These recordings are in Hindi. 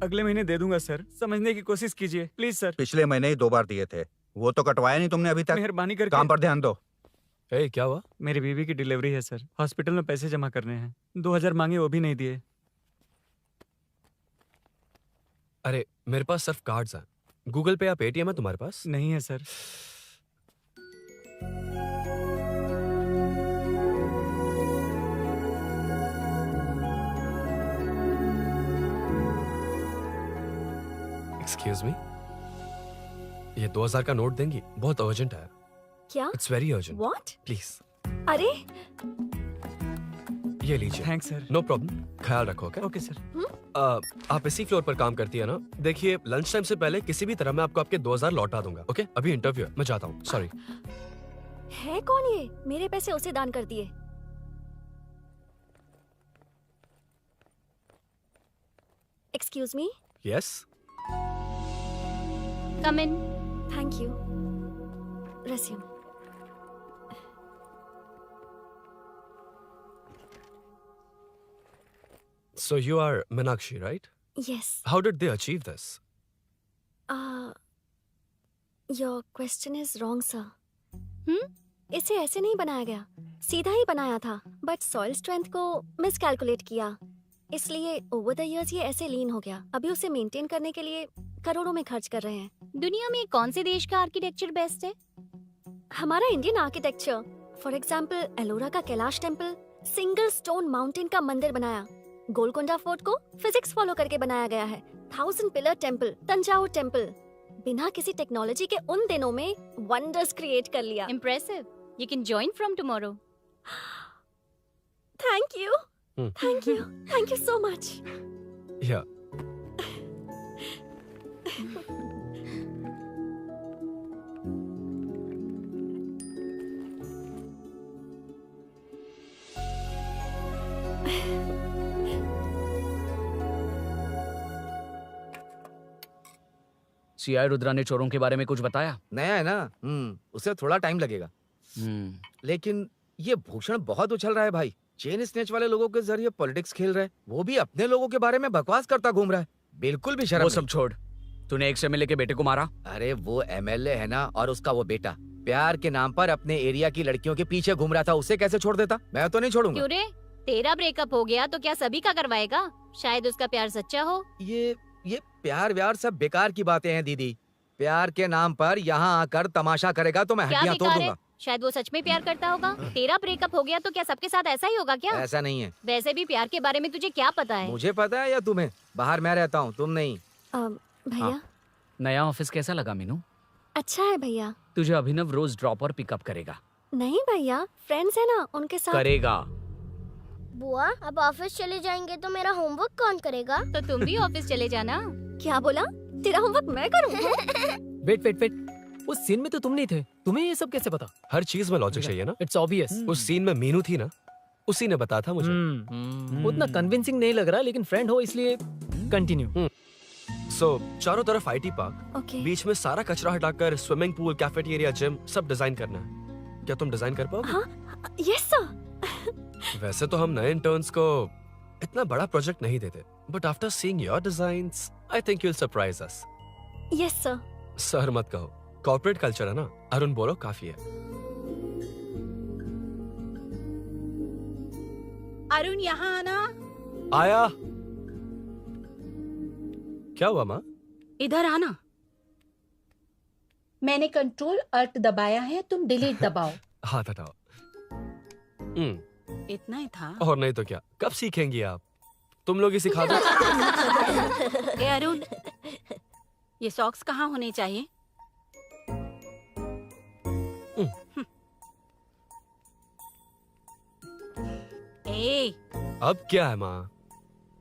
अगले महीने दे दूंगा सर, समझने की कोशिश कीजिए प्लीज सर। पिछले महीने ही 2 बार दिए थे, वो तो कटवाया नहीं तुमने अभी तक। मेहरबानी करके। काम पर ध्यान दो। ए, क्या हुआ? मेरी बीवी की डिलीवरी है सर, हॉस्पिटल में पैसे जमा करने हैं। 2000 मांगे, वो भी नहीं दिए। अरे मेरे पास सिर्फ कार्ड्स हैं। गूगल पे या पेटीएम है तुम्हारे पास? नहीं है सर। एक्सक्यूज मी, ये 2000 का नोट देंगी? बहुत अर्जेंट है। क्या? It's very urgent. What? Please अरे ये लीजिए। Thanks sir. नो प्रॉब्लम, ख्याल रखो। Okay okay sir. आप इसी फ्लोर पर काम करती है ना? देखिए लंच टाइम से पहले किसी भी तरह मैं आपको आपके 2000 लौटा दूंगा। ओके अभी इंटरव्यू है, मैं जाता हूँ। सॉरी। है कौन ये? मेरे पैसे उसे दान कर दिए। Excuse me. Yes. Come in. Thank you. Resume. So you are Meenakshi, right? Yes. How did they achieve this? Your question is wrong, sir. इसे ऐसे नहीं बनाया गया, सीधा ही बनाया था, बट सॉइल स्ट्रेंथ को मिसकैलकुलेट किया, इसलिए ओवर द इयर्स ये ऐसे लीन हो गया। अभी उसे मेंटेन करने के लिए करोड़ों में खर्च कर रहे हैं। दुनिया में कौन से देश का आर्किटेक्चर बेस्ट है? हमारा Indian architecture. For example Ellora का Kailash temple, single stone mountain का मंदिर बनाया। गोलकोंडा फोर्ट को फिजिक्स फॉलो करके बनाया गया है। 1000 पिलर टेम्पल, तंजावुर टेम्पल, बिना किसी टेक्नोलॉजी के उन दिनों में वंडर्स क्रिएट कर लिया। Impressive. You can join from tomorrow. Thank you, thank you, thank you so much. Yeah. CI Rudra ने चोरों के बारे में कुछ बताया? नया है ना, उसे थोड़ा टाइम लगेगा। लेकिन ये भूषण बहुत उछल रहा है भाई। चेन स्नेच वाले लोगों के जरिए पॉलिटिक्स खेल रहा है, वो भी अपने लोगों के बारे में बकवास करता घूम रहा है। बिल्कुल भी शर्म वो नहीं। सब छोड़, तूने एक एमएलए के बेटे को मारा। अरे वो एमएलए है ना, और उसका वो बेटा प्यार के नाम पर अपने एरिया की लड़कियों के पीछे घूम रहा था, उसे कैसे छोड़ देता? मैं तो नहीं छोड़ूंगा। क्यों रे? तेरा ब्रेकअप हो गया तो क्या सभी का करवाएगा? शायद उसका प्यार सच्चा हो। ये प्यार व्यार सब बेकार की बातें हैं दीदी। प्यार के नाम पर यहाँ आकर तमाशा करेगा तो मैं क्या हड्डियां तोड़ बेकार है? दूंगा। शायद वो सच में प्यार करता होगा। तेरा ब्रेकअप हो गया तो क्या सबके साथ ऐसा ही होगा क्या? ऐसा नहीं है। वैसे भी प्यार के बारे में तुझे क्या पता है? मुझे पता है या तुम्हें? बाहर मैं रहता हूँ, तुम नहीं। भैया नया ऑफिस कैसा लगा मीनू? अच्छा है भैया। तुझे अभिनव रोज ड्रॉप और पिकअप करेगा। नहीं भैया, फ्रेंड्स है ना, उनके साथ करेगा। बुआ अब ऑफिस चले जाएंगे तो मेरा होमवर्क कौन करेगा? तो तुम भी ऑफिस चले जाना। क्या बोला? तेरा होमवर्क मैं करूँ? वेट वेट वेट, उस सीन में तो तुम नहीं थे, तुम्हें ये सब कैसे पता? हर चीज में लॉजिक चाहिए ना। It's obvious. उस सीन में मीनू थी ना, उसी ने बताया था मुझे। उतना कन्विंसिंग नहीं लग रहा, लेकिन फ्रेंड हो इसलिए कंटिन्यू। सो चारों तरफ आईटी पार्क, ओके। बीच में सारा कचरा हटाकर स्विमिंग पूल, कैफेटेरिया, जिम सब डिजाइन करना है। क्या तुम डिजाइन कर पाओगे? हाँ, यस सर। वैसे तो हम नए इंटर्न्स को इतना बड़ा प्रोजेक्ट नहीं देते, but after seeing your designs I think you will surprise us. Yes sir. Sir मत कहो, कॉर्पोरेट कल्चर है ना। अरुण बोलो, काफी है। अरुण यहाँ आना। आया। क्या हुआ माँ? इधर आना। मैंने कंट्रोल अल्ट दबाया है, तुम डिलीट दबाओ। हाथ हटाओ। इतना ही था। और नहीं तो क्या, कब सीखेंगी आप? तुम लोग ही सिखा दो। ए अरुण, ये सॉक्स कहाँ होने चाहिए? ए, अब क्या है माँ?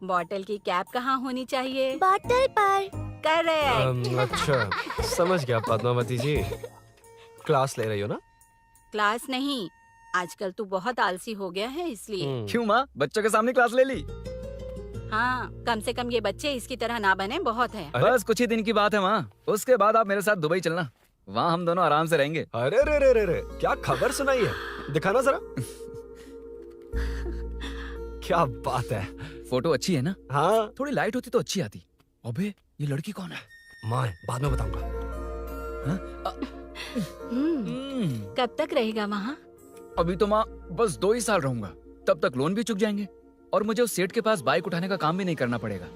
बॉटल की कैप कहाँ होनी चाहिए? बॉटल पर। करेक्ट। अच्छा, समझ गया पद्मावती जी। क्लास ले रही हो ना? क्लास नहीं, आजकल तू बहुत आलसी हो गया है इसलिए। क्यों माँ, बच्चों के सामने क्लास ले ली? हाँ, कम से कम ये बच्चे इसकी तरह ना बने, बहुत है। बस कुछ ही दिन की बात है माँ, उसके बाद आप मेरे साथ दुबई चलना, वहाँ हम दोनों आराम से रहेंगे। अरे रे रे रे रे, क्या खबर सुनाई है? दिखाना जरा। क्या बात है। फोटो अच्छी है ना? हाँ, थोड़ी लाइट होती तो अच्छी आती। अबे ये लड़की कौन है? माँ है, बाद में बताऊंगा। कब तक रहेगा वहाँ? अभी तो माँ बस 2 ही साल रहूंगा, तब तक लोन भी चुक जाएंगे और मुझे उस सेठ के पास बाइक उठाने का काम भी नहीं करना पड़ेगा।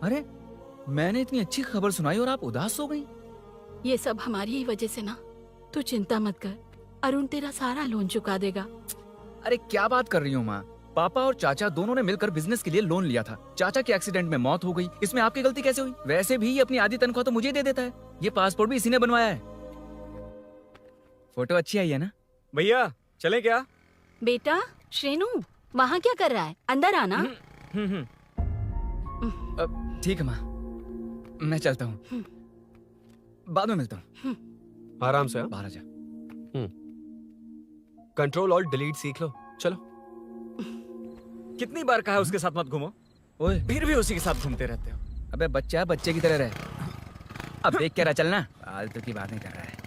अरे मैंने इतनी अच्छी खबर सुनाई और आप उदास हो गई। ये सब हमारी ही वजह से ना। तू चिंता मत कर, अरुण तेरा सारा लोन चुका देगा। अरे क्या बात कर रही हो माँ? पापा और चाचा दोनों ने मिलकर बिजनेस के लिए लोन लिया था। चाचा के एक्सीडेंट में मौत हो गई, इसमें आपकी गलती कैसे हुई? वैसे भी ये अपनी आधी तनख्वाह तो मुझे दे देता है। ये पासपोर्ट भी इसी ने बनवाया है। फोटो अच्छी आई है ना? भैया चले क्या? बेटा श्रेनु, वहाँ क्या कर रहा है? अंदर आना। ठीक है माँ, मैं चलता हूँ, बाद में मिलता हूँ। आराम से। बाहर आ जा। कंट्रोल और डिलीट सीख लो। चलो। कितनी बार कहा उसके साथ मत घूमो, ओए फिर भी उसी के साथ घूमते रहते हो। अबे बच्चा बच्चे की तरह रहे। अब देख क्या रहा, चलना। फालतू की बातें कर रहा है।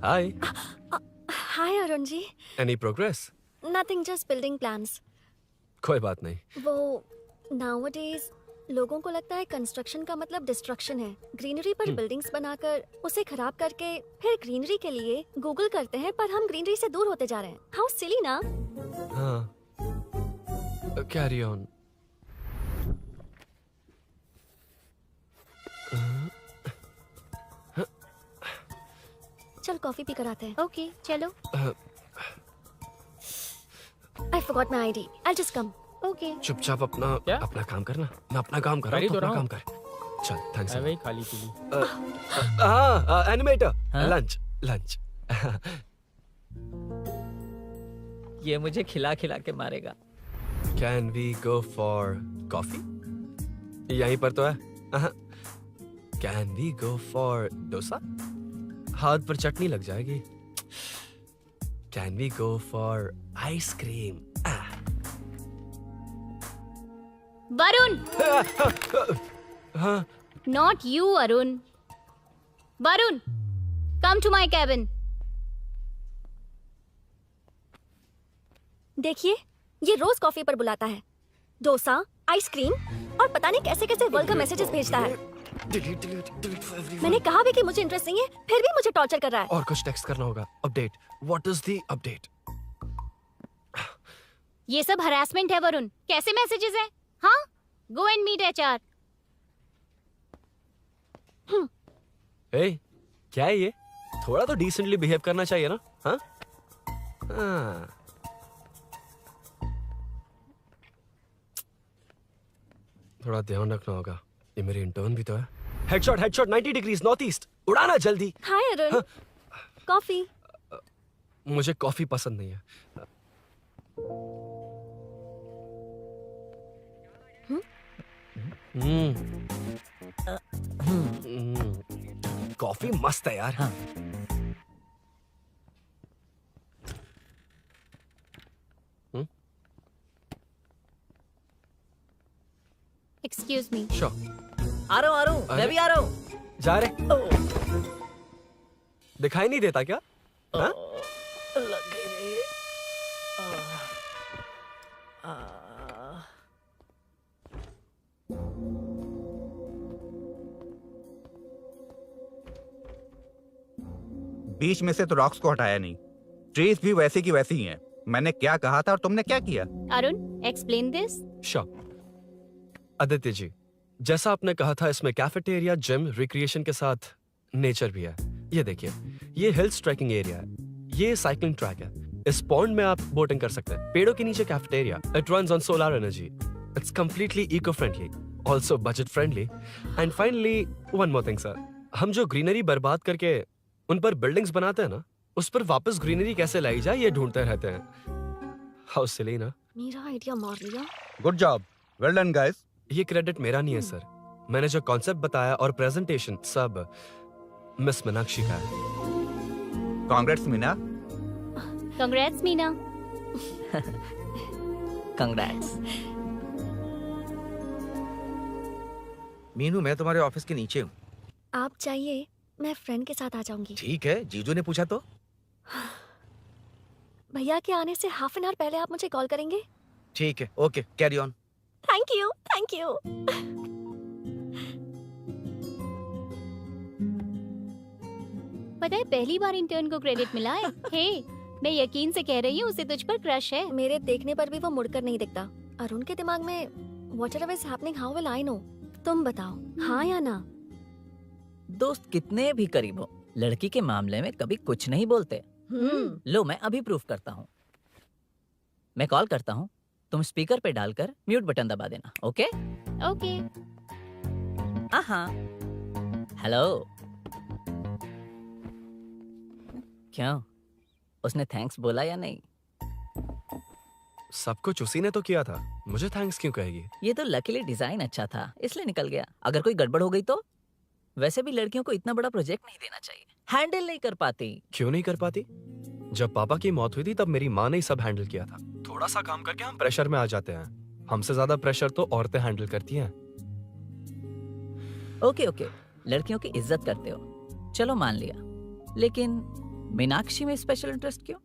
Hi. Hi Arun ji. Any progress? Nothing, just building plans. कोई बात नहीं। वो नाउअडेज लोगों को लगता है कंस्ट्रक्शन का मतलब डिस्ट्रक्शन है। ग्रीनरी पर बिल्डिंग्स बनाकर उसे खराब करके फिर ग्रीनरी के लिए गूगल करते हैं, पर हम ग्रीनरी से दूर होते जा रहे हैं। हाउ सिली ना। हाँ, कैरी ऑन। चल कॉफी पी कर आते हैं। ओके चलो। I forgot my ID, I just come. Okay चुपचाप अपना क्या? अपना काम करना। मैं अपना काम कर रहा कर ही हूँ, तो अपना रहा काम हूँ। कर। चल, थैंक्स। वही खाली पीली। हाँ, एनिमेटर। हाँ? Lunch lunch. ये मुझे खिला खिला के मारेगा। Can we go for coffee? यहीं पर तो है। Can we go for dosa? हाथ पर चटनी लग जाएगी। Can we go for ice cream? Varun, हाँ, not you Arun. Varun, come to my cabin. देखिए, ये रोज कॉफी पर बुलाता है, डोसा, आइसक्रीम और पता नहीं कैसे कैसे वल्गर मैसेजेस भेजता है। Delete for everyone. मैंने कहा भी कि मुझे इंटरेस्ट नहीं है, फिर भी मुझे टॉर्चर कर रहा है। और कुछ टेक्स्ट करना होगा। Update. What is the update? ये सब हरासमेंट है वरुण। कैसे मैसेजेस हैं? हाँ, गो एंड मीट एचआर। ए, क्या है ये? थोड़ा तो डिसेंटली बिहेव करना चाहिए ना? हाँ? हाँ। थोड़ा ध्यान रखना होगा। ये मेरी इंटर्न भी तो है। Headshot 90 degrees north east. उड़ाना जल्दी। हाय अरुण, कॉफी। मुझे कॉफी पसंद नहीं है। कॉफी मस्त है यार। हाँ। Excuse me. श्योर। आ रहा हूँ, मैं भी आ रहा हूँ। जा रहे? दिखाई नहीं देता क्या? हाँ? लग गई रे। बीच में से तो रॉक्स को हटाया नहीं, ट्रीज भी वैसी की वैसी ही हैं। मैंने क्या कहा था और तुमने क्या किया? Arun, explain this. Sure. Aditya ji, जैसा आपने कहा था, इसमें कैफेटेरिया, जिम, रिक्रिएशन के साथ नेचर भी है। ये देखिए, ये हिल्स ट्रैकिंग एरिया है, ये साइकिलिंग ट्रैक है। इस पॉन्ड में आप बोटिंग कर सकते हैं। पेड़ों के नीचे cafeteria. It runs on solar energy. It's completely eco friendly, also budget friendly. And finally one more thing sir, हम जो ग्रीनरी बर्बाद करके उन पर बिल्डिंग्स बनाते हैं ना, उस पर वापस ग्रीनरी कैसे लाई जाए ये ढूंढते रहते हैं। हाउ सिली ना? मेरा आइडिया मार लिया। Good job, well done guys. ये क्रेडिट मेरा नहीं है सर। मैंने जो कॉन्सेप्ट बताया और प्रेजेंटेशन सब मिस मीनाक्षी का है। Congrats Meena. Congrats Meena. Congrats. Meenu मैं तुम्हारे ऑफिस के नीचे हूँ। आप चाहिए मैं फ्रेंड के साथ आ जाऊंगी। ठीक है, जीजू ने पूछा तो। भैया के आने से हाफ एन आवर पहले आप मुझे कॉल करेंगे? ठीक है, okay, carry on. Thank you, thank you. पता है पहली बार इंटर्न को क्रेडिट मिला है। हे, मैं यकीन से कह रही हूँ उसे तुझ पर क्रश है। मेरे देखने पर भी वो मुड़कर नहीं दिखता। अरुण के दिमाग में whatever is happening, how will I know? तुम बताओ, हाँ या ना? दोस्त कितने भी करीब हो, लड़की के मामले में कभी कुछ नहीं बोलते। लो मैं अभी प्रूफ करता हूँ। मैं कॉल करता हूँ, तुम स्पीकर पे डालकर म्यूट बटन दबा देना। ओके? ओके। हाँ। हेलो। क्यों? उसने थैंक्स बोला या नहीं? सब कुछ उसी ने तो किया था, मुझे थैंक्स क्यों कहेगी? ये तो लकीली डिजाइन अच्छा था इसलिए निकल गया। अगर कोई गड़बड़ हो गई तो? वैसे भी लड़कियों को इतना बड़ा प्रोजेक्ट नहीं देना चाहिए, हैंडल नहीं कर पाती। क्यों नहीं कर पाती? जब पापा की मौत हुई थी तब मेरी माँ ने ही सब हैंडल किया था। थोड़ा सा काम करके हम प्रेशर में आ जाते हैं। हमसे ज्यादा प्रेशर तो औरतें हैंडल करती हैं। ओके, लड़कियों की इज्जत करते हो, चलो मान लिया। लेकिन मीनाक्षी में स्पेशल इंटरेस्ट क्यों?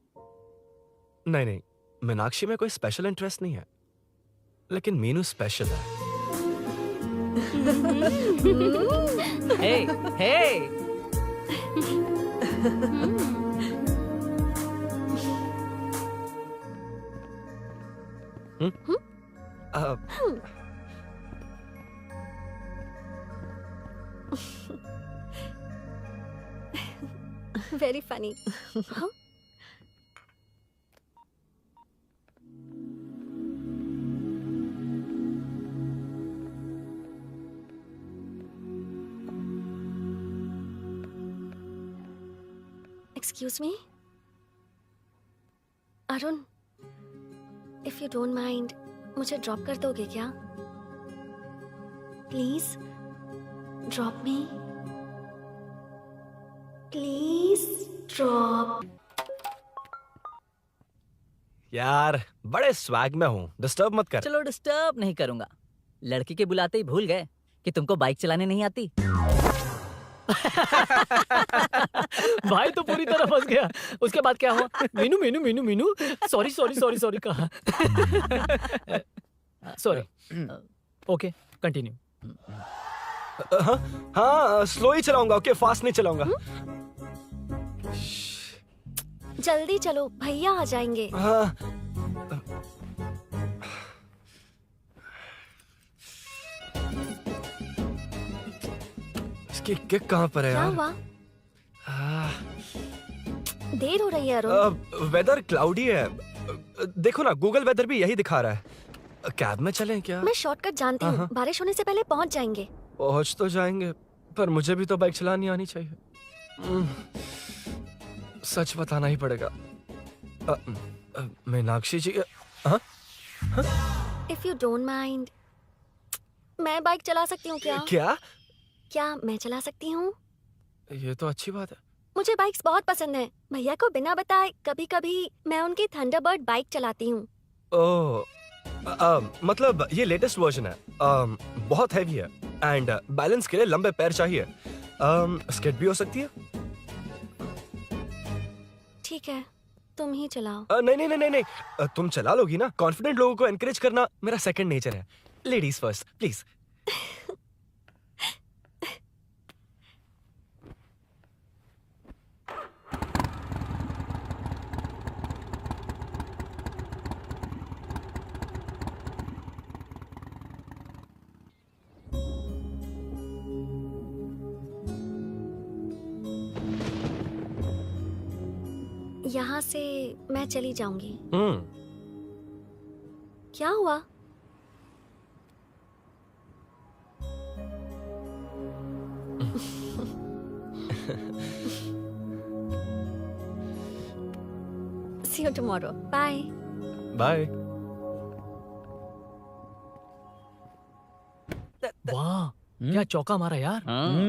नहीं, मीनाक्षी में कोई स्पेशल इंटरेस्ट नहीं है, लेकिन मीनू स्पेशल है। हे। Very funny. Huh? Excuse me? Arun, if you don't mind, मुझे ड्रॉप कर दोगे क्या? Please, drop me. Please drop. यार बड़े स्वैग में हूँ, डिस्टर्ब मत कर। चलो डिस्टर्ब नहीं करूंगा। लड़की के बुलाते ही भूल गए कि तुमको बाइक चलाने नहीं आती। भाई तो पूरी तरह फंस गया। उसके बाद क्या हुआ? मीनू सॉरी कहा। सॉरी। Okay, continue. हाँ, स्लो ही चलाऊंगा। ओके, फास्ट नहीं चलाऊंगा। जल्दी चलो, भैया आ जाएंगे। हाँ। इसकी किक कहाँ पर है क्या यार? हुआ? देर हो रही है अरुण। वेदर क्लाउडी है। देखो ना, गूगल वेदर भी यही दिखा रहा है। कैब में चलें क्या? मैं शॉर्टकट जानती हूँ, बारिश होने से पहले पहुँच जाएंगे। पहुंच तो जाएंगे, पर मुझे भी तो बाइक चलानी आनी चाहिए। सच बताना ही पड़ेगा। मीनाक्षी जी। If you don't mind, मैं बाइक चला सकती हूँ क्या? क्या मैं चला सकती हूँ? ये तो अच्छी बात है। मुझे बाइक्स बहुत पसंद है। भैया को बिना बताए कभी कभी मैं उनकी थंडरबर्ड बाइक चलाती हूँ। मतलब ये लेटेस्ट वर्जन है। बहुत हैवी है एंड बैलेंस के लिए लंबे पैर चाहिए। स्किड भी हो सकती है। ठीक है, तुम ही चलाओ। नहीं, तुम चला लोगी ना। कॉन्फिडेंट लोगों को एनकरेज करना मेरा सेकंड नेचर है। Ladies first please. यहाँ से मैं चली जाऊंगी। क्या हुआ? See you tomorrow. Bye. Bye. वाह, क्या चौका मारा यार।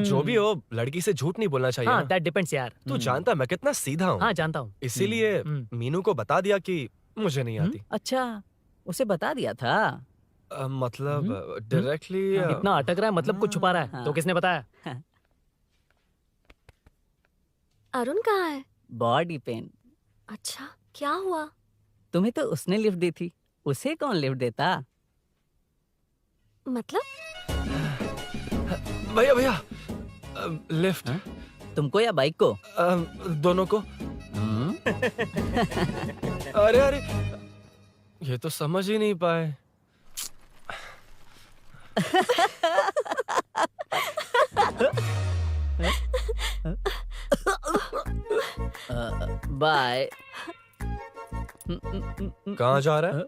जो भी हो, लड़की से झूठ नहीं बोलना चाहिए हाँ ना। दैट डिपेंड्स यार। तू जानता है मैं कितना सीधा हूँ। हाँ जानता हूँ। इसीलिए मीनू को बता दिया कि मुझे नहीं आती। अच्छा, उसे बता दिया था। मतलब डायरेक्टली इतना अटक रहा है, मतलब कुछ छुपा रहा है। तो किसने बताया? अरुण कहाँ है? Body pain. अच्छा, क्या हुआ? तुम्हें तो उसने लिफ्ट दी थी, उसे कौन लिफ्ट देता? मतलब? भैया भैया लिफ्ट। तुमको या बाइक को? दोनों को। अरे अरे, ये तो समझ ही नहीं पाए। बाय। कहाँ जा रहा है?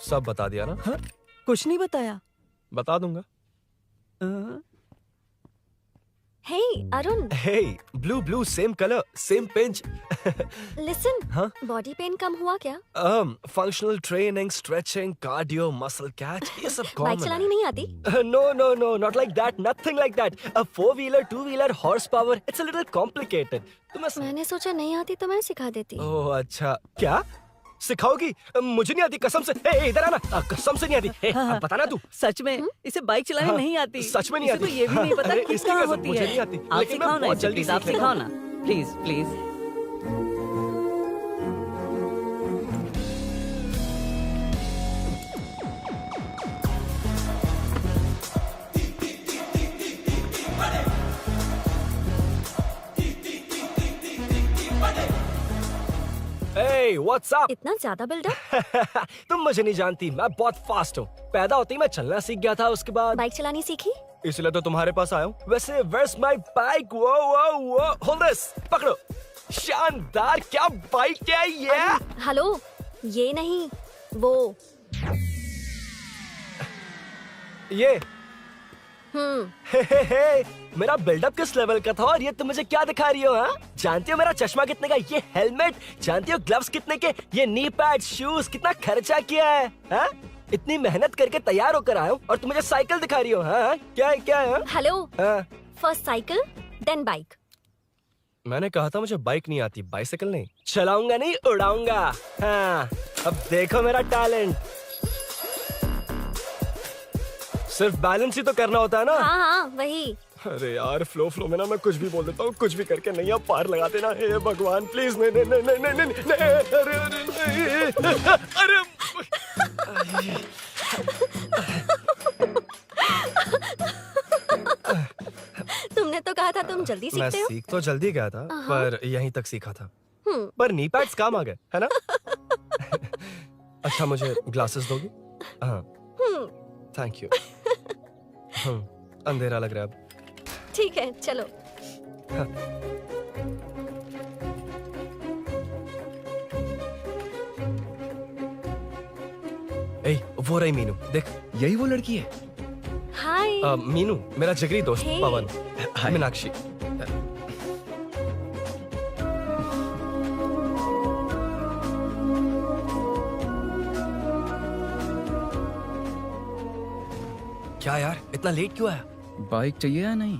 सब बता दिया ना? कुछ नहीं बताया। बता दूंगा। Hey Arun, Hey, blue, same color, same pinch. Listen. हाँ? बॉडी पेन कम हुआ क्या? Functional training, stretching, cardio, muscle catch, ये सब बाइक common चलानी है। नहीं आती? No, not like that, nothing like that. A 4-wheeler, 2-wheeler, horsepower, it's a little complicated. मैंने सोचा नहीं आती तो मैं सिखा देती। ओह अच्छा, क्या? सिखाओगी? मुझे नहीं आती कसम से। ए, इधर आना, कसम से नहीं आती। ए, बता ना तू। सच में इसे बाइक चलानी हाँ, नहीं आती। सच में नहीं इसे तो आती। ये भी नहीं पता अरे, कि इसकी कहाँ कसम, होती मुझे है। नहीं आती, आप लेकिन मैं सिखाओ ना बहुत इसे, जल्दी प्लीज आप सीख सिखाओ लेता ना, please please. Hey, what's up? इतना ज्यादा बिल्डअप? तुम मुझे नहीं जानती, मैं बहुत फास्ट हूँ। पैदा होते ही मैं चलना सीख गया था, उसके बाद बाइक चलानी सीखी? इसलिए तो तुम्हारे पास आया हूँ। वैसे where's my bike? वो hold this, पकड़ो। शानदार, क्या बाइक है ये? हेलो, ये नहीं, वो। ये हम्म। मेरा बिल्डअप किस लेवल का था और ये तुम मुझे क्या दिखा रही हो? हाँ, जानती हो मेरा चश्मा कितने का, ये हेलमेट, जानती हो ग्लव्स कितने के, ये नी पैड, शूज, कितना खर्चा किया है? हाँ? इतनी मेहनत करके तैयार होकर आया हूँ और तुम मुझे साइकिल दिखा रही हो? हाँ? क्या है क्या है? हेलो, हाँ? First cycle then bike. मैंने कहा था मुझे बाइक नहीं आती, बाइसाइकिल नहीं। चलाऊंगा नहीं, उड़ाऊंगा। हाँ, अब देखो मेरा टैलेंट। सिर्फ बैलेंस ही तो करना होता है ना? हाँ हाँ वही। अरे यार, फ्लो में ना मैं कुछ भी बोल देता हूँ, कुछ भी करके नहीं, आप पार लगा देना। हे भगवान प्लीज, नहीं नहीं नहीं नहीं नहीं नहीं, अरे अरे तुमने तो कहा था तुम जल्दी मैं सीखते हो। सीख तो जल्दी गया था, हाँ। पर यहीं तक सीखा था। हम्म। पर नी पैड्स काम आ गए, है ना? अच्छा, मुझे ग्लासेस दोगी? हाँ, हम्म, थैंक यू। अंधेरा लग रहा है अब। ठीक है चलो। ए, वो रही मीनू, देख। यही वो लड़की है? हाय। मीनू, मेरा जिगरी दोस्त Hey. पवन। मीनाक्षी। क्या यार, इतना लेट क्यों आया? बाइक चाहिए या नहीं?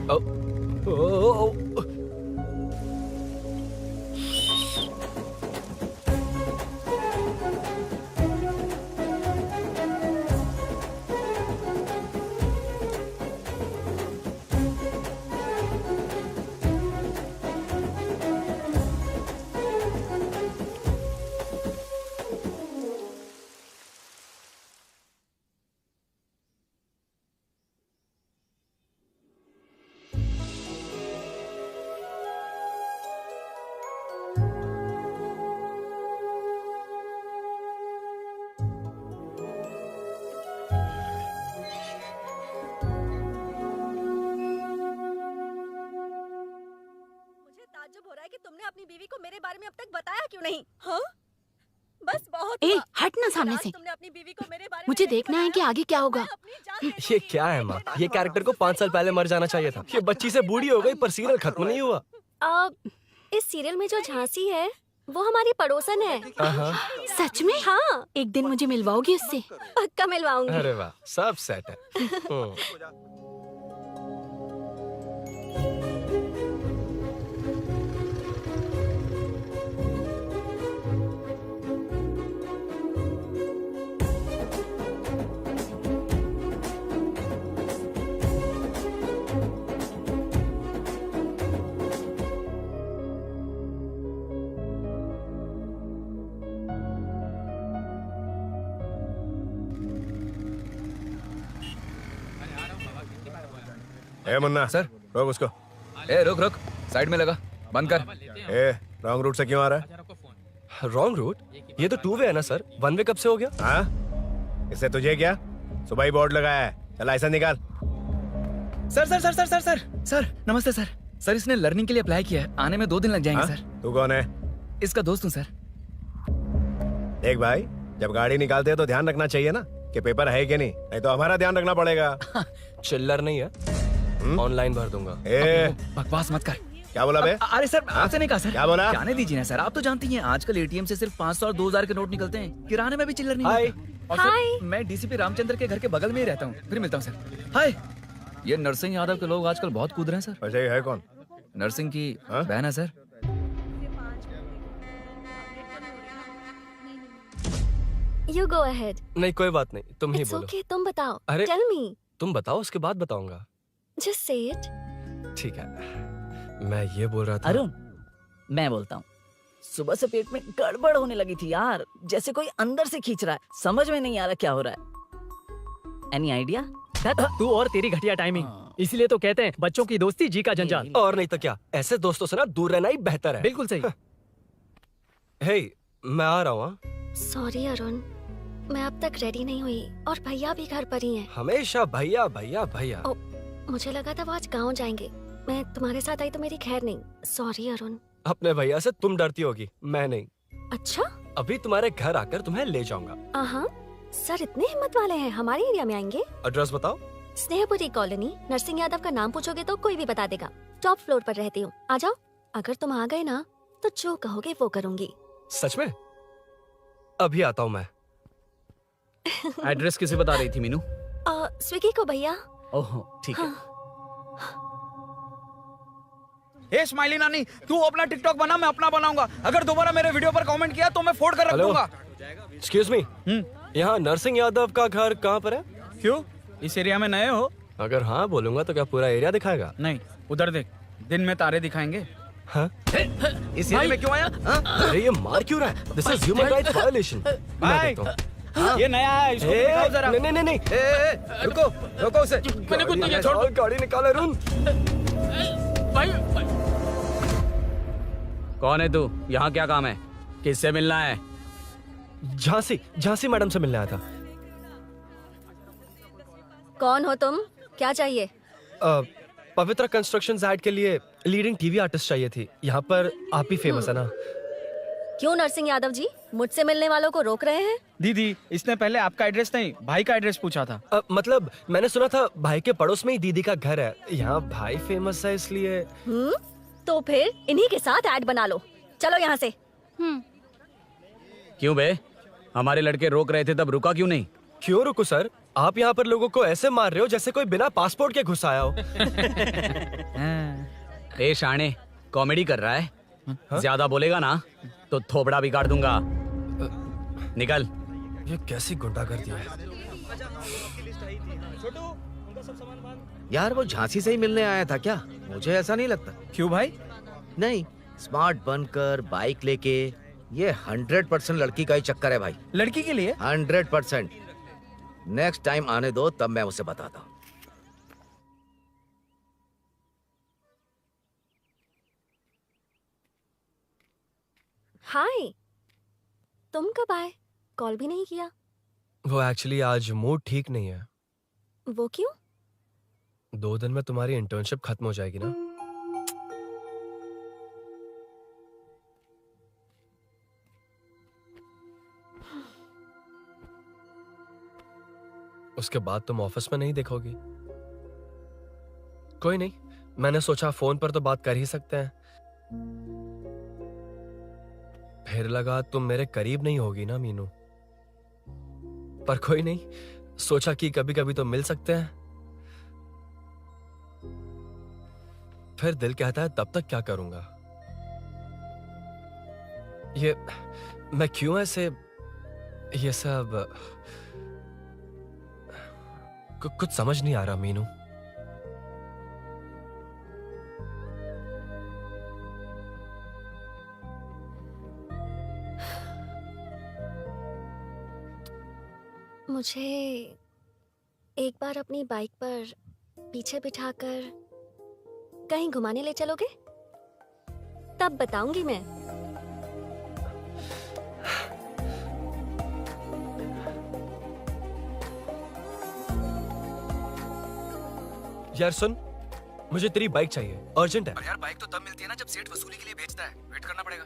ओ, मुझे ताज्जुब हो रहा है कि तुमने अपनी बीवी को मेरे बारे में अब तक बताया क्यों नहीं? हाँ? बस बहुत ए, हुआ। हट ना सामने आज से। तुमने अपनी बीवी को मेरे बारे में मुझे नहीं देखना है कि बताया। आगे क्या होगा। मैं अपनी जान देने ये की- क्या है माँ? ये कैरेक्टर को 5 साल पहले मर जाना चाहिए था। ये बच्ची से बूढ़ी हो गई पर सीरियल खत्म नहीं हुआ। इस सीरियल में जो झांसी है वो हमारी पड़ोसन है। सच में? हाँ, एक दिन मुझे मिलवाओगी उससे? पक्का मिलवाऊंगी। अरे वाह, सब सेट है। ए मुन्ना सर। रोक उसको। ए रुक रुक, साइड में लगा, बंद कर। ए रॉन्ग रूट से क्यों आ रहा है? Wrong route? ये तो 2 वे है ना सर, 1 वे कब से हो गया? हाँ, इससे तुझे क्या? सुबह ही बोर्ड लगाया है, चल लाइसेंस निकाल। Sir sir sir sir sir sir sir नमस्ते सर। सर इसने लर्निंग के लिए अप्लाई किया है, आने में 2 दिन लग जाएंगे। हाँ? सर तू कौन है? इसका दोस्त हूँ सर। देख भाई, जब गाड़ी निकालते हैं तो ध्यान रखना चाहिए ना कि पेपर है कि नहीं तो हमारा ध्यान रखना पड़ेगा। चिल्लर नहीं है, ऑनलाइन भर दूंगा। ए बकवास मत कर। क्या बोला बे? अरे सर आपसे नहीं कहा सर। क्या बोला? जाने दीजिए ना सर, आप तो जानती हैं आजकल एटीएम से सिर्फ 500 और 2000 के नोट निकलते हैं, किराने में भी चिल्लर नहीं हाय। मिलता। और सर, मैं डीसीपी रामचंद्र के घर के बगल में ही रहता हूँ। फिर मिलता हूँ सर। हाय। ये नरसिंह यादव के लोग आजकल बहुत कूद रहे हैं सर। अच्छा ये है कौन? नरसिंह की बहन है सर। You go ahead. नहीं कोई बात नहीं, तुम ही It's बोलो। okay, तुम बताओ। अरे- Tell me. तुम बताओ, उसके बाद बताऊंगा। Just say it. ठीक है, मैं ये बोल रहा था। अरुण, मैं बोलता हूँ। सुबह से पेट में गड़बड़ होने लगी थी यार, जैसे कोई अंदर से खींच रहा है। समझ में नहीं आ रहा क्या हो रहा है। Any idea? तू और तेरी घटिया टाइमिंग, इसलिए तो कहते हैं बच्चों की दोस्ती जी का जंजाल। और नहीं तो क्या, ऐसे दोस्तों से ना दूर रहना ही बेहतर है। बिल्कुल सही। हे, मैं आ रहा हूँ। Sorry अरुण, मैं अब तक रेडी नहीं हुई और भैया भी घर पर ही हैं। हमेशा भैया भैया भैया। ओ, मुझे लगा था वो आज गाँव जाएंगे। मैं तुम्हारे साथ आई तो मेरी खैर नहीं। सॉरी अरुण। अपने भैया से तुम डरती होगी, मैं नहीं। अच्छा? अभी तुम्हारे घर आकर तुम्हें ले जाऊंगा। हाँ, सर इतने हिम्मत वाले हैं, हमारे एरिया में आएंगे। एड्रेस बताओ। स्नेहपुरी कॉलोनी, नरसिंह यादव का नाम पूछोगे तो कोई भी बता देगा। टॉप फ्लोर पर रहती हूँ, आ जाओ। अगर तुम आ गए ना तो जो कहोगे वो करूँगी। सच में? अभी आता हूँ मैं। एड्रेस किसे बता रही थी मीनू? स्विगी को भैया। ओहो ठीक है। ए स्माइली नानी, तू अपना टिकटॉक बना, मैं अपना बनाऊंगा। अगर दोबारा मेरे वीडियो पर कमेंट किया तो मैं फोड़ कर रख हेलो? दूंगा। एक्सक्यूज मी, यहाँ नरसिंह यादव का घर कहाँ पर है? क्यों, इस एरिया में नए हो? अगर हाँ बोलूंगा तो क्या पूरा एरिया दिखाएगा? नहीं, उधर देख, दिन में तारे दिखाएंगे। हाँ? इस एरिया में क्यों आया? अरे ये मार क्यों रहा है? This is human rights violation. भाई, ये नया है, इसको दिखाओ जरा। नहीं नहीं नहीं, रुको रुको उसे। मैंने कुछ नहीं किया, छोड़। गाड़ी निकाल अरुण। कौन है तू? यहाँ क्या काम है? किससे मिलना है? झांसी मैडम से मिलने आया था। कौन हो तुम? क्या चाहिए? पवित्रा कंस्ट्रक्शंस ऐड के लिए लीडिंग टीवी आर्टिस्ट चाहिए थी। यहाँ पर आप ही फेमस है ना? क्यों नरसिंह यादव जी मुझसे मिलने वालों को रोक रहे हैं? दीदी, इसने पहले आपका एड्रेस नहीं, भाई का एड्रेस पूछा था। मतलब मैंने सुना था भाई के पड़ोस में ही दीदी का घर है। यहाँ भाई फेमस है इसलिए। तो फिर इन्हीं के साथ ऐड बना लो। चलो यहाँ से। क्यों बे, हमारे लड़के रोक रहे थे तब रुका क्यों नहीं? क्यों रुको सर, आप यहाँ पर लोगों को ऐसे मार रहे हो जैसे कोई बिना पासपोर्ट के घुस आया हो। ए शाणे, कॉमेडी कर रहा है? ज्यादा बोलेगा ना तो थोबड़ा भी काट दूंगा। निकल। ये कैसी गुंडागर्दी है? यार वो झांसी से ही मिलने आया था क्या? मुझे ऐसा नहीं लगता। क्यों भाई? नहीं, स्मार्ट बनकर बाइक लेके, ये 100% लड़की का ही चक्कर है भाई। लड़की के लिए? 100%। नेक्स्ट टाइम आने दो, तब मैं उसे बताता हूँ। हाय, तुम कब आए? कॉल भी नहीं किया। वो एक्चुअली आज मूड ठीक नहीं है। वो क्यों? 2 दिन में तुम्हारी इंटर्नशिप खत्म हो जाएगी ना? उसके बाद तुम ऑफिस में नहीं देखोगी। कोई नहीं, मैंने सोचा फोन पर तो बात कर ही सकते हैं। फिर लगा तुम मेरे करीब नहीं होगी ना मीनू, पर कोई नहीं, सोचा कि कभी कभी तो मिल सकते हैं। फिर दिल कहता है तब तक क्या करूंगा। ये मैं क्यों ऐसे ये सब कुछ समझ नहीं आ रहा मीनू। मुझे एक बार अपनी बाइक पर पीछे बिठाकर कहीं घुमाने ले चलोगे? तब बताऊंगी मैं। यार सुन, मुझे तेरी बाइक चाहिए, अर्जेंट है। और यार बाइक तो तब मिलती है ना जब सेठ वसूली के लिए भेजता है, वेट करना पड़ेगा।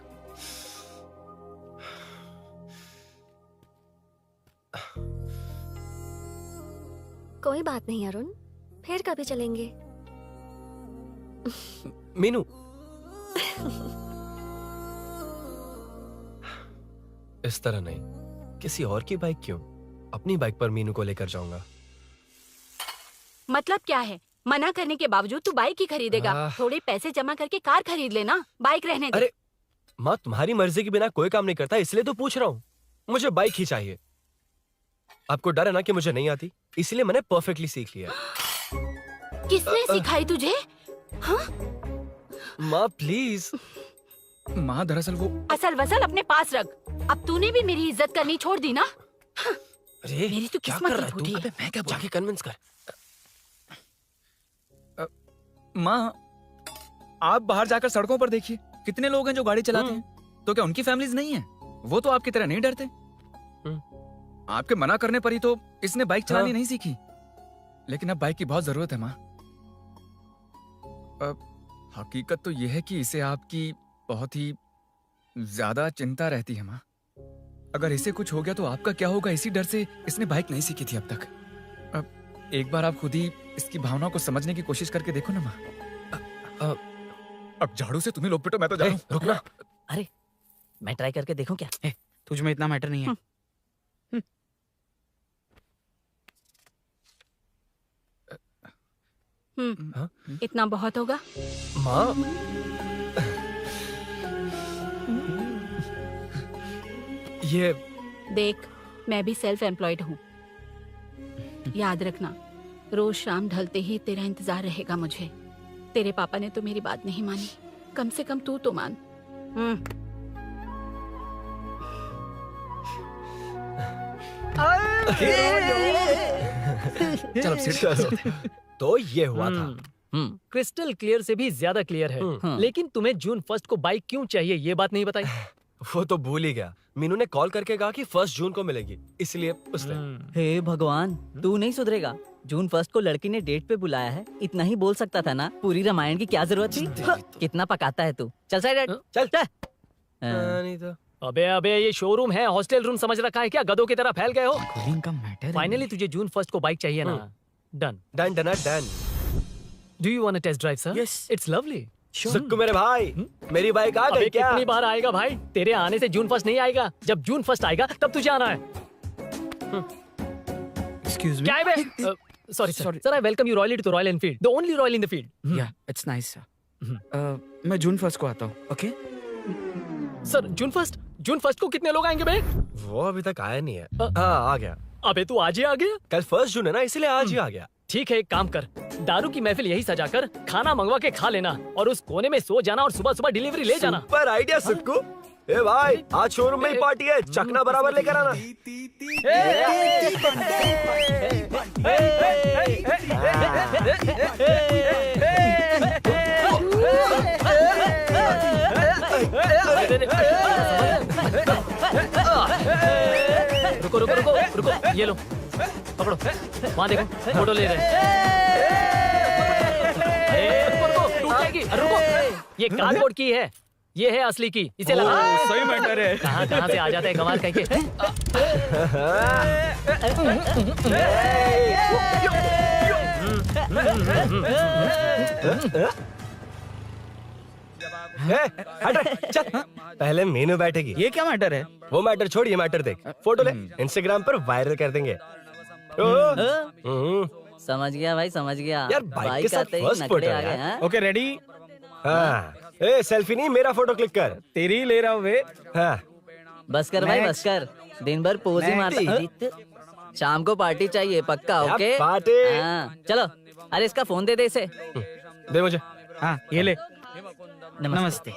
कोई बात नहीं अरुण, फिर कभी चलेंगे। मीनू इस तरह नहीं, किसी और की बाइक क्यों, अपनी बाइक पर मीनू को लेकर जाऊंगा। मतलब क्या है? मना करने के बावजूद तू बाइक ही खरीदेगा? थोड़े पैसे जमा करके कार खरीद लेना, बाइक रहने दे। अरे माँ, तुम्हारी मर्जी के बिना कोई काम नहीं करता, इसलिए तो पूछ रहा हूँ। मुझे बाइक ही चाहिए। आपको डर है ना कि मुझे नहीं आती, इसलिए मैंने परफेक्टली सीख लिया। किसने सिखाई तुझे? हाँ? माँ प्लीज। माँ दरअसल वो असल वसल अपने पास रख। अब तूने भी मेरी इज्जत करनी छोड़ दी ना। अरे मेरी तो क्या किस्मत कर ही रहा है फूटी तू? है। अबे मैं क्या बोलूं? जाके कन्विंस कर। माँ आप बाहर जाकर सड़कों पर देखिए, कितने लोग हैं जो गाड़ी चलाते हैं। तो क्या उनकी फैमिलीज नहीं है? वो तो आपकी तरह नहीं डरते। आपके मना करने पर ही तो इसने बाइक चलानी नहीं सीखी। लेकिन अब बाइक की बहुत जरूरत है माँ। हकीकत तो यह है कि इसे आपकी बहुत ही ज्यादा चिंता रहती है माँ। अगर इसे कुछ हो गया तो आपका क्या होगा, इसी डर से इसने बाइक नहीं सीखी थी अब तक। अब एक बार आप खुद ही इसकी भावना को समझने की कोशिश करके देखो ना माँ। अब झाड़ू से तुम्हें लोग पिटो, मैं तो जा रहा हूं। रुकना। अरे मैं ट्राई करके देखूं क्या? तुझ में इतना मैटर नहीं है। इतना बहुत होगा। माँ ये देख, मैं भी सेल्फ एम्प्लॉयड हूँ। याद रखना, रोज शाम ढलते ही तेरा इंतजार रहेगा मुझे। तेरे पापा ने तो मेरी बात नहीं मानी, कम से कम तू तो मान। चलो सीट। तो ये हुआ था। क्रिस्टल क्लियर से भी ज्यादा क्लियर है। लेकिन तुम्हें जून 1 को बाइक क्यों चाहिए, ये बात नहीं बताई। वो तो भूल ही गया। मीनू ने कॉल करके कहा कि 1 जून को मिलेगी, इसलिए उसने। हे भगवान, तू नहीं सुधरेगा। जून 1 को लड़की ने डेट पे बुलाया है, इतना ही बोल सकता था ना। पूरी रामायण की क्या जरूरत थी? कितना पकाता है तू। चल साइड चल चल। नहीं तो अबे ये शोरूम है, हॉस्टल रूम समझ रखा है क्या? गधों की तरह फैल गए हो। का मैटर फाइनली तुझे जून 1 को बाइक चाहिए ना? Done done done done. Do you want to test drive sir? Yes. It's lovely. Sukku मेरे भाई, मेरी बाइक आ अबे गई क्या? कितनी बार आएगा भाई? तेरे आने से जून 1 नहीं आएगा। जब जून 1 आएगा तब तुझे आना है। एक्सक्यूज क्या है बे? Sorry sir, I welcome you royally to Royal Enfield, the only royal in the field. Yeah it's nice sir. मैं जून 1 को आता हूँ। ओके सर जून 1 को कितने लोग आएंगे बे? वो अभी तक आया नहीं है। हाँ आ गया। अबे तू आज ही आ गया? कल 1 जून है ना, इसलिए आज ही आ गया। ठीक है, एक काम कर, दारू की महफिल यही सजाकर खाना मंगवा के खा लेना और उस कोने में सो जाना और सुबह सुबह डिलीवरी ले जाना। Super idea Sukhu. ए भाई, आज शोरूम में ही पार्टी है, चखना बराबर लेकर आना। रुको रुको रुको रुको, ये लो पकड़ो, वहाँ देखो फोटो ले रहे हैं। रुको रुको, टूट जाएगी। रुको, ये कार्डबोर्ड की है, ये है असली की, इसे लगा। सही मैटर है। कहाँ कहाँ से आ जाते हैं कमाल कहीं के। हट चल। पहले मीनू बैठेगी। ये क्या मैटर है? वो मैटर छोड़, ये मैटर देख। फोटो ले, इंस्टाग्राम पर वायरल कर देंगे। समझ गया भाई, समझ गया। यार बाइक के साथ आते ही फर्स्ट नखरे फोटो आ गए, यार। हाँ? Okay ready? हाँ। ए सेल्फी नहीं, मेरा फोटो क्लिक कर। तेरी ले रहा हूँ वे। हाँ। बस कर भाई, बस कर। दिन भर पोज ही मारता। शाम को पार्टी चाहिए पक्का, ओके? पार्टी। हाँ, चलो। अरे इसका फोन दे दे इसे। दे मुझे। हाँ ये ले। नमस्ते।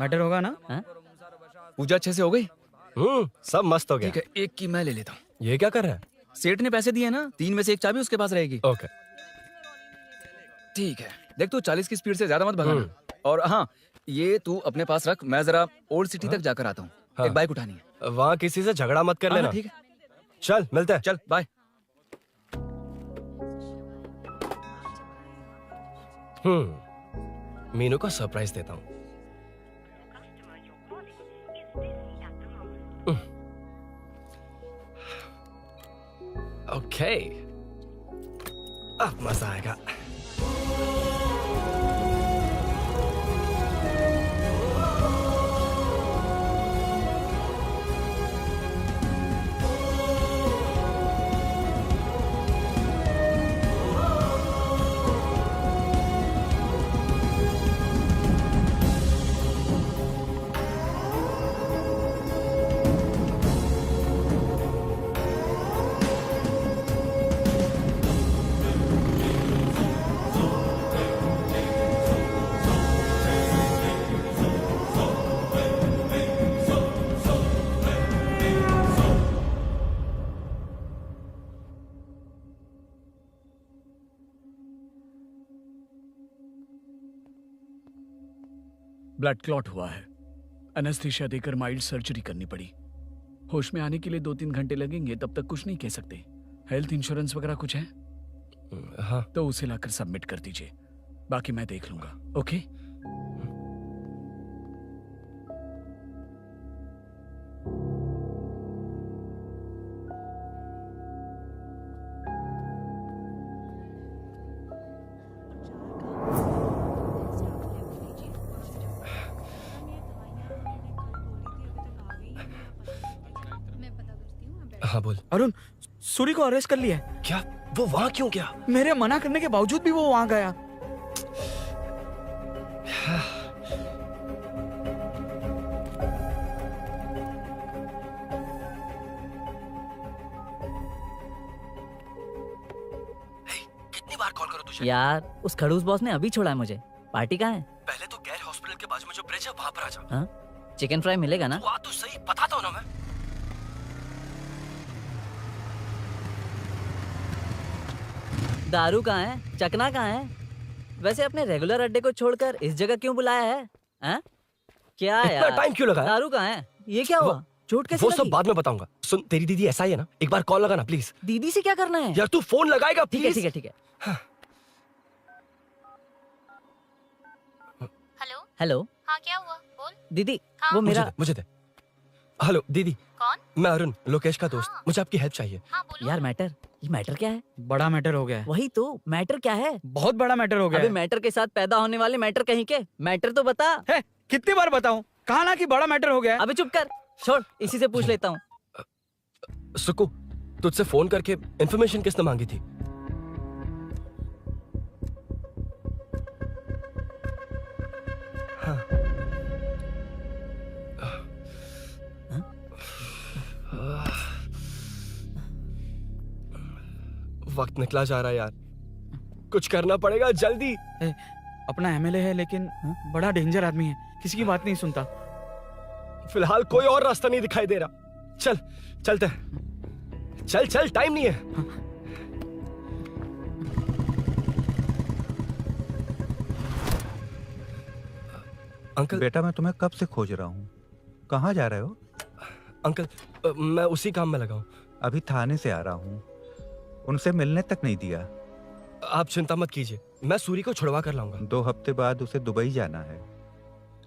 मैटर होगा ना? हाँ? पूजा अच्छे से हो गई? सब मस्त हो गया। ठीक है, एक की मैं ले लेता हूँ। ये क्या कर रहा है? सेठ ने पैसे दिए ना, 3 में से 1 चाबी उसके पास रहेगी। ओके ठीक है, देख तू 40 की स्पीड से ज्यादा मत भगाना। और हाँ, ये तू अपने पास रख, मैं जरा ओल्ड सिटी तक जाकर आता हूँ। हाँ। एक बाइक उठानी है। वहाँ किसी से झगड़ा मत कर लेना। ठीक है, चल मिलते हैं। चल बाय। मीनू को सरप्राइज देता हूँ। ओके, अब मजा आएगा। ब्लड क्लॉट हुआ है। एनेस्थीसिया देकर माइल्ड सर्जरी करनी पड़ी। होश में आने के लिए 2-3 घंटे लगेंगे, तब तक कुछ नहीं कह सकते। हेल्थ इंश्योरेंस वगैरह कुछ है? हाँ। तो उसे लाकर सबमिट कर दीजिए, बाकी मैं देख लूंगा। ओके? हाँ बोल। अरुण, सूरी को अरेस्ट कर लिया है। क्या? वो वहाँ क्यों गया? मेरे मना करने के बावजूद भी वो वहाँ गया। कितनी बार कॉल करो तुझे? यार उस खड़ूस बॉस ने अभी छोड़ा है मुझे। पार्टी कहाँ है? पहले तो गैर हॉस्पिटल के बाजू में जो ब्रिज है वहाँ पर आ जा। हाँ? चिकन फ्राई मिलेगा ना? वहाँ तो सही बताता हूँ ना मैं। दारू कहाँ है? चकना कहाँ है? वैसे अपने रेगुलर अड्डे को छोड़कर इस जगह क्यों बुलाया है? हैं? क्या इतना यार? टाइम क्यों लगा? दारू कहाँ है? ये क्या हुआ? चोट कैसे वो सब लगी? बाद में बताऊंगा। सुन, तेरी दीदी ऐसा ही है ना, एक बार कॉल लगाना प्लीज। दीदी से क्या करना है? यार तू फोन लगाएगा ठीक है प्लीज? ठीक है ठीक है। हेलो? हेलो हाँ क्या हुआ? बोल। दीदी, हाँ? वो मेरा मुझे दे। हेलो दीदी। कौन? मैं अरुण, लोकेश का दोस्त। मुझे आपकी हेल्प चाहिए। हाँ बोलो। यार मैटर, ये मैटर क्या है? बड़ा मैटर हो गया है। वही तो, मैटर क्या है? बहुत बड़ा मैटर हो गया अबे है। मैटर के साथ पैदा होने वाले मैटर कहीं के, मैटर तो बता। है, कितनी बार बताऊं? कहा ना कि बड़ा मैटर हो गया है। अबे चुप कर, छोड़, इसी से पूछ लेता हूँ। सुकू, तुझसे फोन करके इन्फॉर्मेशन किसने मांगी थी? हाँ। वक्त निकला जा रहा है यार, कुछ करना पड़ेगा जल्दी। अपना एमएलए है लेकिन बड़ा डेंजर आदमी है, किसी की बात नहीं सुनता। फिलहाल कोई और रास्ता नहीं दिखाई दे रहा। चल चलते हैं। चल चल, टाइम नहीं है। अंकल। बेटा मैं तुम्हें कब से खोज रहा हूँ, कहाँ जा रहे हो? अंकल, मैं उसी काम में लगा हूँ। अभी थाने से आ रहा हूँ, उनसे मिलने तक नहीं दिया। आप चिंता मत कीजिए, मैं सूरी को छुड़वा कर लाऊंगा। 2 हफ्ते बाद उसे दुबई जाना है।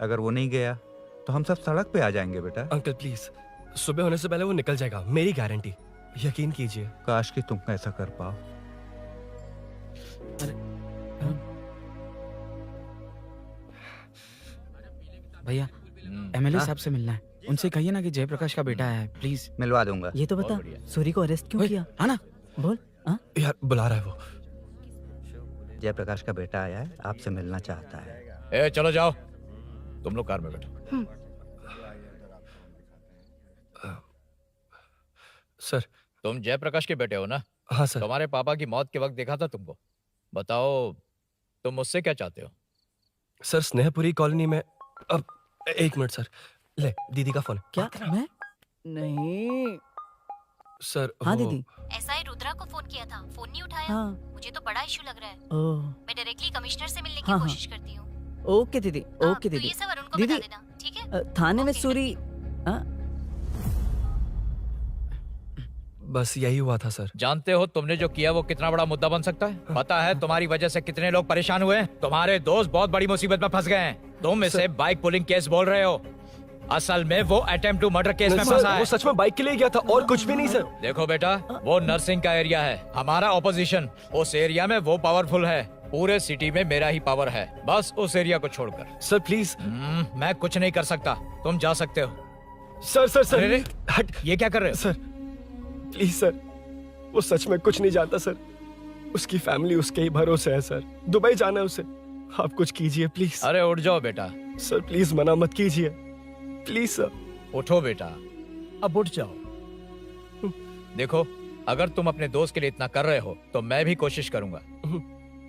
अगर वो नहीं गया तो हम सब सड़क पे आ जाएंगे बेटा। अंकल प्लीज, सुबह होने से पहले वो निकल जाएगा, मेरी गारंटी, यकीन कीजिए। काश कि तुम ऐसा कर पाओ। भैया एमएलए साहब से मिलना है, उनसे कहिए ना कि जयप्रकाश का बेटा है, प्लीज। मिलवा दूंगा। ये तो बता, सूरी को अरेस्ट क्यों किया? आना बोल। यार बुला रहा है वो। जयप्रकाश का बेटा आया है, आपसे मिलना चाहता है। ए चलो जाओ, तुम लोग कार में बैठो। सर तुम जयप्रकाश के बेटे हो ना? हाँ सर। तुम्हारे पापा की मौत के वक्त देखा था तुमको। बताओ तुम मुझसे क्या चाहते हो? सर स्नेहपुरी कॉलोनी में अब 1 मिनट सर, ले दीदी का फोन। क्या? मैं नहीं सर। हाँ वो- दीदी। एसआई रुद्रा को फोन किया था, फोन नहीं उठाया। हाँ। मुझे तो बड़ा इशू लग रहा है। ओह मैं डायरेक्टली कमिश्नर से मिलने की हाँ, हाँ। कोशिश करती हूँ। ओके दीदी, ओके तो दीदी। ये सब अरुण को दीदी बता देना, ठीक है? थाने में सूरी बस यही हुआ था सर। जानते हो तुमने जो किया वो कितना बड़ा मुद्दा बन सकता है? पता है तुम्हारी वजह से कितने लोग परेशान हुए हैं? तुम्हारे दोस्त बहुत बड़ी मुसीबत में फंस गए हैं। तुम इसे बाइक पुलिंग केस बोल रहे हो, असल में वो अटेम्प्ट टू मर्डर केस में सर, फंसा है। वो सच में बाइक के लिए गया था और कुछ भी नहीं सर। देखो बेटा, वो नर्सिंग का एरिया है, हमारा ऑपोजिशन। उस एरिया में वो पावरफुल है, पूरे सिटी में मेरा ही पावर है, बस उस एरिया को छोड़कर। Sir please. मैं कुछ नहीं कर सकता, तुम जा सकते हो। सर सर सर अरे, हट, ये क्या कर रहे हो? सर प्लीज सर, वो सच में कुछ नहीं जानता सर। उसकी फैमिली उसके ही भरोसे है सर। दुबई जाना है उसे, आप कुछ कीजिए प्लीज। अरे उठ जाओ बेटा। सर प्लीज मना मत कीजिए, प्लीज सर। उठो बेटा, अब उठ जाओ। देखो, अगर तुम अपने दोस्त के लिए इतना कर रहे हो तो मैं भी कोशिश करूंगा।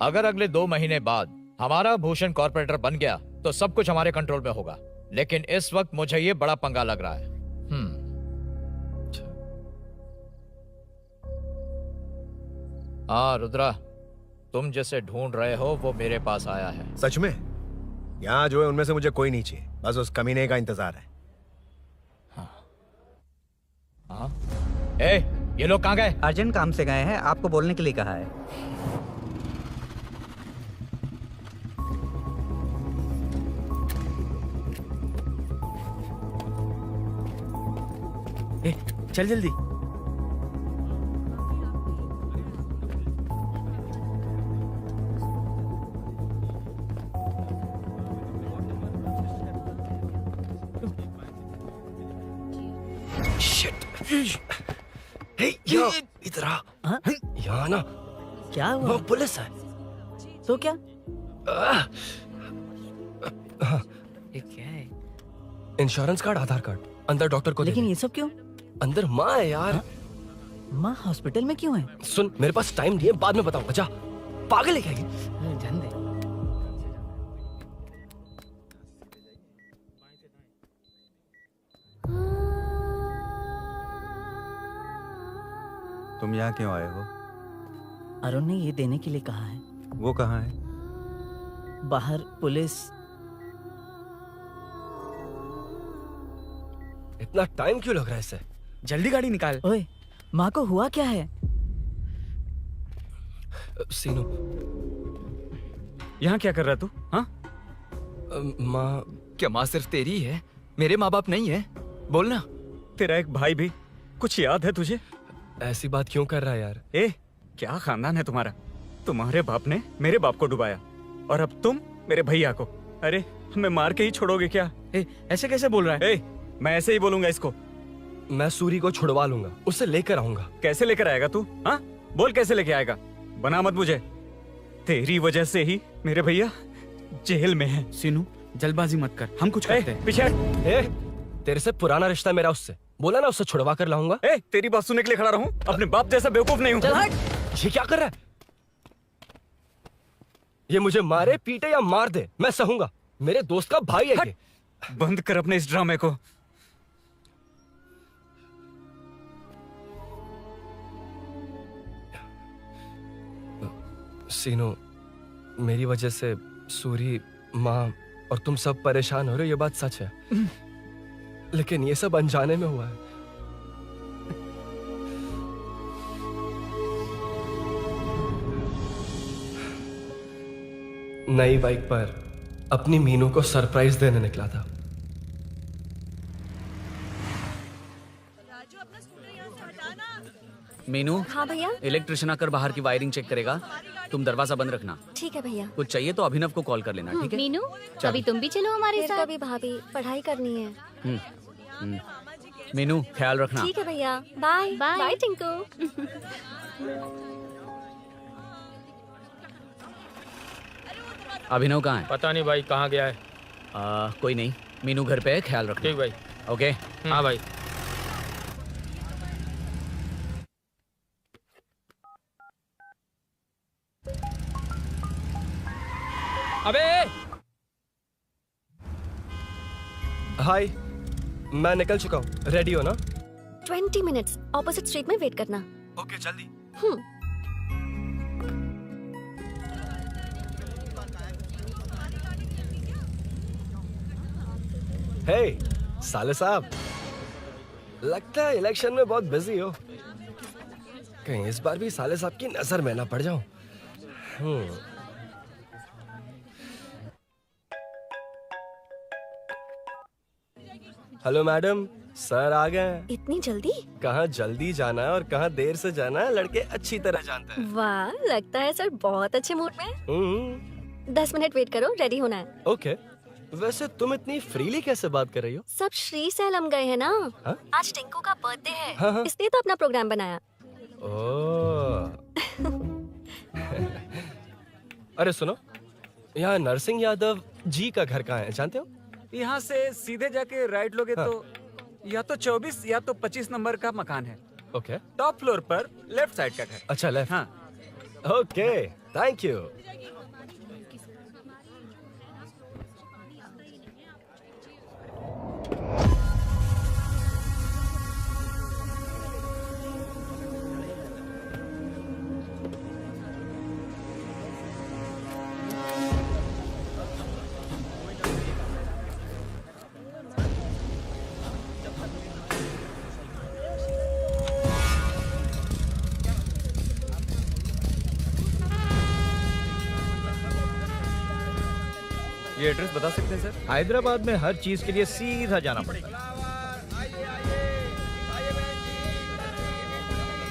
अगर अगले 2 महीने बाद हमारा भूषण कॉर्पोरेटर बन गया तो सब कुछ हमारे कंट्रोल में होगा, लेकिन इस वक्त मुझे ये बड़ा पंगा लग रहा है। हाँ रुद्रा, तुम जिसे ढूंढ रहे हो वो मेरे पास आया है। सच में? यहाँ जो है उनमें से मुझे कोई नहीं चाहिए, बस उस कमीने का इंतजार है। हाँ? ए, ये लोग कहाँ गए? अर्जेंट काम से गए हैं, आपको बोलने के लिए कहा है। ए, चल जल्दी। इधर आ। यहाँ ना क्या हुआ? वो पुलिस है। तो क्या? ये क्या है? इंश्योरेंस कार्ड, आधार कार्ड, अंदर डॉक्टर को लेकिन ये सब क्यों? अंदर माँ है यार। माँ हॉस्पिटल में क्यों है? सुन, मेरे पास टाइम नहीं है, बाद में बताऊंगा। जा, पागल है क्या ये? जान दे। तुम यहाँ क्यों आए हो? अरुण ने ये देने के लिए कहा है। वो कहाँ है? बाहर पुलिस। इतना टाइम क्यों लग रहा है इससे? जल्दी गाड़ी निकाल। ओए, माँ को हुआ क्या है? सीनू, यहाँ क्या कर रहा तू? हाँ? माँ। क्या माँ सिर्फ तेरी है? मेरे माँ बाप नहीं है? बोलना। तेरा एक भाई भी, कुछ याद है तुझे? ऐसी बात क्यों कर रहा है यार? ए, क्या खानदान है तुम्हारा? तुम्हारे बाप ने मेरे बाप को डुबाया और अब तुम मेरे भैया को। अरे हमें मार के ही छोड़ोगे क्या? ऐसे कैसे बोल रहा है? मैं ऐसे ही बोलूंगा इसको। मैं सूरी को छुड़वा लूंगा, उसे लेकर आऊंगा। कैसे लेकर आएगा तू? हाँ, बोल कैसे लेके आएगा? बना मत मुझे। तेरी वजह से ही मेरे भैया जेल में है। सीनू, जल्दबाजी मत कर, हम कुछ करते हैं। पीछे। तेरे से पुराना रिश्ता मेरा उससे, बोला ना उससे छुड़वा कर लाऊंगा। तेरी बात सुनने के लिए खड़ा रहूं? अपने बाप जैसा बेवकूफ नहीं हूं। चल हट। ये क्या कर रहा है? ये मुझे मारे, पीटे या मार दे, मैं सहूंगा। मेरे दोस्त का भाई है ये। बंद कर अपने इस ड्रामे को। सीनो, मेरी वजह से सूरी, माँ और तुम सब परेशान हो रहे हो, ये बात सच है। लेकिन ये सब अनजाने में हुआ है। नई बाइक पर अपनी मीनू को सरप्राइज देने निकला था। मीनू, हाँ भैया। इलेक्ट्रिशियन आकर बाहर की वायरिंग चेक करेगा, तुम दरवाजा बंद रखना। ठीक है भैया। कुछ चाहिए तो अभिनव को कॉल कर लेना, ठीक है? मीनू, अभी तुम भी चलो हमारे फिर साथ। कभी भाभी, पढ़ाई करनी है। मीनू, ख्याल रखना। ठीक है भैया, बाय बाय। बाय टिंकू। अभिनव कहाँ है? पता नहीं भाई कहाँ गया है। कोई नहीं, मीनू घर पे है, ख्याल रखना। ठीक भाई। ओके। हाँ भाई। अबे हाय, मैं निकल चुका हूँ, रेडी हो ना? 20 मिनट्स ऑपोजिट स्ट्रीट में वेट करना। ओके, जल्दी। हे साले साहब, लगता है इलेक्शन में बहुत बिजी हो। कहीं इस बार भी साले साहब की नजर में ना पड़ जाऊं। हेलो मैडम, सर आ गए हैं। इतनी जल्दी? कहाँ जल्दी जाना है और कहाँ देर से जाना है लड़के अच्छी तरह जानते हैं। वाह, लगता है सर बहुत अच्छे मूड में हैं। 10 मिनट वेट करो, रेडी होना है। ओके, वैसे तुम इतनी फ्रीली कैसे बात कर रही हो? सब श्री सैलम गए हैं ना। हाँ? आज टिंकू का बर्थडे है, हाँ, हाँ। इसलिए तो अपना प्रोग्राम बनाया। ओह। अरे सुनो, यहाँ नरसिंह यादव जी का घर कहाँ है जानते हो? यहाँ से सीधे जाके राइट लोगे तो या तो 24 या तो 25 नंबर का मकान है। ओके। टॉप फ्लोर पर लेफ्ट साइड का घर। अच्छा, लेफ्ट। हाँ। Okay, thank you. ये एड्रेस बता सकते हैं सर? हैदराबाद में हर चीज के लिए सीधा जाना पड़ता है।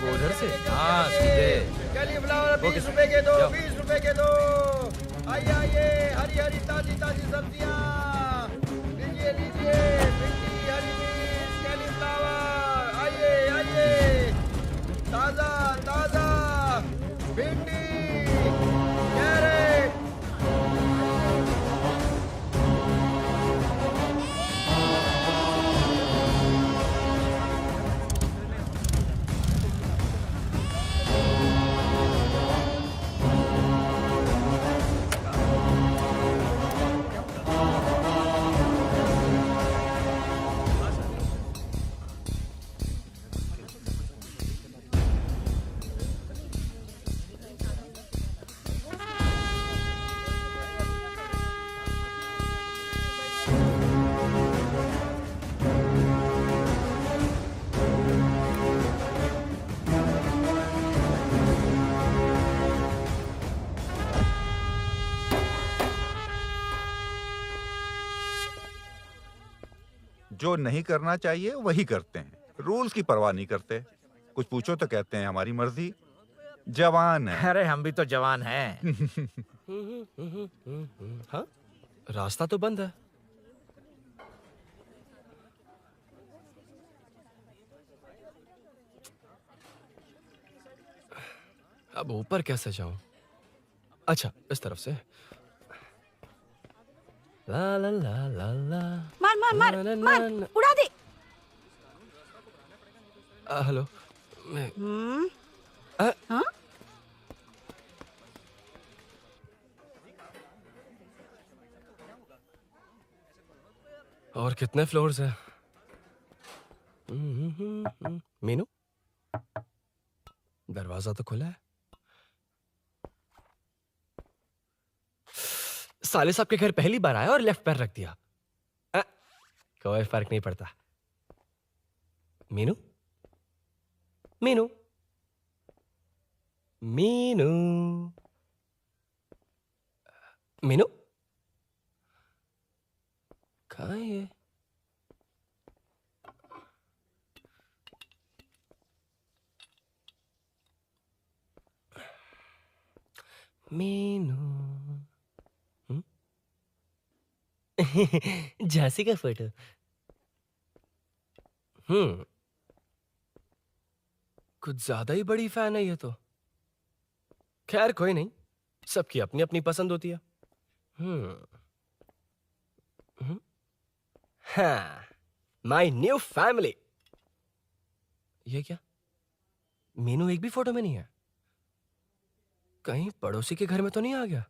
वो उधर से? हाँ, सीधे। कैलीफ्लावर 20 रुपए के दो, 20 रुपए के दो। आइए आइए, हरी हरी ताजी ताजी सब्जियाँ लीजिए लीजिए। भिंडी, हरी मिर्च, कैलीफ्लावर, आइए आइए, ताजा ताजा भिंडी, कैरेट। जो नहीं करना चाहिए वही करते हैं, रूल्स की परवाह नहीं करते। कुछ पूछो तो कहते हैं हमारी मर्जी। जवान है। अरे हम भी तो जवान हैं। हाँ, रास्ता तो बंद है। अब ऊपर कैसे जाऊं? अच्छा, इस तरफ से। ला ला ला ला ला। मार मार मार ना, ना, मार, ना, ना। उड़ा दे। हेलो, मैं हाँ? और कितने फ्लोर्स हैं? मीनू, दरवाजा तो खुला है। साले साहब के घर पहली बार आया और लेफ्ट पैर रख दिया। कोई फर्क नहीं पड़ता। मीनू, मीनू, मीनू, मीनू, कहाँ है ये? मीनू झांसी का फोटो। कुछ ज्यादा ही बड़ी फैन है ये तो। खैर कोई नहीं, सबकी अपनी अपनी पसंद होती है। हाँ, माय न्यू फैमिली। ये क्या? मीनू एक भी फोटो में नहीं है। कहीं पड़ोसी के घर में तो नहीं आ गया?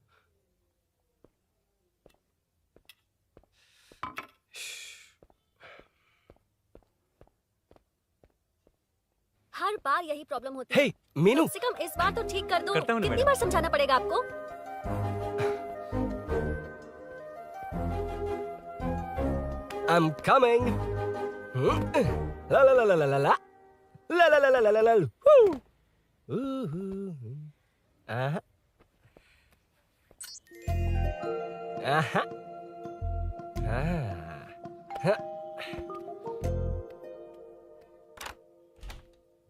हर बार यही प्रॉब्लम होती है। हे मीनू, कम से कम इस बार तो ठीक कर दो। करता हूँ ना कितनी मैडम। बार समझाना पड़ेगा आपको? I'm coming. La la la la la la la. La la la la la la la. Woo. Aha. Aha. Ah.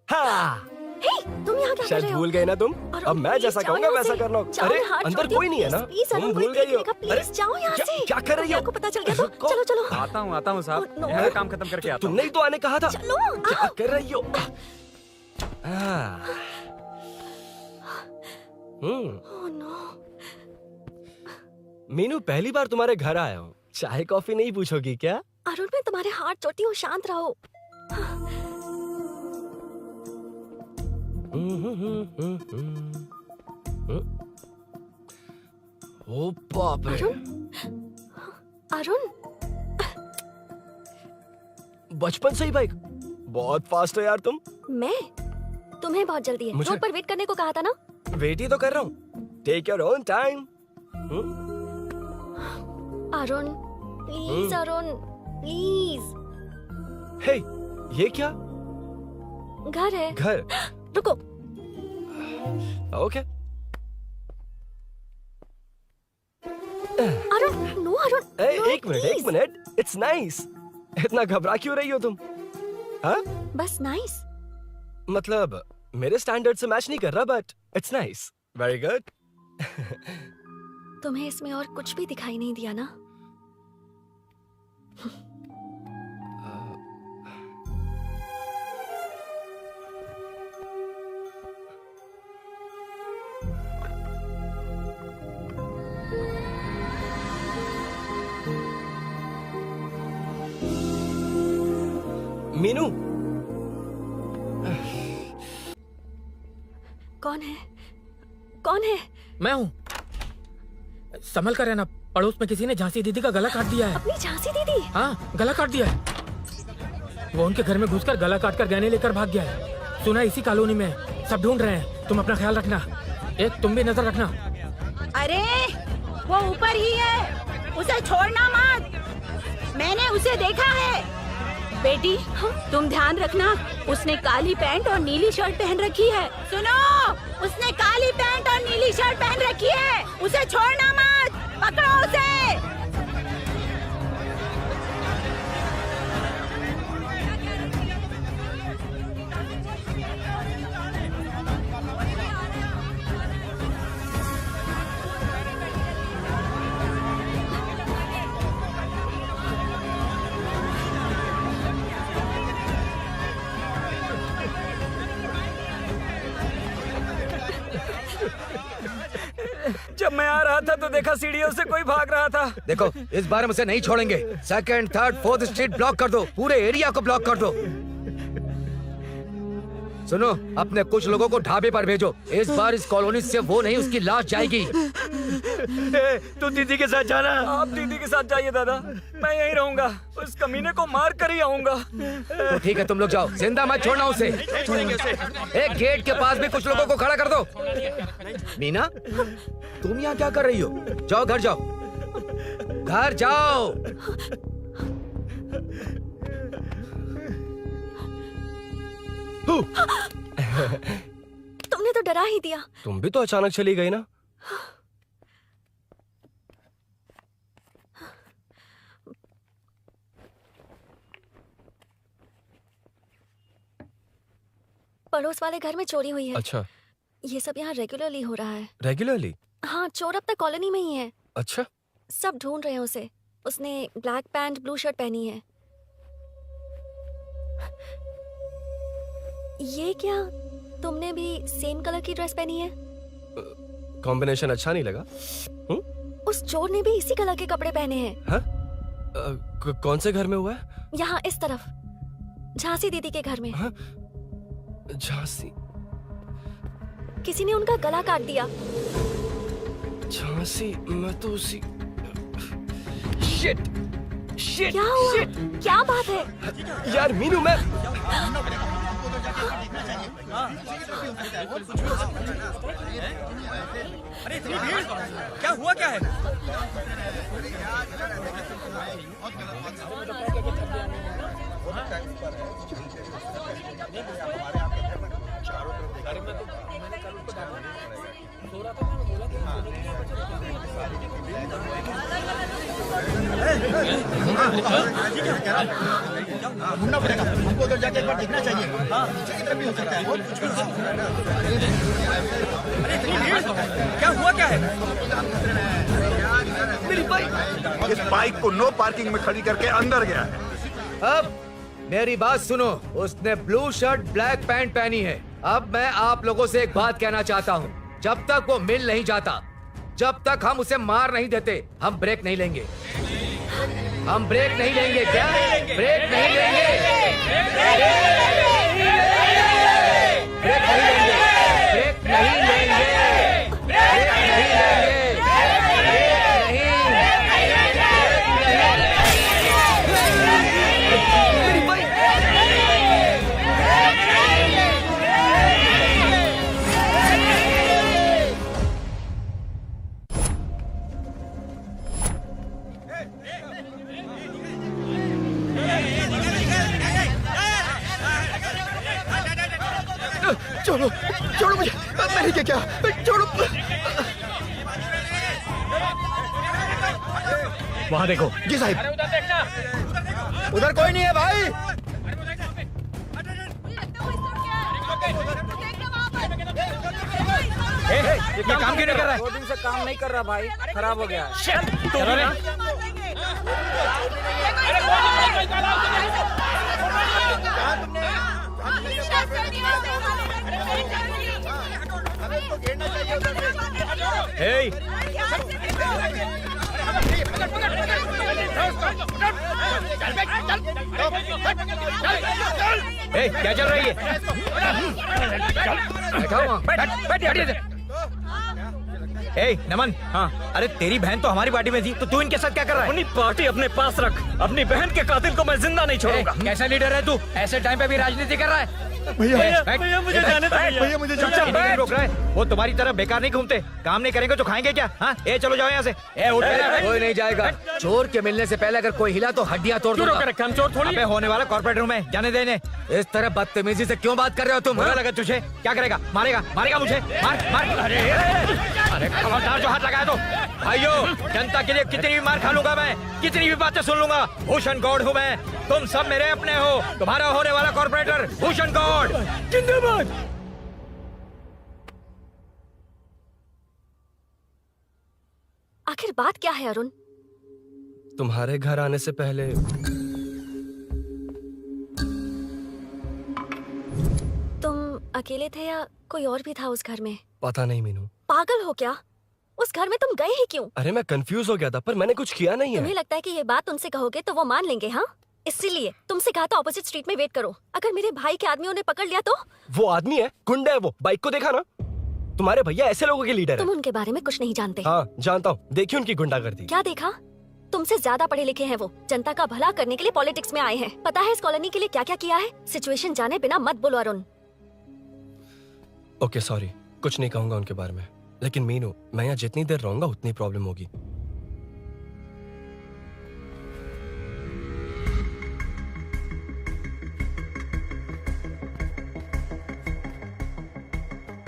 हाँ। हे, तुम यहाँ क्या कर शायद रहे हो? भूल गए ना तुम। अरुण, अब मैं प्लीज जैसा जाओ कहूंगा यहाँ वैसा से। करना। जाओ, अरे हाथ अंदर छोड़ कोई दो, नहीं है ना? प्लीज, तुम अरुण, भूल कोई गई हो। देखेगा, प्लीज जाओ यहाँ से। क्या कर रही हो? आपको पता चल गया तो चलो चलो। आता हूँ साहब। no. मेरा काम खत्म करके आता हूँ। तुमने ही तो आने कहा था। चलो, क्या कर रही हो? Oh no. मीनू, पहली बार तुम्हारे घर आया हूँ। चाय कॉफी नहीं पूछोगी क्या? अरुण, मैं तुम्हारे हाथ जोड़ती हूँ, शांत रहो। ओ बाप रे। अरुण, बचपन से ही बाइक। बहुत फास्ट है यार तुम। मैं? तुम्हें बहुत जल्दी है। मुझे- रोड पर वेट करने को कहा था ना? वेट ही तो कर रहा हूँ। Take your own time. Arun, please Arun, please. Hey, ये क्या? घर है। घर? रुको। Okay. Arun, no Arun. No, एक मिनट। It's nice. इतना घबरा क्यों रही हो तुम? हाँ? बस नाइस। मतलब मेरे स्टैंडर्ड से मैच नहीं कर रहा, but it's nice. Very good. तुम्हें इसमें और कुछ भी दिखाई नहीं दिया ना? मीनू, कौन है? कौन है? मैं हूँ। संभल कर रहना। पड़ोस में किसी ने झांसी दीदी का गला काट दिया है। अपनी झांसी दीदी? हाँ, गला काट दिया है। वो उनके घर में घुसकर गला काट कर गहने लेकर भाग गया है। सुना इसी कॉलोनी में है। सब ढूंढ रहे हैं। तुम अपना ख्याल रखना। एक तुम भी नजर रखना। अरे वो ऊपर ही है, उसे छोड़ना मत। मैंने उसे देखा है। बेटी, तुम ध्यान रखना। उसने काली पैंट और नीली शर्ट पहन रखी है। सुनो, उसने काली पैंट और नीली शर्ट पहन रखी है। उसे छोड़ना मत। पकड़ो उसे। जब मैं आ रहा था तो देखा सीढ़ियों से कोई भाग रहा था। देखो, इस बार हम उसे नहीं छोड़ेंगे। Second, third, fourth street block कर दो। पूरे एरिया को ब्लॉक कर दो। सुनो, अपने कुछ लोगों को ढाबे पर भेजो। इस बार इस कॉलोनी से वो नहीं, उसकी लाश जाएगी। तू दीदी के साथ जाना। आप दीदी के साथ जाइए दादा, मैं यहीं रहूंगा। उस कमीने को मार कर ही आऊंगा। तो ठीक है, तुम लोग जाओ। जिंदा मत छोड़ना उसे। एक गेट के पास भी कुछ लोगों को खड़ा कर दो। मीना, तुम यहाँ क्या कर रही हो? जाओ घर जाओ। घर जाओ। तुमने तो डरा ही दिया। तुम भी तो अचानक चली गई ना। पड़ोस वाले घर में चोरी हुई है। अच्छा, ये सब यहाँ रेगुलरली हो रहा है। रेगुलरली? हाँ, चोर अब तक कॉलोनी में ही है। अच्छा। सब ढूंढ रहे हैं उसे। उसने ब्लैक पैंट ब्लू शर्ट पहनी है। ये क्या, तुमने भी सेम कलर की ड्रेस पहनी है? कॉम्बिनेशन अच्छा नहीं लगा? उस चोर ने भी इसी कलर के कपड़े पहने हैं। हाँ? कौन से घर में हुआ है? यहाँ इस तरफ, झांसी दीदी के घर में। हाँ? झांसी? किसी ने उनका गला काट दिया। झांसी? मैं तो उसी शिट क्या हुआ? क्या बात है? यार मीनू, मैं क्या हुआ, क्या है? ढूंढना पड़ेगा हमको, उधर जाके एक बार देखना चाहिए। हाँ, किधर भी हो सकता है। क्या हुआ, क्या है? मेरी बाइक, इस बाइक को नो पार्किंग में खड़ी करके अंदर गया है। अब मेरी बात सुनो, उसने ब्लू शर्ट ब्लैक पैंट पहनी है। अब मैं आप लोगों से एक बात कहना चाहता हूँ, जब तक वो मिल नहीं जाता, जब तक हम उसे मार नहीं देते, हम ब्रेक नहीं लेंगे। हम ब्रेक नहीं लेंगे। क्या ब्रेक नहीं लेंगे? ब्रेक नहीं लेंगे। ब्रेक नहीं लेंगे। ब्रेक नहीं लेंगे। छोड़ो, छोड़ो मुझे, मैंने क्या, छोड़ो। वहाँ देखो। जी साहब। उधर कोई नहीं है भाई। ये काम क्यों नहीं कर रहा है? 2 दिन से काम नहीं कर रहा भाई, खराब हो गया। चलो रे। Hey! Hey, क्या चल रही है? Hey, नमन। हाँ। अरे तेरी बहन तो हमारी पार्टी में थी, तो तू इनके साथ क्या कर रहा है? अपनी पार्टी अपने पास रख। अपनी बहन के कातिल को मैं जिंदा नहीं छोड़ूंगा। कैसा लीडर है तू? ऐसे टाइम पे भी राजनीति कर रहा है? भैया मुझे जाने दो भैया, मुझे चुपचाप रोक रहा है। वो तुम्हारी तरह बेकार नहीं घूमते, काम नहीं करेंगे तो खाएंगे क्या? हाँ, ए चलो जाओ यहाँ से। ए उठ के। कोई नहीं जाएगा। चोर के मिलने से पहले अगर कोई हिला तो हड्डियां तोड़ दूंगा। हम चोर थोड़ी। अबे होने वाला कॉर्पोरेट रूम है, जाने देने। इस तरह बदतमीजी से क्यों बात कर रहे हो तुम? बुरा लगा तुझे? क्या करेगा? मारेगा? मारेगा मुझे? मार मार। अरे खबरदार जो हाथ लगाया तो। भाइयों, जनता के लिए कितनी भी मार खा लूंगा मैं, कितनी भी बातें सुन लूंगा। भूषण गौड़ हूँ मैं, तुम सब मेरे अपने हो। तुम्हारा होने वाला कॉर्पोरेटर भूषण गौड़ जिंदाबाद। आखिर बात क्या है अरुण? तुम्हारे घर आने से पहले तुम अकेले थे या कोई और भी था उस घर में? पता नहीं मीनू। पागल हो क्या? उस घर में तुम गए ही क्यों? अरे मैं कंफ्यूज हो गया था, पर मैंने कुछ किया नहीं है। तुम्हें लगता है कि ये बात उनसे कहोगे तो वो मान लेंगे? हाँ, इसीलिए तुमसे कहा था ऑपोजिट स्ट्रीट में वेट करो। अगर मेरे भाई के आदमियों ने पकड़ लिया तो? वो आदमी है, गुंडा है वो। बाइक को देखा ना? तुम्हारे भैया ऐसे लोगों के लीडर तुम है। उनके बारे में कुछ नहीं जानते। हाँ जानता हूँ, देखिए उनकी गुंडागर्दी। क्या देखा? तुमसे ज्यादा पढ़े लिखे हैं वो। जनता का भला करने के लिए पॉलिटिक्स में आए हैं। पता है इस कॉलोनी के लिए क्या क्या किया है? सिचुएशन जाने बिना मत बोलो अरुण। ओके सॉरी, कुछ नहीं कहूंगा उनके बारे में। लेकिन मीनू, मैं यहाँ जितनी देर रहूंगा उतनी प्रॉब्लम होगी।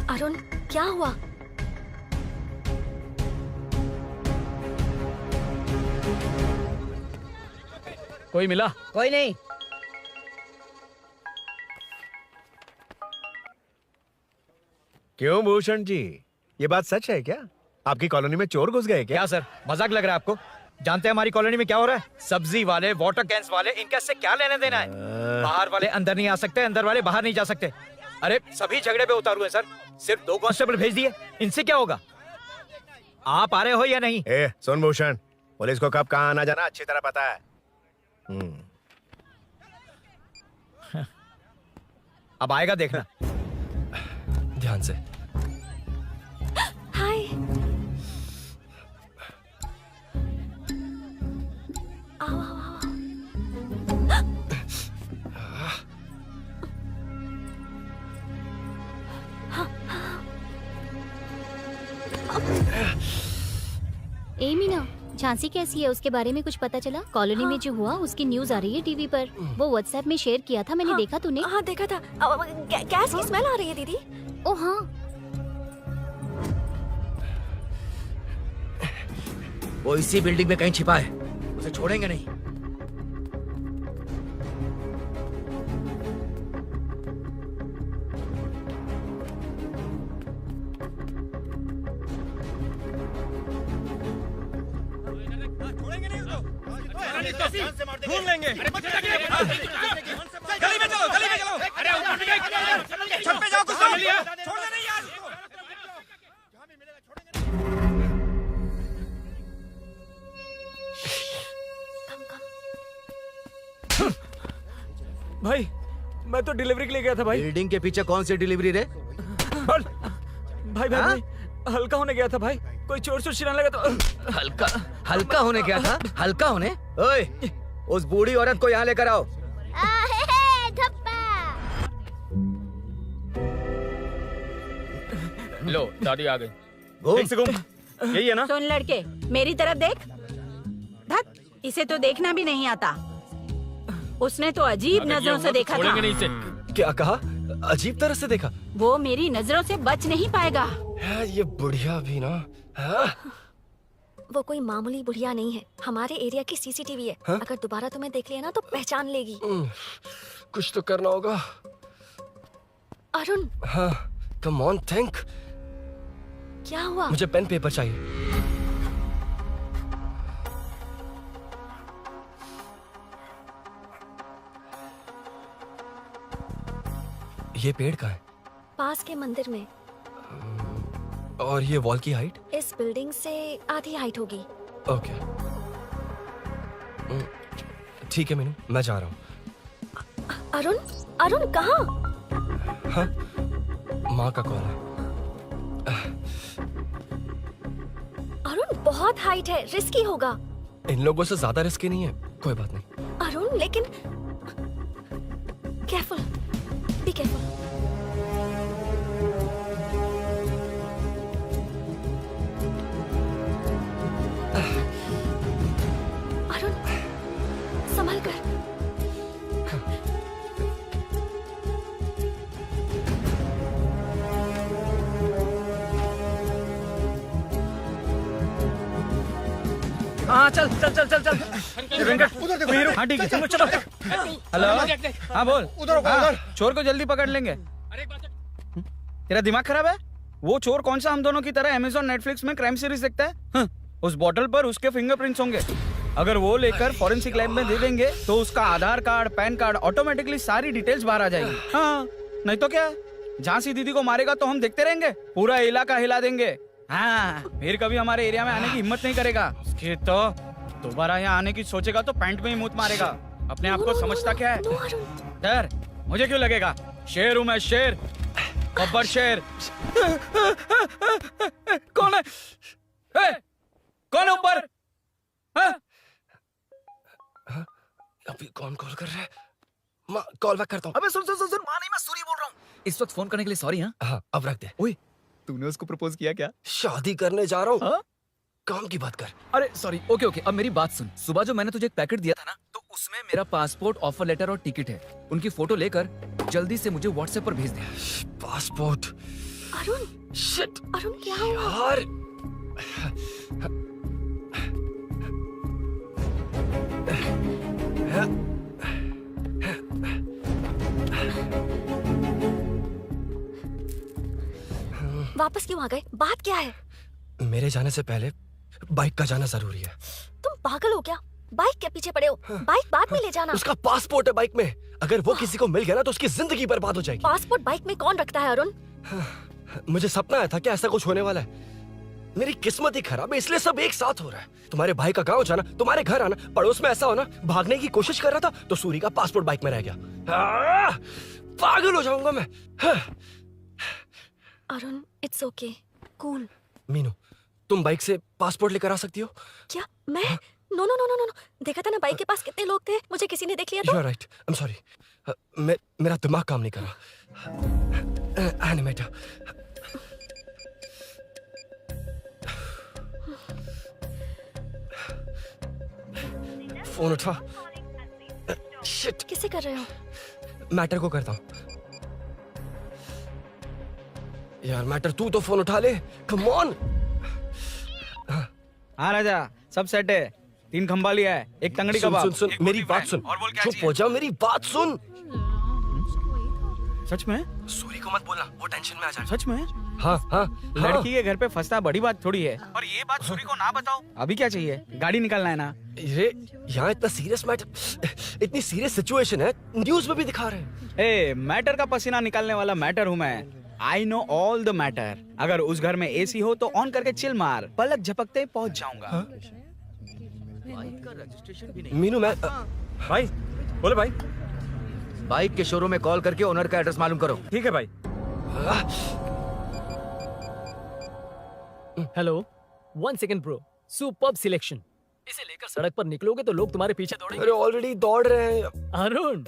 अरुण, क्या हुआ? कोई मिला? कोई नहीं। क्यों भूषण जी, ये बात सच है क्या? आपकी कॉलोनी में चोर घुस गए क्या? क्या सर, मजाक लग रहा है आपको? जानते हैं हमारी कॉलोनी में क्या हो रहा है? सब्जी वाले, वाटर कैंस वाले, इनका इससे क्या लेना देना है? बाहर वाले अंदर नहीं आ सकते, अंदर वाले बाहर नहीं जा सकते। अरे सभी झगड़े पे उतारू है सर। सिर्फ 2 कांस्टेबल भेज दिए, इनसे क्या होगा? आप आ रहे हो या नहीं? ए सुन भूषण, पुलिस को कब कहाँ आना जाना अच्छी तरह पता है। अब आएगा देखना। ध्यान से। हाय। आओ आओ आओ। ए मीना, झांसी कैसी है, उसके बारे में कुछ पता चला? कॉलोनी में जो हुआ उसकी न्यूज आ रही है टीवी पर। वो व्हाट्सएप में शेयर किया था, मैंने देखा तूने? हाँ देखा था। गैस की स्मेल आ रही है दीदी। ओ हाँ, वो इसी बिल्डिंग में कहीं छिपा है, उसे छोड़ेंगे नहीं। ढूंढ लेंगे। गली में चलो, गली में चलो। अरे ऊपर छत पे जाओ, कुछ छोड़ना नहीं यार। भाई मैं तो डिलीवरी के लिए गया था भाई। बिल्डिंग के पीछे कौन सी डिलीवरी रे? भाई भाई, भाई हल्का होने गया था भाई, कोई चोर चोर चिल्लाने लगा तो। हल्का हल्का होने गया था? हल्का होने? ओए, उस बूढ़ी औरत को यहाँ लेकर आओ। लो दादी आ गई। ठीक से घूम। यही है ना? सुन लड़के, मेरी तरफ देख। धत, इसे तो देखना भी नहीं आता। उसने तो अजीब नजरों से देखा था। नहीं इसे। क्या कहा? अजीब तरह से देखा? वो मेरी नजरों से बच नहीं पाएगा। ये बुढ़िया भी ना। वो कोई मामूली बुढ़िया नहीं है, हमारे एरिया की सीसीटीवी है। हाँ? अगर दोबारा तुम्हें देख लिया ना तो पहचान लेगी। कुछ तो करना होगा। अरुण, हाँ, कम ऑन थिंक। क्या हुआ? मुझे पेन पेपर चाहिए। ये पेड़ का है? पास के मंदिर में। और ये वॉल की हाइट? इस बिल्डिंग से आधी हाइट होगी। ओके, ठीक है मीनू, मैं जा रहा हूँ। अरुण, अरुण कहाँ? हाँ, माँ का कॉल है। अरुण बहुत हाइट है, रिस्की होगा। इन लोगों से ज्यादा रिस्की नहीं है, कोई बात नहीं। अरुण लेकिन केयरफुल, बी केयरफुल। अरुण संभल कर। हाँ चल चल चल चल चल। वेंकट उधर देखो। हाँ ठीक है, चलो चलो। हेलो, हाँ बोल। उधर उधर। चोर को जल्दी पकड़ लेंगे। तेरा दिमाग खराब है? वो चोर कौन सा हम दोनों की तरह अमेज़न नेटफ्लिक्स में क्राइम सीरीज देखता है? उस बॉटल पर उसके फिंगरप्रिंट्स होंगे। अगर वो लेकर फॉरेंसिक लैब में दे देंगे तो उसका आधार कार्ड, पैन कार्ड, ऑटोमेटिकली सारी डिटेल्स बाहर आ जाएगी। हाँ, नहीं तो क्या, झांसी दीदी को मारेगा तो हम देखते रहेंगे, पूरा इलाका हिला देंगे। हाँ, फिर कभी हमारे एरिया में आने की हिम्मत नहीं करेगा। उसके तो दोबारा यहाँ आने की सोचेगा तो पैंट में ही मूत मारेगा। अपने आप को समझता क्या है? डर मुझे क्यों लगेगा? शेर हूँ मैं, शेर, गब्बर शेर। कौन है? कौन है ऊपर? अभी कौन कॉल कर रहा है? माँ, कॉल बैक करता हूँ। अबे सुन सुन सुन, माँ नहीं, मैं सूरी बोल रहा हूँ। इस वक्त फोन करने के लिए सॉरी। हाँ, अब रख दे। ओए, तूने उसको प्रपोज किया क्या? शादी करने जा रहा हूँ। काम की बात कर। अरे सॉरी, ओके ओके, अब मेरी बात सुन। सुबह जो मैंने तुझे एक पैकेट दिया था ना, तो उसमें मेरा पासपोर्ट, ऑफर लेटर और टिकट है। उनकी फोटो लेकर जल्दी से मुझे व्हाट्सएप पर भेज दे। पासपोर्ट? अरुण, शिट, अरुण क्या हुआ? यार, वापस क्यों आ गए? बात क्या है? मेरे जाने से पहले बाइक का जाना जरूरी है। तुम पागल हो क्या? बाइक के पीछे पड़े हो? बाइक बाद में ले जाना। उसका पासपोर्ट है बाइक में, अगर वो किसी को मिल गया ना तो उसकी जिंदगी बर्बाद हो जाएगी। पासपोर्ट बाइक में कौन रखता है अरुण? मुझे सपना आया था कि ऐसा कुछ होने वाला है। मेरी किस्मत ही खराब है, इसलिए सब एक साथ हो रहा है। तुम्हारे भाई का गांव जाना, तुम्हारे घर आना, पड़ोस में ऐसा होना, भागने की कोशिश कर रहा था तो सूरी का पासपोर्ट बाइक में रह गया। पागल हो जाऊंगा मैं। Arun, it's okay, cool. Meenu, तुम बाइक से पासपोर्ट लेकर आ सकती हो? क्या मैं? No no no no no, देखा था ना बाइक के पास कितने लोग थे, मुझे किसी ने देख लिया तो। You are right. I'm sorry. मेरा दिमाग काम नहीं कर रहा। एनिमेटर। फोन उठा। शिट। किसे कर रहे हो? मैटर को करता हूँ। यार मैटर, तू तो फोन उठा ले। Come on. हाँ राजा, सब सेट है। 3 खंबा लिया है, एक तंगड़ी सुन, कबाब। सुन सुन मेरी बात सुन। चुप हो जा, मेरी बात सुन। सच में? सूरी को मत बोलना, वो टेंशन में आ जाएगा। सच में? हाँ हाँ। लड़की के घर पे फंसना बड़ी बात थोड़ी है। और ये बात सूरी को ना बताओ। अभी क्या चाहिए? गाड़ी निकालना है ना? ये यहाँ इतना सीरियस मैटर, इतनी सीरियस सिचुएशन है, न्यूज में भी दिखा रहे हैं। ए, मैटर का पसीना निकालने वाला मैटर हूँ मैं। I know all the matter. अगर उस घर में एसी हो तो ऑन करके चिल मार, पलक झपकते ही पहुंच जाऊंगा। मीनू, मैं भाई बोले भाई। बाइक के शोरूम में कॉल करके ओनर का एड्रेस मालूम करो। ठीक है भाई। Hello, 1 second bro, superb selection. इसे लेकर सड़क पर निकलोगे तो लोग तुम्हारे पीछे दौड़ेंगे। अरे ऑलरेडी दौड़ रहे हैं। Arun,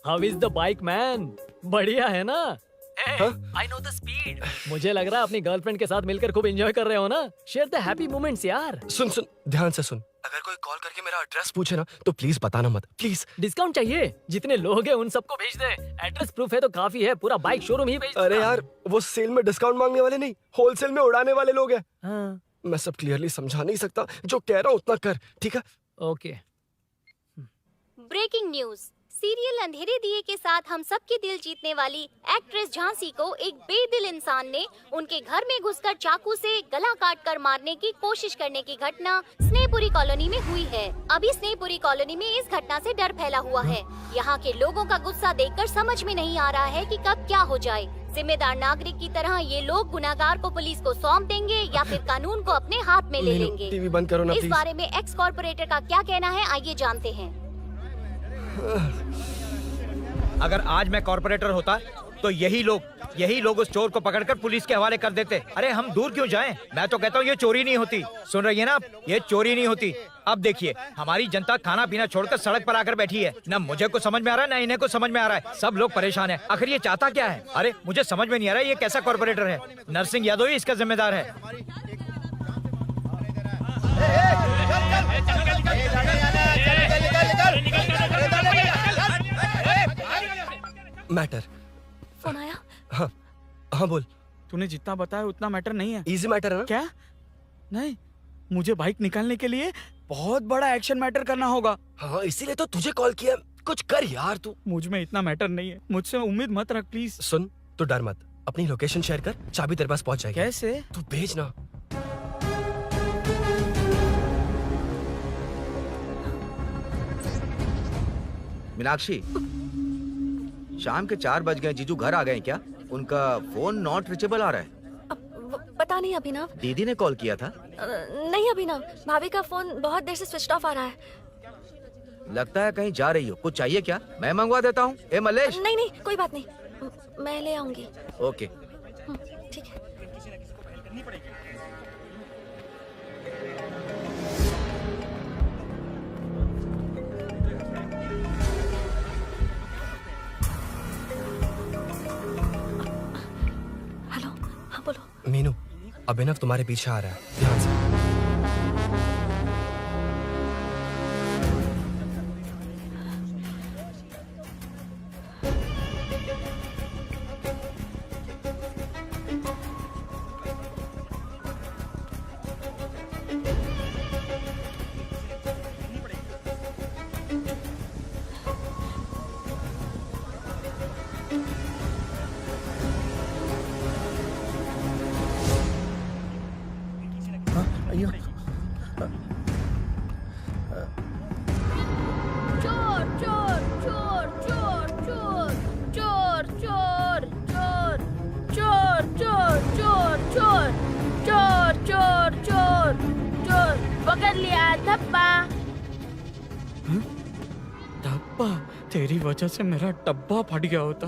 how is the bike man? बढ़िया है ना? I know the speed. मुझे लग रहा है अपनी गर्लफ्रेंड के साथ मिलकर खूब एंजॉय कर रहे हो ना? शेयर द हैप्पी मोमेंट्स यार। सुन सुन, ध्यान से सुन। अगर कोई कॉल करके मेरा एड्रेस पूछे ना तो प्लीज बताना मत, प्लीज। डिस्काउंट चाहिए? जितने लोग हैं उन सबको भेज दे। एड्रेस प्रूफ है तो काफी है, पूरा बाइक शोरूम ही भेज। अरे यार, वो सेल में डिस्काउंट मांगने वाले नहीं, होलसेल में उड़ाने वाले लोग हैं। हाँ। मैं सब क्लियरली समझा नहीं सकता, जो कह रहा हूँ उतना कर, ठीक है? ओके। Breaking news. सीरियल अंधेरे दिए के साथ हम सबके दिल जीतने वाली एक्ट्रेस झांसी को एक बेदिल इंसान ने उनके घर में घुसकर चाकू से गला काटकर मारने की कोशिश करने की घटना स्नेहपुरी कॉलोनी में हुई है। अभी स्नेहपुरी कॉलोनी में इस घटना से डर फैला हुआ है। यहाँ के लोगों का गुस्सा देखकर समझ में नहीं आ रहा है कि कब क्या हो जाए। जिम्मेदार नागरिक की तरह ये लोग गुनाहगार को पुलिस को सौंप देंगे या फिर कानून को अपने हाथ में ले लेंगे। टीवी बंद करो ना इस प्लीज। बारे में एक्स कॉर्पोरेटर का क्या कहना है, आइए जानते हैं। अगर आज मैं कॉर्पोरेटर होता तो यही लोग उस चोर को पकड़कर पुलिस के हवाले कर देते। अरे हम दूर क्यों जाएं? मैं तो कहता हूँ ये चोरी नहीं होती। सुन रही है ना आप? ये चोरी नहीं होती। अब देखिए, हमारी जनता खाना पीना छोड़कर सड़क पर आकर बैठी है। ना मुझे कुछ समझ में आ रहा है, ना इन्हें कुछ समझ में आ रहा है। सब लोग परेशान हैं। आखिर ये चाहता क्या है? अरे मुझे समझ में नहीं आ रहा है, ये कैसा कॉर्पोरेटर है? नरसिंह यादव ही इसका जिम्मेदार है। मैटर। फोन आया? हाँ हाँ बोल। तूने जितना बताया उतना मैटर नहीं है। इजी मैटर है ना? क्या? नहीं, मुझे बाइक निकालने के लिए बहुत बड़ा एक्शन मैटर करना होगा। हाँ, इसीलिए तो तुझे कॉल किया। कुछ कर यार तू। मुझ में इतना मैटर नहीं है, मुझसे उम्मीद मत रख प्लीज। सुन, तू डर मत, अपनी लोकेशन शेयर कर, चाबी तेरे पास पहुंच जाएगी। कैसे? तू भेज ना। मीनाक्षी, शाम के 4 बज गए, जीजू घर आ गए क्या? उनका फोन नॉट रिचेबल आ रहा है। पता नहीं अभिनव। दीदी ने कॉल किया था? नहीं अभिनव, भाभी का फोन बहुत देर से स्विच ऑफ आ रहा है। लगता है कहीं जा रही हो। कुछ चाहिए क्या? मैं मंगवा देता हूँ। ए मलेश। नहीं नहीं, कोई बात नहीं, मैं ले आऊंगी। ओके ठीक है। हेलो, हाँ बोलो। मीनू, अभिनव तुम्हारे पीछे आ रहा है, ध्यान से। अयो चोर चोर चोर चोर चोर चोर चोर चोर चोर चोर चोर चोर चोर चोर चोर चोर पकड़ लिया धप्पा। डब्बा, तेरी वजह से मेरा डब्बा फट गया होता।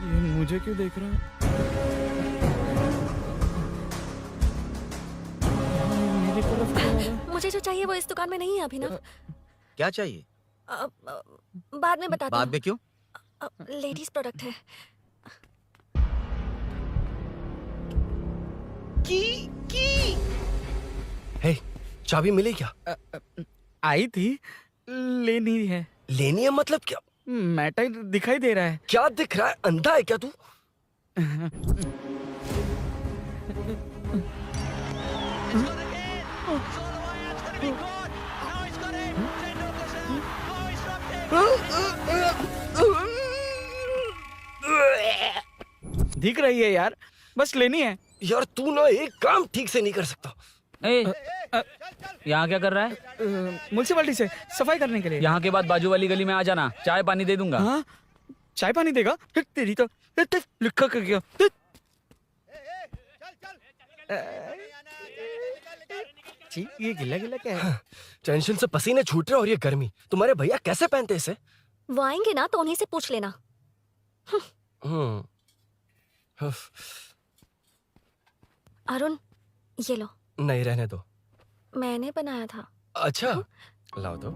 ये मुझे क्यों देख रहा है? मेरी तरफ क्यों आ रहा है? मुझे जो चाहिए वो इस दुकान में नहीं है अभिनव। क्या चाहिए? बाद में बताती बाद में क्यों? लेडीज प्रोडक्ट है। हे, चाबी मिली क्या? आई थी, लेनी है। लेनी है मतलब क्या? मैटर दिखाई दे रहा है। क्या दिख रहा है? अंधा है क्या तू? दिख रही है यार, बस लेनी है। यार तू ना एक काम ठीक से नहीं कर सकता। यहाँ क्या कर रहा है? म्युनिसिपैलिटी से सफाई करने के लिए। यहाँ के बाद बाजू वाली गली में आ जाना, चाय पानी दे दूंगा। हाँ? चाय पानी देगा? तेरी तो लिखा कर गया। ये गिला गिला क्या है? टेंशन से पसीने छूट रहे और ये गर्मी, तुम्हारे भैया कैसे पहनते इसे? वो आएंगे ना तो उन्हीं से पूछ लेना। अरुण, ये लो। नहीं, रहने दो। मैंने बनाया था। अच्छा, लाओ दो।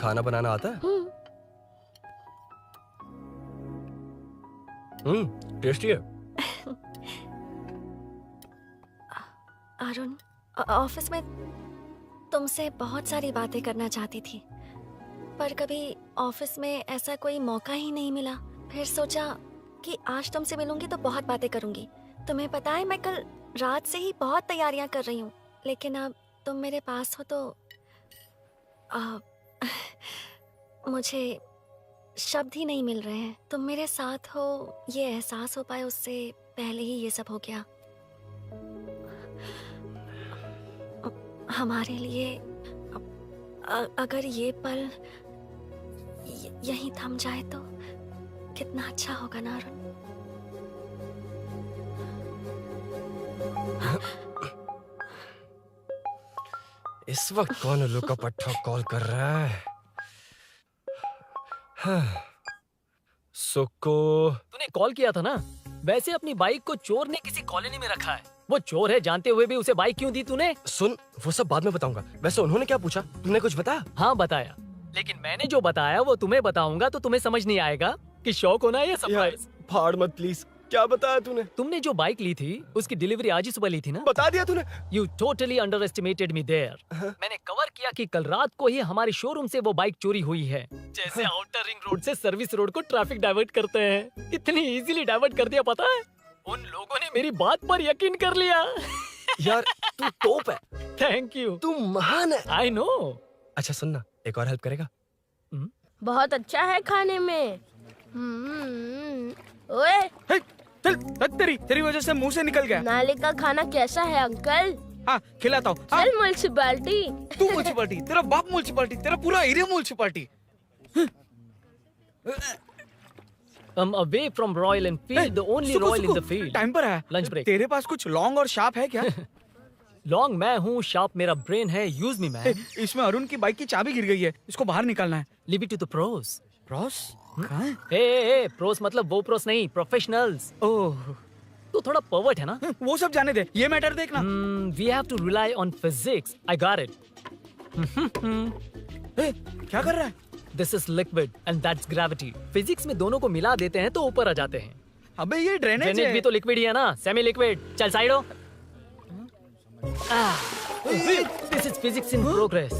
खाना बनाना आता है? टेस्टी है। अरुण, ऑफिस में तुमसे बहुत सारी बातें करना चाहती थी, पर कभी ऑफिस में ऐसा कोई मौका ही नहीं मिला। फिर सोचा कि आज तुमसे मिलूंगी तो बहुत बातें करूंगी। तुम्हें पता है मैं कल रात से ही बहुत तैयारियां कर रही हूँ, लेकिन अब तुम मेरे पास हो तो मुझे शब्द ही नहीं मिल रहे हैं। तुम मेरे साथ हो ये एहसास हो पाए उससे पहले ही ये सब हो गया। हमारे लिए अगर ये पल यहीं थम जाए तो कितना अच्छा होगा ना अरुण। इस वक्त कौन उल्लू का पट्टा कॉल कर रहा है? सुक्को, तूने कॉल किया था ना? वैसे अपनी बाइक को चोर ने किसी कॉलोनी में रखा है। वो चोर है जानते हुए भी उसे बाइक क्यों दी तूने? सुन, वो सब बाद में बताऊंगा। वैसे उन्होंने क्या पूछा? तुमने कुछ बताया? हाँ बताया, लेकिन मैंने जो बताया वो तुम्हें बताऊंगा तो तुम्हें समझ नहीं आएगा कि शौक होना या सरप्राइज। फाड़ मत प्लीज। क्या बताया तूने? तुमने जो बाइक ली थी उसकी डिलीवरी आज ही सुबह ली थी ना? बता दिया तूने? You totally underestimated me there. मैंने कवर किया कि कल रात को ही हमारे शोरूम से वो बाइक चोरी हुई है। जैसे आउटर रिंग रोड से सर्विस रोड को ट्रैफिक डाइवर्ट करते हैं, इतनी इजीली डाइवर्ट कर दिया। पता है, उन लोगों ने मेरी बात पर यकीन कर लिया। यार तू टॉप है। Thank you. तू महान है। I know. अच्छा सुनना, एक और हेल्प करेगा? बहुत अच्छा है खाने में। ओए, तेरी वजह से मुंह से निकल गया। नाले का खाना कैसा है अंकल? हाँ, खिलाता हूँ। चल म्युनिसिपैलिटी। तू म्युनिसिपैलिटी, तेरा बाप म्युनिसिपैलिटी, तेरा पूरा area municipality. I'm away from Royal Enfield, the only Royal in the field. Time पर है। Lunch break. तेरे पास कुछ लॉन्ग और शार्प है क्या? लॉन्ग मैं हूँ, शार्प मेरा ब्रेन है। Use me man. इसमें अरुण की बाइक की चाबी गिर गई है, इसको बाहर निकालना है। Leave it to the pros. Pros? कहाँ है? ए, प्रोस मतलब वो प्रोस नहीं, प्रोफेशनल्स। ओह, तू थोड़ा पर्वर्ट है ना? वो सब जाने दे, ये मैटर देखना। We have to rely on physics. I got it. क्या कर रहा है? This is liquid and that's gravity. Physics में दोनों को मिला देते हैं तो ऊपर आ जाते हैं। अबे ये ड्रेनेज है। भी तो लिक्विड ही है ना, सेमी लिक्विड। चल साइड हो। This is physics in progress.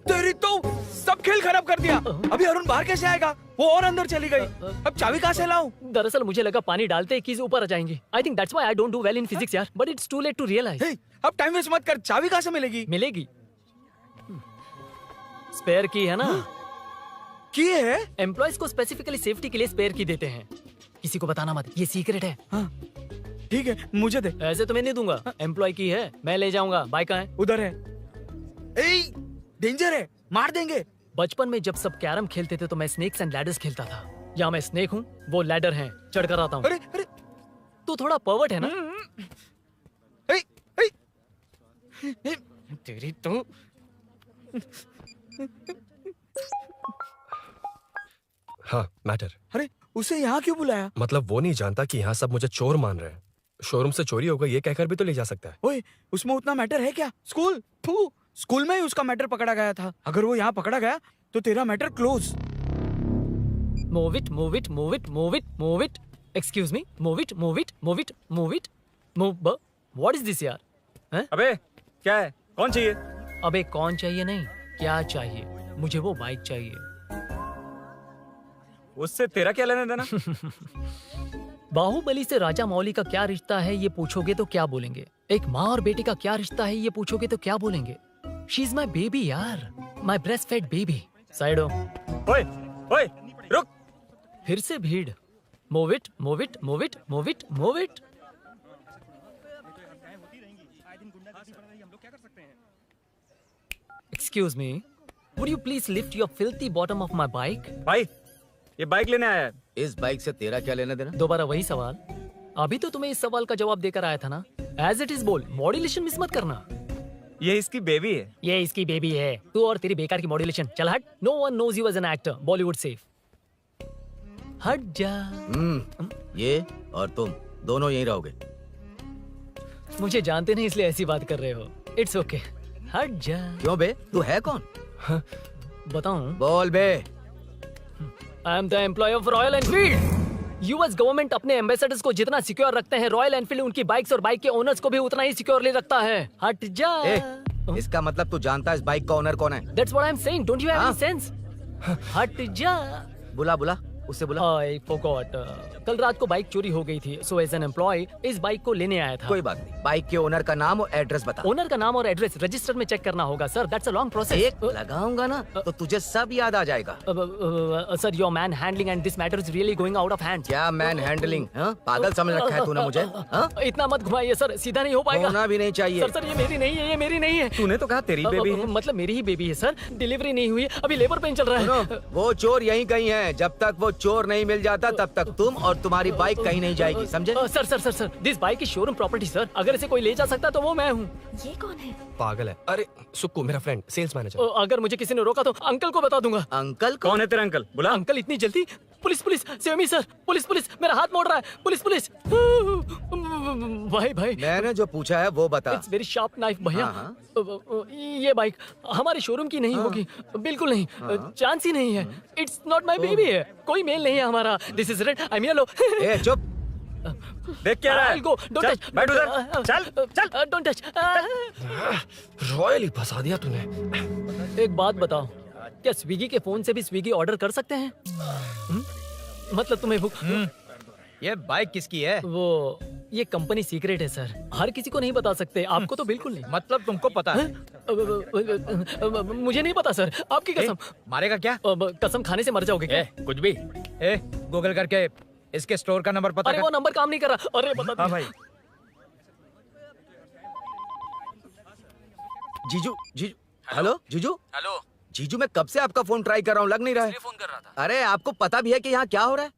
तेरी तो सब खेल खराब कर दिया। अभी अरुण बाहर कैसे आएगा? वो और अंदर चली गई। अब चाबी कहाँ से लाऊं? दरअसल मुझे लगा पानी डालते ही कीज ऊपर आ जाएंगी। I think that's why I don't do well in physics यार। But it's too late to realize. अब टाइम वेस्ट मत कर, चाबी कहाँ से मिलेगी? मिलेगी। स्पेयर की है ना? की है? एम्प्लॉयज को स्पेसिफिकली सेफ्टी के लिए स्पेयर की देते हैं। किसी को बताना मत, ये सीक्रेट है। ठीक है, मुझे दे। ऐसे तो मैं नहीं दूंगा। एम्प्लॉय की है, मैं ले जाऊंगा। बाइक कहाँ है? उधर है। ए, डेंजर है, मार देंगे। बचपन में जब सब कैरम खेलते थे तो मैं स्नेक्स एंड लैडर्स खेलता था। यहाँ मैं स्नेक हूँ, वो लैडर है। चढ़ कर आता हूँ। अरे अरे, तू थोड़ा पर्वर्ट है ना? तेरी तो हाँ, मैटर। अरे उसे यहाँ क्यों बुलाया? मतलब वो नहीं जानता कि यहाँ सब मुझे चोर मान रहे हैं। शोरूम से चोरी होगा ये कहकर भी तो ले जा सकता है। ओए, उसमें उतना मैटर है क्या? स्कूल में ही उसका मैटर पकड़ा गया था। अगर वो यहाँ पकड़ा गया तो तेरा matter close. Move it, move it, move it, move it, move it. Excuse me, move it, move it, move it, move it, move. What is this यार? हैं? अबे क्या है? कौन चाहिए? अबे कौन चाहिए नहीं, क्या चाहिए? मुझे वो बाइक चाहिए। उससे तेरा क्या लेना देना? बाहुबली से राजा मौली का क्या रिश्ता है ये पूछोगे तो क्या बोलेंगे? एक माँ और बेटे का क्या रिश्ता है ये पूछोगे तो क्या बोलेंगे? शी इज माई बेबी यार, my breast fed baby. Side हो। ओए, ओए, रुक। फिर से भीड़। Move it, move it, move it, move it, move it. Excuse me, would you please lift your filthy bottom of my bike? भाई, ये बाइक लेने आया है। इस बाइक से तेरा क्या लेना देना? दोबारा वही सवाल। अभी तो तुम्हें इस सवाल का जवाब देकर आया था ना। एज इट इज बोल, मॉड्यूलेशन मिस मत करना। ये इसकी बेबी है। ये इसकी बेबी है। तू और तेरी बेकार की मॉड्यूलेशन। चल हट। No one knows you as an actor. Bollywood safe. हट जा। ये और तुम दोनों यहीं रहोगे। मुझे जानते नहीं इसलिए ऐसी बात कर रहे हो। It's okay. हट जा। क्यों बे? तू है कौन? बताऊं? बोल बे। I am the employ of Royal Enfield. US government अपने एम्बेसडर्स को जितना सिक्योर रखते हैं, रॉयल एनफील्ड उनकी बाइक्स और बाइक के ओनर्स को भी उतना ही सिक्योरली रखता है। हट जा। इसका मतलब तू जानता है इस बाइक का ओनर कौन है? That's what I'm saying. Don't you have any sense? हट जा। बुला बुला, उससे बुला। I forgot. कल रात को बाइक चोरी हो गई थी, so as an employee इस बाइक को लेने आया था। कोई बात नहीं, बाइक के ओनर का नाम और एड्रेस बता। ओनर का नाम और एड्रेस रजिस्टर में चेक करना होगा sir. That's a long process. एक लगाऊंगा ना तो तुझे सब याद आ जाएगा। Sir your man handling and this matter is really going out of hand. क्या मैन हैंडलिंग? पागल समझ रखा है तूने मुझे? इतना मत घुमाइए सर, सीधा नहीं हो पाएगा। होना भी नहीं चाहिए। सर ये मेरी नहीं है, ये मेरी नहीं है। तूने तो कहा तेरी बेबी है। मतलब मेरी ही बेबी है सर। डिलीवरी नहीं हुई, अभी लेबर पेन चल रहा है। वो चोर यहीं कहीं है। जब तक वो चोर नहीं मिल जाता तब तक तुम और तुम्हारी बाइक कहीं नहीं जाएगी, समझे? Sir sir sir sir, this bike is showroom property sir. अगर इसे कोई ले जा सकता तो वो मैं हूँ। ये कौन है? पागल है। अरे सुक्कू, मेरा फ्रेंड, सेल्स मैनेजर। अगर मुझे किसी ने रोका तो अंकल को बता दूंगा। अंकल? कौन है तेरा अंकल? बुला। अंकल इतनी जल्दी? Police police, save me sir. Police police, मेरा हाथ मोड़ रहा है। Police police. भाई भाई, मैंने जो पूछा है वो बता। इट्स वेरी शार्प नाइफ भैया। ये बाइक हमारे शोरूम की नहीं होगी, बिल्कुल नहीं। चांस ही नहीं है। इट्स नॉट माय बेबी है, कोई मेल नहीं है हमारा। This is red, I am yellow. ए चुप। देख क्या रहा है? Go, don't touch. बैठ उधर। चल चल, डोंट टच। रॉयल ही फंसा दिया तूने। एक बात बताओ, क्या स्विगी के फोन से भी स्विगी ऑर्डर कर सकते हैं? मतलब तुम्हें भूख? ये बाइक किसकी है? वो ये कंपनी सीक्रेट है सर, हर किसी को नहीं बता सकते। आपको तो बिल्कुल नहीं। मतलब तुमको पता है? मुझे नहीं पता सर, आपकी कसम। मारेगा क्या? कसम खाने से मर जाओगे क्या? कुछ भी। गूगल करके इसके स्टोर का नंबर पता अरे कर। वो नंबर काम नहीं कर रहा। अरे बता। हाँ भाई। जीजू, जीजू, हेलो जीजू। हेलो जीजू, मैं कब से आपका फोन ट्राई कर रहा हूँ, लग नहीं रहा है। फोन कर रहा था। अरे आपको पता भी है कि यहाँ क्या हो रहा है?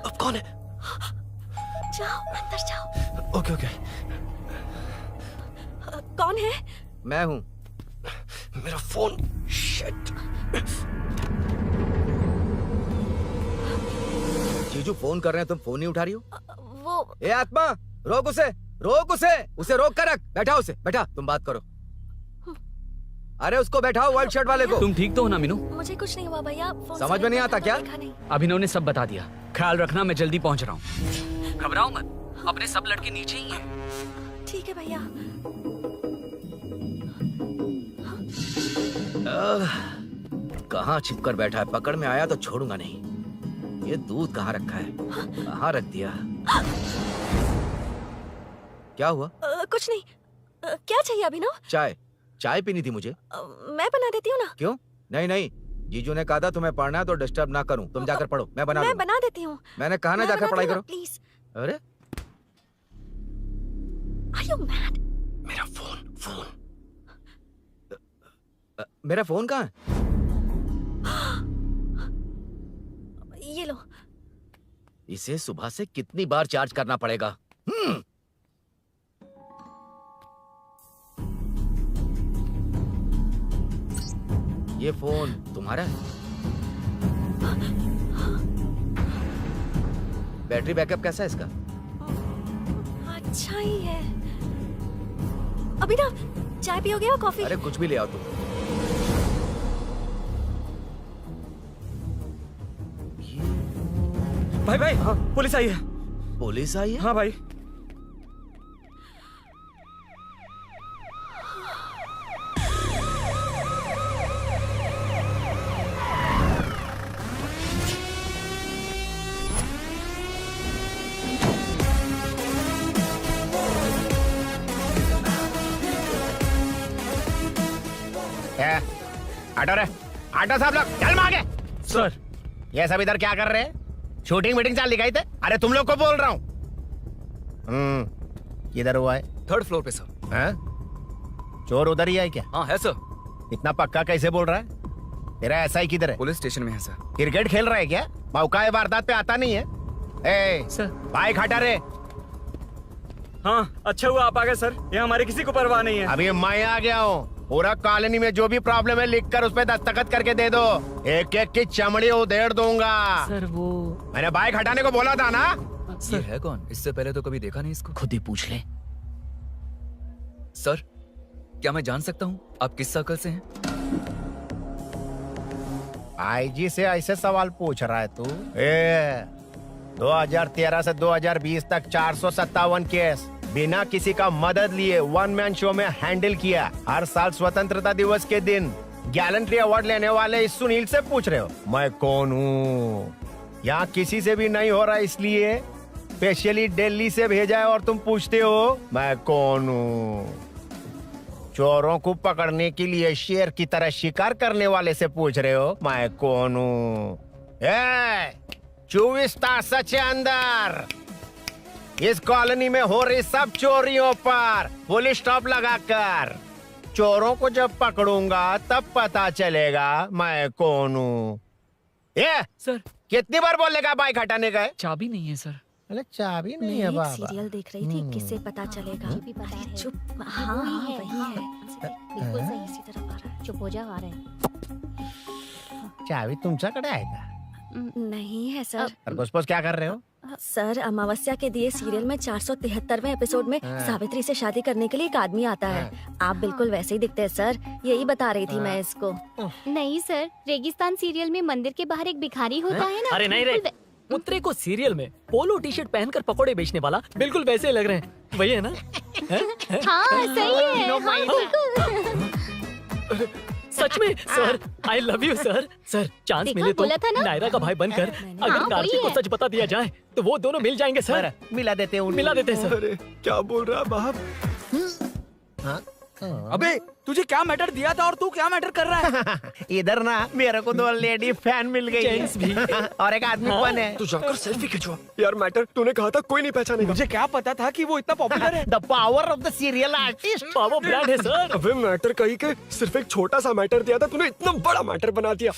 अब कौन है? जाओ अंदर जाओ। Okay okay. कौन है? मैं हूँ। मेरा फोन। शिट। जीजू फोन कर रहे हैं, तुम फोन नहीं उठा रही हो? वो ए आत्मा, रोक उसे, रोक उसे रोक कर रख। बैठा उसे, बैठा, तुम बात करो। अरे उसको बैठाओ, व्हाइट शर्ट वाले को। तुम ठीक तो हो ना मीनू? मुझे कुछ नहीं हुआ भैया। समझ में नहीं आता क्या? अभिनव ने सब बता दिया। ख्याल रखना, मैं जल्दी पहुंच रहा हूँ। घबराओ मत, अपने सब लड़के नीचे ही हैं। ठीक है भैया। कहाँ छिप कर बैठा है? पकड़ में आया तो छोड़ूंगा नहीं। ये दूध कहाँ रखा है? कहाँ रख दिया? क्या हुआ? कुछ नहीं। क्या चाहिए अभिनव? चाय। चाय पीनी थी मुझे। मैं बना देती हूँ ना। क्यों? नहीं नहीं, जीजू ने कहा था तुम्हें पढ़ना है तो डिस्टर्ब ना करूं। तुम जाकर पढ़ो, मैं बना दूंगा। बना देती हूँ। मैंने कहा ना जाकर पढ़ाई करो। प्लीज। अरे Are you mad? मेरा फोन मेरा फोन कहाँ है? ये लो। इसे सुबह से कितनी बार चार्ज करना पड़ेगा? ये फोन तुम्हारा है? बैटरी बैकअप कैसा है इसका? अच्छा ही है। अभिनव, चाय पियोगे या कॉफी? अरे कुछ भी ले आओ तुम। भाई भाई, हाँ, पुलिस आई है। पुलिस आई है? हाँ भाई। ऑटो रे, ऑटो साहब लोग चल आगे। सर, ये सब इधर क्या कर रहे हैं? शूटिंग मीटिंग चाल दिखाई थे? अरे तुम लोग को बोल रहा हूँ। किधर हुआ है? 3rd फ्लोर पे सर। हैं? चोर उधर ही है क्या? हाँ है सर। इतना पक्का कैसे बोल रहा है? तेरा एसआई किधर है? पुलिस स्टेशन में है सर। क्रिकेट खेल रहा है क्या? मौका है वारदात पे आता नहीं है? ए सर, बाइक हटा रे। हाँ, अच्छा हुआ आप आ गए सर। ये हमारे किसी को परवाह नहीं है। अभी मैं आ गया हूँ। पूरा कॉलोनी में जो भी प्रॉब्लम है लिख कर उस पे दस्तखत करके दे दो। एक एक की चमड़ी उधेड़ दूंगा। सर वो मैंने बाइक हटाने को बोला था ना? ये है कौन? इससे पहले तो कभी देखा नहीं इसको। खुद ही पूछ ले। सर, क्या मैं जान सकता हूँ आप किस सर्कल से हैं? आईजी से ऐसे सवाल पूछ रहा है तू? 2013 से 2020 तक 457 केस बिना किसी का मदद लिए 1 मैन शो में हैंडल किया। हर साल स्वतंत्रता दिवस के दिन गैलेंट्री अवार्ड लेने वाले इस सुनील से पूछ रहे हो मैं कौन हूँ? यहाँ किसी से भी नहीं हो रहा, इसलिए स्पेशली दिल्ली से भेजा है और तुम पूछते हो मैं कौन हूँ? चोरों को पकड़ने के लिए शेर की तरह शिकार करने वाले से पूछ रहे हो मैं कौन हूँ? 24 तास से अंदर इस कॉलोनी में हो रही सब चोरियों पर पुलिस स्टॉप लगाकर चोरों को जब पकड़ूंगा तब पता चलेगा मैं कौन हूँ। ये सर, कितनी बार बोलेगा बाइक हटाने का है? चाबी नहीं है सर। अरे चाबी मैं नहीं है एक बाबा। सीरियल देख रही थी, किससे पता चलेगा? अरे चुप। हाँ वही है। बिल्कुल सही। इसी तरफ आ रहा है। चुप हो जा, आ रहे हैं। चाबी तुमच्याकडे आहे का? नहीं है सर। और घुसपौस क्या कर रहे हो? सर, अमावस्या के दिए सीरियल में 473वें एपिसोड में सावित्री से शादी करने के लिए एक आदमी आता है। आप बिल्कुल वैसे ही दिखते हैं सर। यही बता रही थी मैं इसको। नहीं सर, रेगिस्तान सीरियल में मंदिर के बाहर एक भिखारी होता है ना। अरे नहीं रे, पुत्रे को सीरियल में पोलो टी शर्ट पहनकर पकोड़े बेचने वाला बिल्कुल वैसे लग रहे हैं। वही है ना? हाँ सही है। हाँ, बिल्कुल। सच में sir, I love you sir. Sir, chance देखा, मिले तो बोला था ना? नायरा का भाई बनकर अगर हाँ, कार्तिक वही को है। सच बता दिया जाए तो वो दोनों मिल जाएंगे सर। मिला देते हैं मिला देते हैं सर। अरे क्या बोल रहा है बाप? अबे तुझे क्या मैटर दिया था और तू क्या मैटर कर रहा है? इधर ना मेरे को 2 लेडी फैन मिल गई जेंट्स भी। और एक आदमी फन है। तू जाकर सेल्फी खिंचवा। यार मैटर तूने कहा था कोई नहीं पहचानेगा। मुझे क्या पता था कि वो इतना पॉपुलर है। The power of the serial artist. Power brand है सर। अबे मैटर कही के सिर्फ एक छोटा सा मैटर दिया था, तूने इतना बड़ा मैटर बना दिया।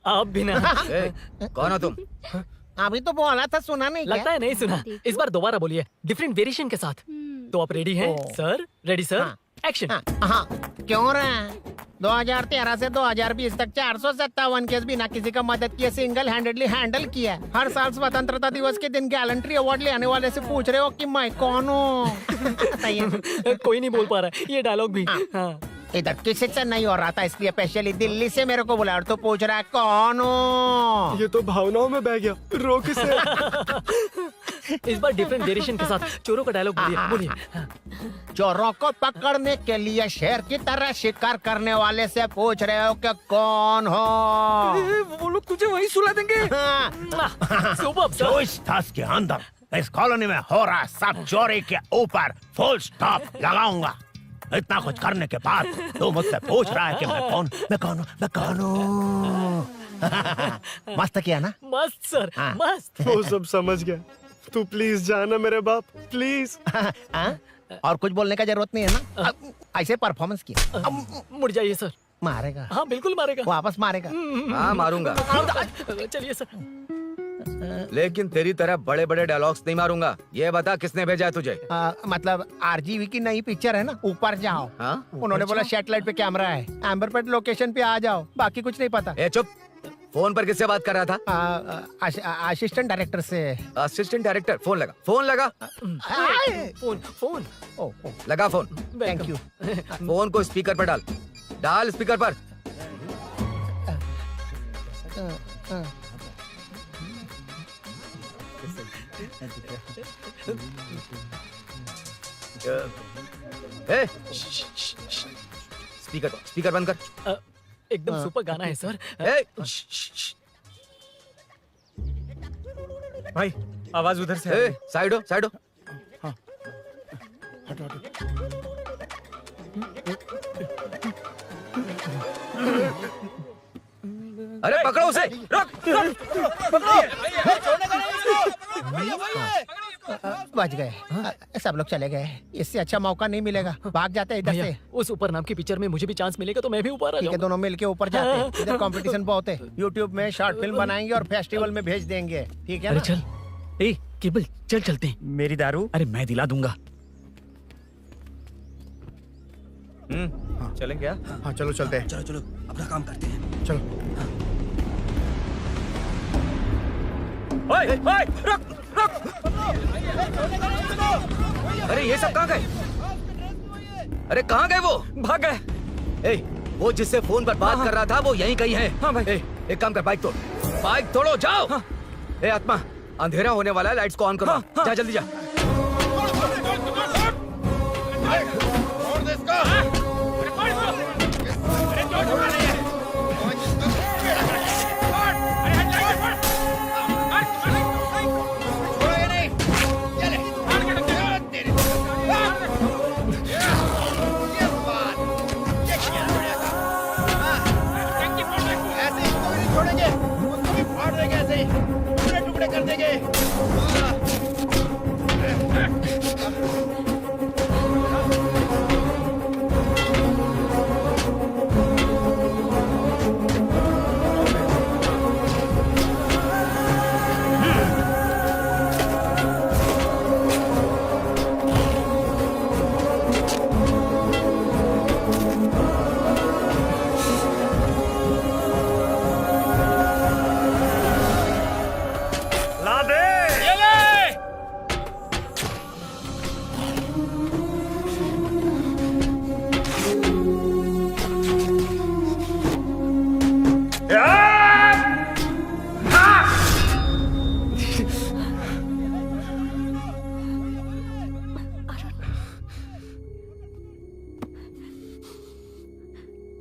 आप भी ना। कौन हो तुम? अभी तो बोला था, सुना नहीं लगता है नहीं सुना। इस बार दोबारा बोलिए, डिफरेंट वेरिएशन के साथ। तो आप रेडी हैं सर? Ready sir? एक्शन। हाँ, क्यों रहा? 2013 से 2020 तक 457 केस बिना किसी का मदद किए सिंगल हैंडेडली हैंडल किया। हर साल स्वतंत्रता दिवस के दिन गैलेंट्री अवार्ड लेने वाले से पूछ रहे हो कि मैं कौन हूँ? कोई नहीं बोल पा रहा है ये डायलॉग भी। हाँ। इधर किसी से नहीं हो रहा था, इसलिए स्पेशली दिल्ली से मेरे को बुलाया और तो पूछ रहा है कौन हूँ? ये तो भावनाओं में बह गया। रोक इसे। इस बार डिफरेंट वेरिएशन के साथ चोरों का डायलॉग बोलिए बोलिए। चोरों को पकड़ने के लिए शेर की तरह शिकार करने वाले से पूछ रहे हो कि कौन हो? वो लोग तुझे वहीं सुला देंगे। जो इस दस के अंदर इस कॉलोनी में हो रहा है सब चोरी के ऊपर फुल स्टॉप लगाऊंगा। इतना कुछ करने के बाद तू मुझसे पूछ रहा है कि मैं कौन हूँ? मस्त किया ना? मस्त सर, मस्त। वो सब समझ गया। तू प्लीज जाना मेरे बाप, प्लीज। और कुछ बोलने का जरूरत नहीं है ना? ऐसे परफॉर्मेंस किया। मुड़ जाइए सर। मारेगा? हाँ बिल्कुल मारेगा। वापस मारेगा? हाँ मारूंगा। चलिए सर। लेकिन तेरी तरह बड़े बड़े डायलॉग्स नहीं मारूंगा। ये बता किसने भेजा है तुझे? मतलब आरजीवी की नई पिक्चर है ना, ऊपर जाओ। उन्होंने बोला सैटेलाइट पे कैमरा है, एम्बर पेट लोकेशन पे आ जाओ, बाकी कुछ नहीं पता। ए चुप। फोन पर किससे बात कर रहा था? असिस्टेंट डायरेक्टर से। Assistant director? फोन लगा, फोन लगा। फोन लगा फोन। Thank you. फोन को स्पीकर पर डाल, डाल स्पीकर पर। स्पीकर बंद कर। एकदम सुपर गाना है सर। भाई आवाज उधर से आ रही है। साइड हो, साइड हो। अरे पकड़ो उसे, रुक, बच गए। सब लोग चले गए, इससे अच्छा मौका नहीं मिलेगा। भाग जाते हैं इधर से। उस ऊपर नाम की पिक्चर में मुझे भी चांस मिलेगा तो मैं भी ऊपर आ ठीक है, दोनों मिलके ऊपर जाते हैं। इधर कंपटीशन बहुत है। यूट्यूब में शॉर्ट फिल्म बनाएंगे और फेस्टिवल में भेज देंगे, ठीक है ना? अरे चल, ए केबल चल चलते हैं। मेरी दारू? अरे मैं दिला दूंगा। चलें क्या? हाँ चलो चलते हैं। चलो चलो अपना काम करते हैं। चलो। ओए, ओए, रुक, रुक। अरे ये सब कहाँ गए? अरे कहाँ गए वो? भाग गए। ए, वो जिससे फोन पर बात कर रहा था वो यहीं कहीं है। हाँ भाई। एक काम कर, बाइक तोड़, बाइक तोड़ो, जाओ। ए आत्मा, अंधेरा होने वाला है, लाइट्स को ऑन करो। जा जल्दी जा। टुकड़े कर देंगे।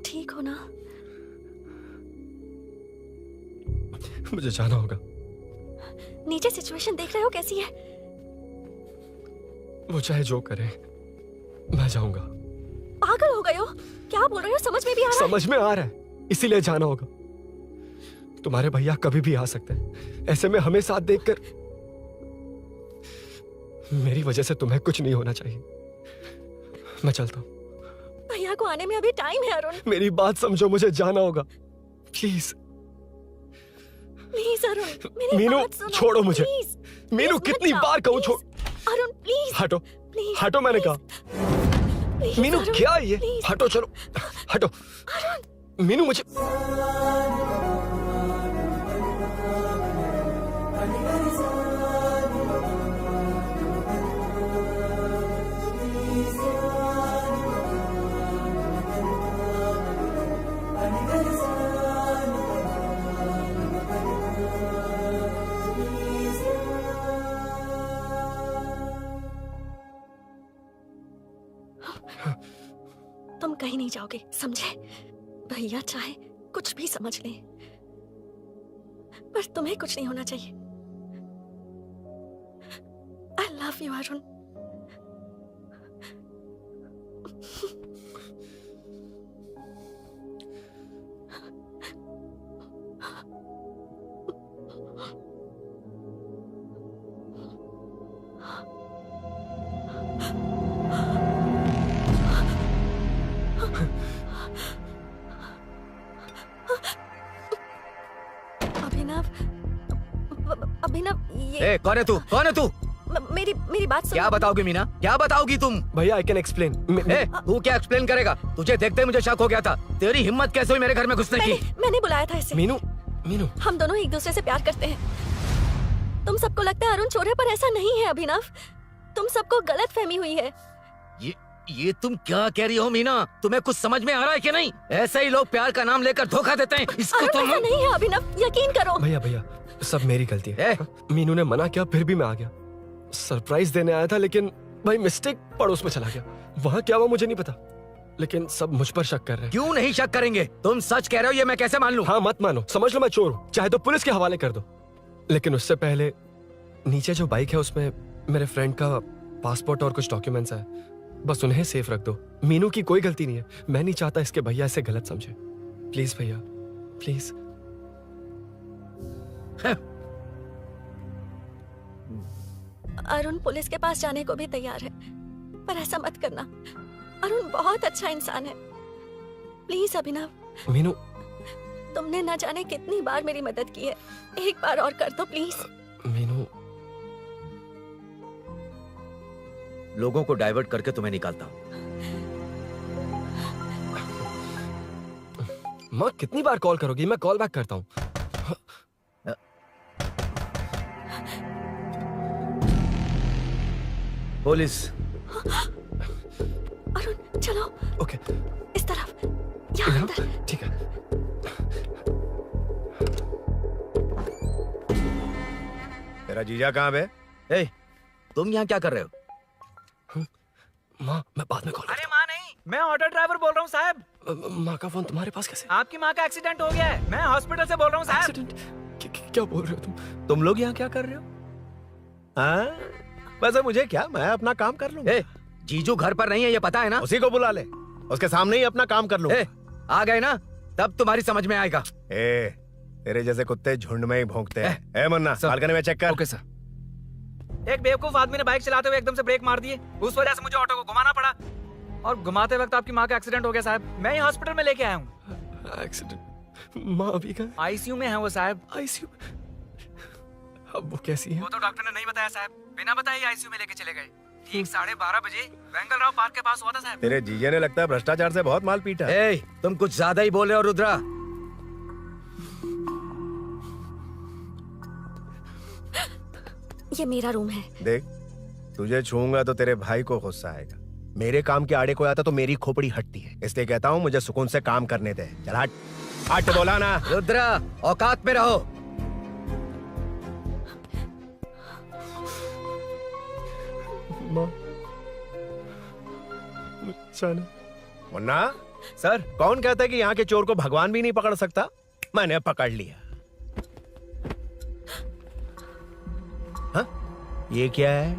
ठीक हो ना? मुझे जाना होगा। नीचे सिचुएशन देख रहे हो कैसी है? वो चाहे जो करे, मैं जाऊंगा। पागल हो गए हो? क्या बोल रहे हो? समझ में भी आ रहा है? समझ में आ रहा है, इसीलिए जाना होगा। तुम्हारे भैया कभी भी आ सकते हैं। ऐसे में हमें साथ देखकर मेरी वजह से तुम्हें कुछ नहीं होना चाहिए। मैं चलता हूँ। भैया को आने में अभी टाइम है अरुण। मेरी बात समझो, मुझे जाना होगा। प्लीज प्लीज अरुण, मेरी मीनू, बात सुनो। छोड़ो मुझे। प्लीज, मीनू, प्लीज कितनी मत बार जाओ, कहूँ छोड़। अरुण प्लीज। हटो, प्लीज, हटो, मैंने कहा। प्लीज, मीनू अरुण, क्या ये? प्लीज। हटो, चलो हटो। मीनू मुझे तुम कहीं नहीं जाओगे, समझे? भैया चाहे कुछ भी समझ लें, पर तुम्हें कुछ नहीं होना चाहिए। I love you, Arun. अभिनव, ये कौन है तू? कौन है तू? मेरी बात सुनो। क्या बताओगी मीना? क्या बताओगी तुम? भैया आई कैन एक्सप्लेन। तू क्या एक्सप्लेन करेगा? तुझे देखते ही मुझे शक हो गया था। तेरी हिम्मत कैसे हुई मेरे घर में घुसने की? मैंने बुलाया था इसे। मीनू, मीनू, हम दोनों एक दूसरे से प्यार करते हैं। तुम सबको लगता है अरुण चोर है, पर ऐसा नहीं है अभिनव। तुम सबको गलत फहमी हुई है। ये तुम क्या कह रही हो मीना? तुम्हें कुछ समझ में आ रहा है कि नहीं? ऐसे ही लोग प्यार का नाम लेकर धोखा देते हैं। इसको तुम... ऐसा नहीं है अभिनव, यकीन करो। भैया भैया, सब मेरी गलती है। मीनू ने मना किया, फिर भी मैं आ गया। सरप्राइज देने आया था, लेकिन भाई मिस्टेक पड़ोस में चला गया। वहाँ क्या हुआ मुझे नहीं पता, लेकिन सब मुझ पर शक कर रहे हैं। क्यों नहीं शक करेंगे? तुम सच कह रहे हो, ये मैं कैसे मान लूं? हाँ मत मानो, समझ लो मैं चोर हूँ, चाहे तो पुलिस के हवाले कर दो। लेकिन उससे पहले नीचे जो बाइक है उसमें मेरे फ्रेंड का पासपोर्ट और कुछ डॉक्यूमेंट्स है, बस उन्हें सेफ रख दो। मीनू की कोई गलती नहीं है। मैं नहीं चाहता इसके भैया इसे गलत समझे। प्लीज भैया, प्लीज। अरुण पुलिस के पास जाने को भी तैयार है, पर ऐसा मत करना। अरुण बहुत अच्छा इंसान है। प्लीज अभिनव। मीनू, तुमने न जाने कितनी बार मेरी मदद की है, एक बार और कर दो प्लीज। मीनू, लोगों को डाइवर्ट करके तुम्हें निकालता हूँ। माँ कितनी बार कॉल करोगी? मैं कॉल बैक करता हूँ। पुलिस। अरुण चलो। ओके। इस तरफ, यहाँ अंदर। ठीक है। तेरा जीजा कहाँ पे? तुम यहाँ क्या कर रहे हो? माँ मैं बाद में कॉल। अरे माँ नहीं, मैं ऑटो ड्राइवर बोल रहा हूँ साहब। माँ का फोन तुम्हारे पास कैसे? आपकी माँ का एक्सीडेंट हो गया है, मैं हॉस्पिटल से बोल रहा हूँ साहब। क्या बोल रहे हो तुम लोग यहाँ क्या कर रहे हो? हाँ वैसे मुझे क्या, मैं अपना काम कर लूँ। जीजू घर पर नहीं है, ये पता है ना? उसी को बुला ले, उसके सामने ही अपना काम कर लूँ। आ गए ना, तब तुम्हारी समझ में आएगा। तेरे जैसे कुत्ते झुंड में ही भौंकते हैं। मुन्ना बालकनी में चेक कर। Okay sir. एक बेवकूफ आदमी ने बाइक चलाते हुए एकदम से ब्रेक मार दिए, उस वजह से मुझे ऑटो को घुमाना पड़ा, और घुमाते वक्त आपकी माँ का एक्सीडेंट हो गया साहब। मैं ही हॉस्पिटल में लेके आया हूँ। एक्सीडेंट? माँ अभी कहाँ? आईसीयू में है वो साहब। आईसीयू? अब वो कैसी है? वो तो डॉक्टर ने नहीं बताया साहब, बिना बताए आईसीयू में लेके चले गए। ठीक 12:30 बजे वेंगल राव पार्क के पास हुआ था साहब। तेरे जीजे ने लगता है भ्रष्टाचार से बहुत माल पीटा। तुम कुछ ज्यादा ही बोल रहे हो रुद्रा। ये मेरा रूम है। देख, तुझे छूऊंगा तो तेरे भाई को गुस्सा आएगा। मेरे काम के आड़े को आता तो मेरी खोपड़ी हटती है, इसलिए कहता हूँ मुझे सुकून से काम करने दे। चल हट, हट बोला ना। रुद्रा औकात में रहो। माँ, मुन्ना सर, कौन कहता है कि यहाँ के चोर को भगवान भी नहीं पकड़ सकता? मैंने पकड़ लिया। हाँ? ये क्या है?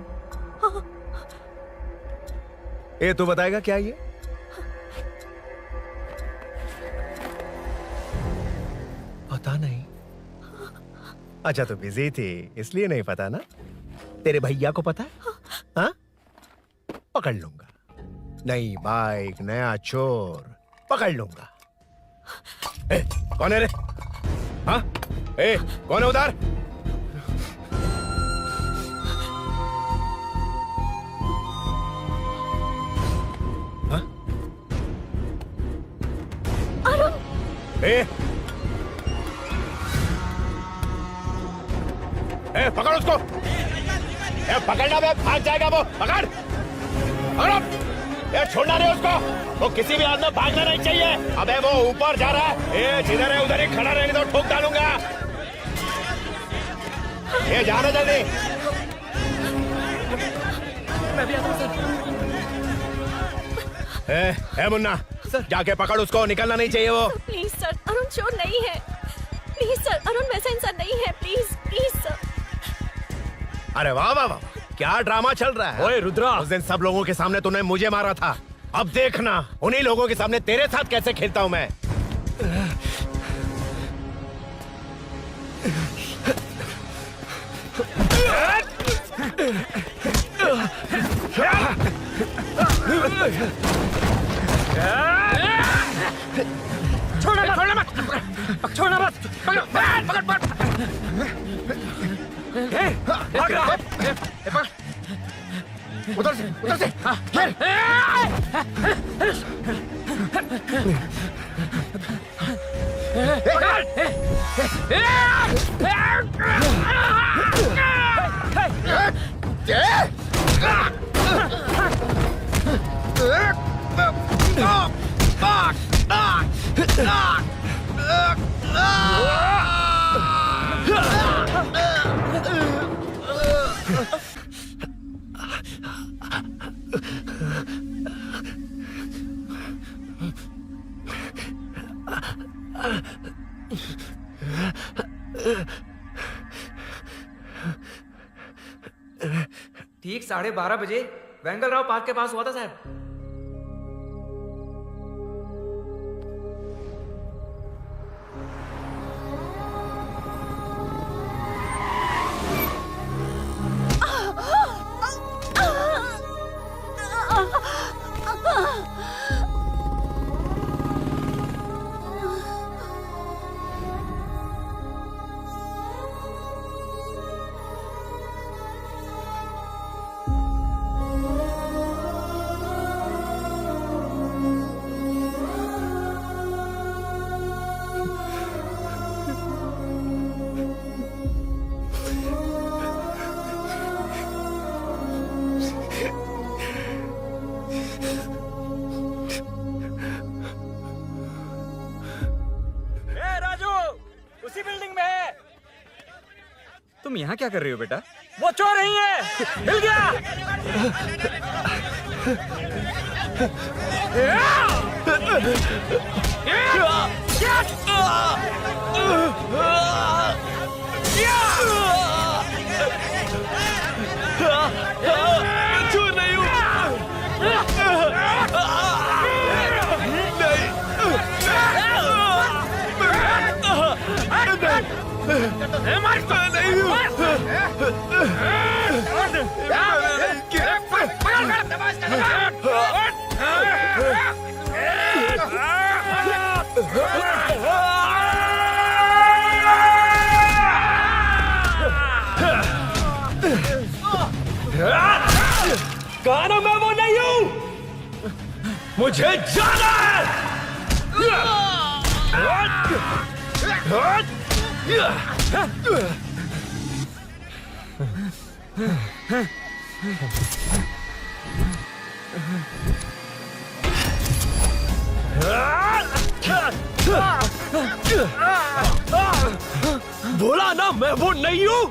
ये तू बताएगा क्या ये? पता नहीं। अच्छा तो बिजी थी इसलिए नहीं पता ना? तेरे भैया को पता है? हाँ? पकड़ लूंगा। नई बाइक, नया चोर, पकड़ लूंगा। कौन है रे? हाँ? कौन है उधर? हाँ? पकड़ उसको। पकड़ना बे, भाग जाएगा वो। पकड़, पकड़ो। छोड़ना नहीं उसको, वो किसी भी हाल में भागना नहीं चाहिए। अबे वो ऊपर जा रहा है, जिधर है उधर ही खड़ा रहने दो, ठोक डालूंगा। जाना जल्दी। मैं भी आता हूं सर। ए मुन्ना, जाके पकड़ उसको, निकलना नहीं चाहिए वो। प्लीज सर, अरुण चोर नहीं है। प्लीज सर, अरुण वैसा इंसान नहीं है। Please please sir. अरे वाह वाह वाह, क्या ड्रामा चल रहा है। ओए रुद्रा, उस दिन सब लोगों के सामने तूने मुझे मारा था, अब देखना उन्हीं लोगों के सामने तेरे साथ कैसे खेलता हूं मैं। छोड़ना मत, छोड़ना मत, पकड़ पकड़ पकड़। भाग रहा, उधर से, घेर। ठीक 12:30 बजे वेंगल राव पार्क के पास हुआ था साहब। तुम यहाँ क्या कर रही हो बेटा? वो चोर नहीं है, हिल गया। चोर नहीं हूँ। कहा मैं वो नहीं हूं, मुझे जाना है। बोला ना मैं वो नहीं हूं।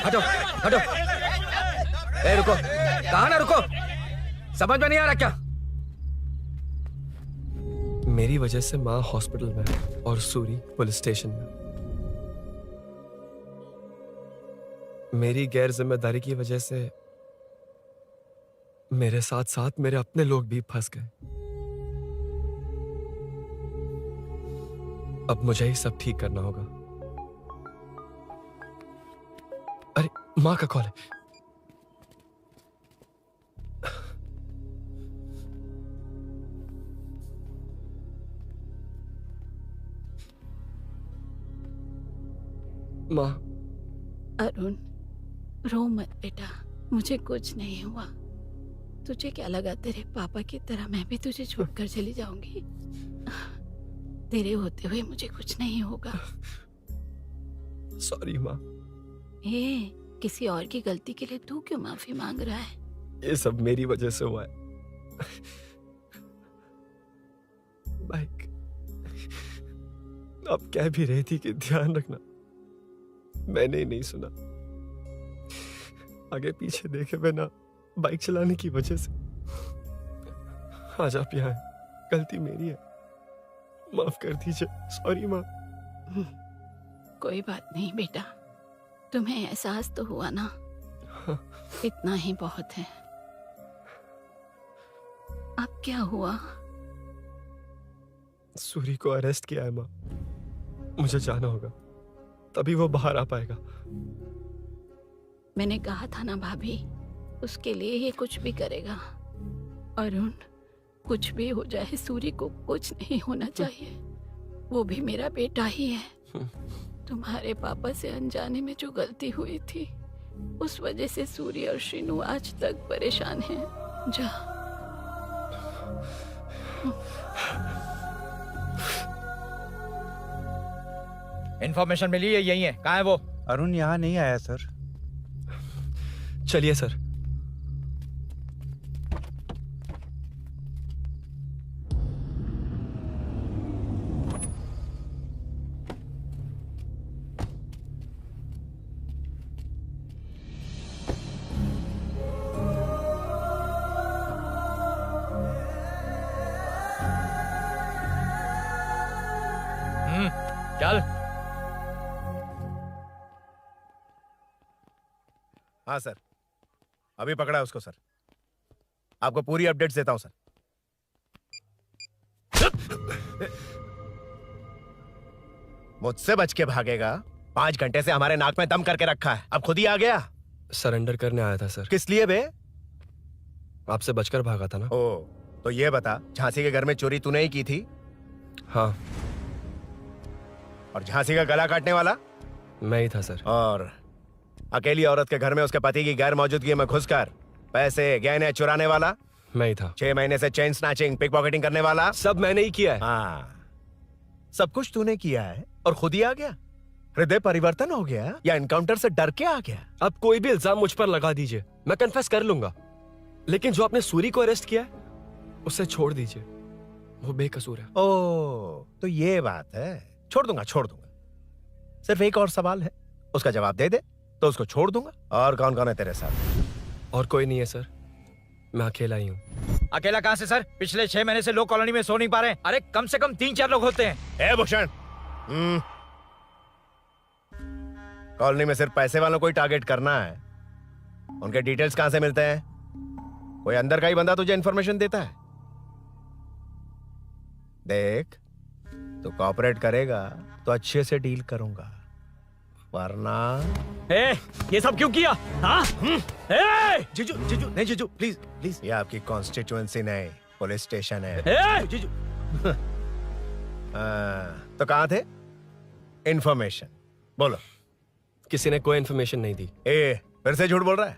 हटो हटो। ए रुको, कहाँ ना रुको, समझ में नहीं आ रहा क्या? मेरी वजह से माँ हॉस्पिटल में है और सूरी पुलिस स्टेशन में। मेरी गैर जिम्मेदारी की वजह से मेरे साथ साथ मेरे अपने लोग भी फंस गए। अब मुझे ही सब ठीक करना होगा। अरे माँ का कॉल है। माँ। अरुण, रो मत बेटा, मुझे कुछ नहीं हुआ। तुझे क्या लगा तेरे पापा की तरह मैं भी तुझे छोड़कर चली जाऊंगी? तेरे होते हुए मुझे कुछ नहीं होगा। सॉरी माँ। ए, किसी और की गलती के लिए तू क्यों माफी मांग रहा है? ये सब मेरी वजह से हुआ है। बाइक, आप कह भी रही थी कि ध्यान रखना, मैंने ही नहीं सुना। आगे पीछे देखे बिना बाइक चलाने की वजह से आज आप यहाँ हैं। गलती मेरी है, माफ कर दीजिए। सॉरी माँ। कोई बात नहीं बेटा, तुम्हें एहसास तो हुआ ना? हाँ। इतना ही बहुत है। अब क्या हुआ? सूरी को अरेस्ट किया है माँ। मुझे जाना होगा, तभी वो बाहर आ पाएगा। मैंने कहा था ना भाभी, उसके लिए ये कुछ भी करेगा। अरुण, कुछ भी हो जाए सूरी को कुछ नहीं होना चाहिए। वो भी मेरा बेटा ही है। तुम्हारे पापा से अनजाने में जो गलती हुई थी, उस वजह से सूरी और श्रीनु आज तक परेशान हैं। जा। इन्फॉर्मेशन मिली है, यही है। कहाँ है वो? अरुण यहाँ नहीं आया सर। चलिए सर। चल। हाँ सर, अभी पकड़ा है उसको सर। आपको पूरी अपडेट्स देता हूं सर। मुझसे बच के भागेगा? 5 घंटे से हमारे नाक में दम करके रखा है, अब खुद ही आ गया। सरेंडर करने आया था सर। किस लिए बे? आपसे बचकर भागा था ना। ओ, तो ये बता, झांसी के घर में चोरी तूने ही की थी? हाँ। और झांसी का गला काटने वाला? मैं ही था सर। और अकेली औरत के घर में उसके पति की गैर मौजूदगी में घुसकर पैसे गहने चुराने वाला? मैं ही था। 6 महीने से चेन स्नैचिंग, पिक पॉकेटिंग करने वाला? सब मैंने ही किया है। हाँ, सब कुछ तूने किया है और खुद ही आ गया? हृदय परिवर्तन हो गया या एनकाउंटर से डर के आ गया? अब कोई भी इल्जाम मुझ पर लगा दीजिए, मैं कन्फेस कर लूंगा। लेकिन जो आपने सूरी को अरेस्ट किया है, उसे छोड़ दीजिए, वो बेकसूर है। ओ, तो ये बात है। छोड़ दूंगा, छोड़ दूंगा। सिर्फ एक और सवाल है, उसका जवाब दे दे तो उसको छोड़ दूंगा। और कौन कौन है तेरे साथ? और कोई नहीं है सर, मैं अकेला ही हूँ। अकेला कहाँ से सर? पिछले 6 महीने से लोग कॉलोनी में सो नहीं पा रहे हैं। अरे कम से कम 3-4 लोग होते हैं। ए भूषण, कॉलोनी में सिर्फ पैसे वालों को ही टारगेट करना है। उनके डिटेल्स कहां से मिलते हैं? कोई अंदर का ही बंदा तुझे इंफॉर्मेशन देता है? देख, तू कोऑपरेट करेगा तो अच्छे से डील करूंगा, वरना ये सब क्यों किया? हाँ? जीजू, जीजू, नहीं जीजू, प्लीज प्लीज। ये आपकी कॉन्स्टिट्यूएंसी नहीं, पुलिस स्टेशन है। जीजू। तो कहाँ थे? इंफॉर्मेशन बोलो। किसी ने कोई इंफॉर्मेशन नहीं दी। फिर से झूठ बोल रहा है?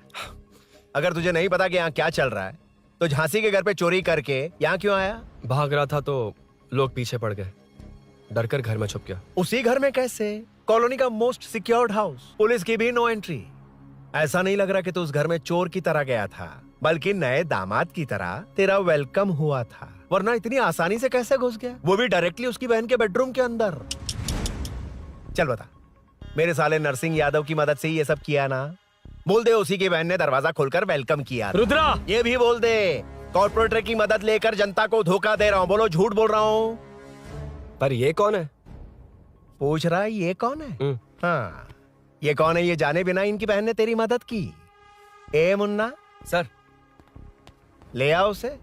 अगर तुझे नहीं पता कि यहाँ क्या चल रहा है, तो झांसी के घर पे चोरी करके यहाँ क्यों आया? भाग रहा था तो लोग पीछे पड़ गए, डरकर घर में छुप गया। उसी घर में कैसे? कॉलोनी का मोस्ट सिक्योर्ड हाउस, पुलिस की भी नो एंट्री। ऐसा नहीं लग रहा कि तू उस घर में चोर की तरह गया था, बल्कि नए दामाद की तरह तेरा वेलकम हुआ था। वरना इतनी आसानी से कैसे घुस गया, वो भी डायरेक्टली उसकी बहन के बेडरूम के अंदर? चल बता, मेरे साले नरसिंह यादव की मदद से ही ये सब किया ना। बोल दे उसी की बहन ने दरवाजा खोलकर वेलकम किया। रुद्रा! ये भी बोल दे कॉर्पोरेटर की मदद लेकर जनता को धोखा दे रहा हूँ। बोलो झूठ बोल रहा हूँ। पर ये कौन है? पूछ रहा है ये कौन है? हाँ, ये कौन है ये जाने बिना इनकी बहन ने तेरी मदद की। ए मुन्ना सर, ले आओ उसे।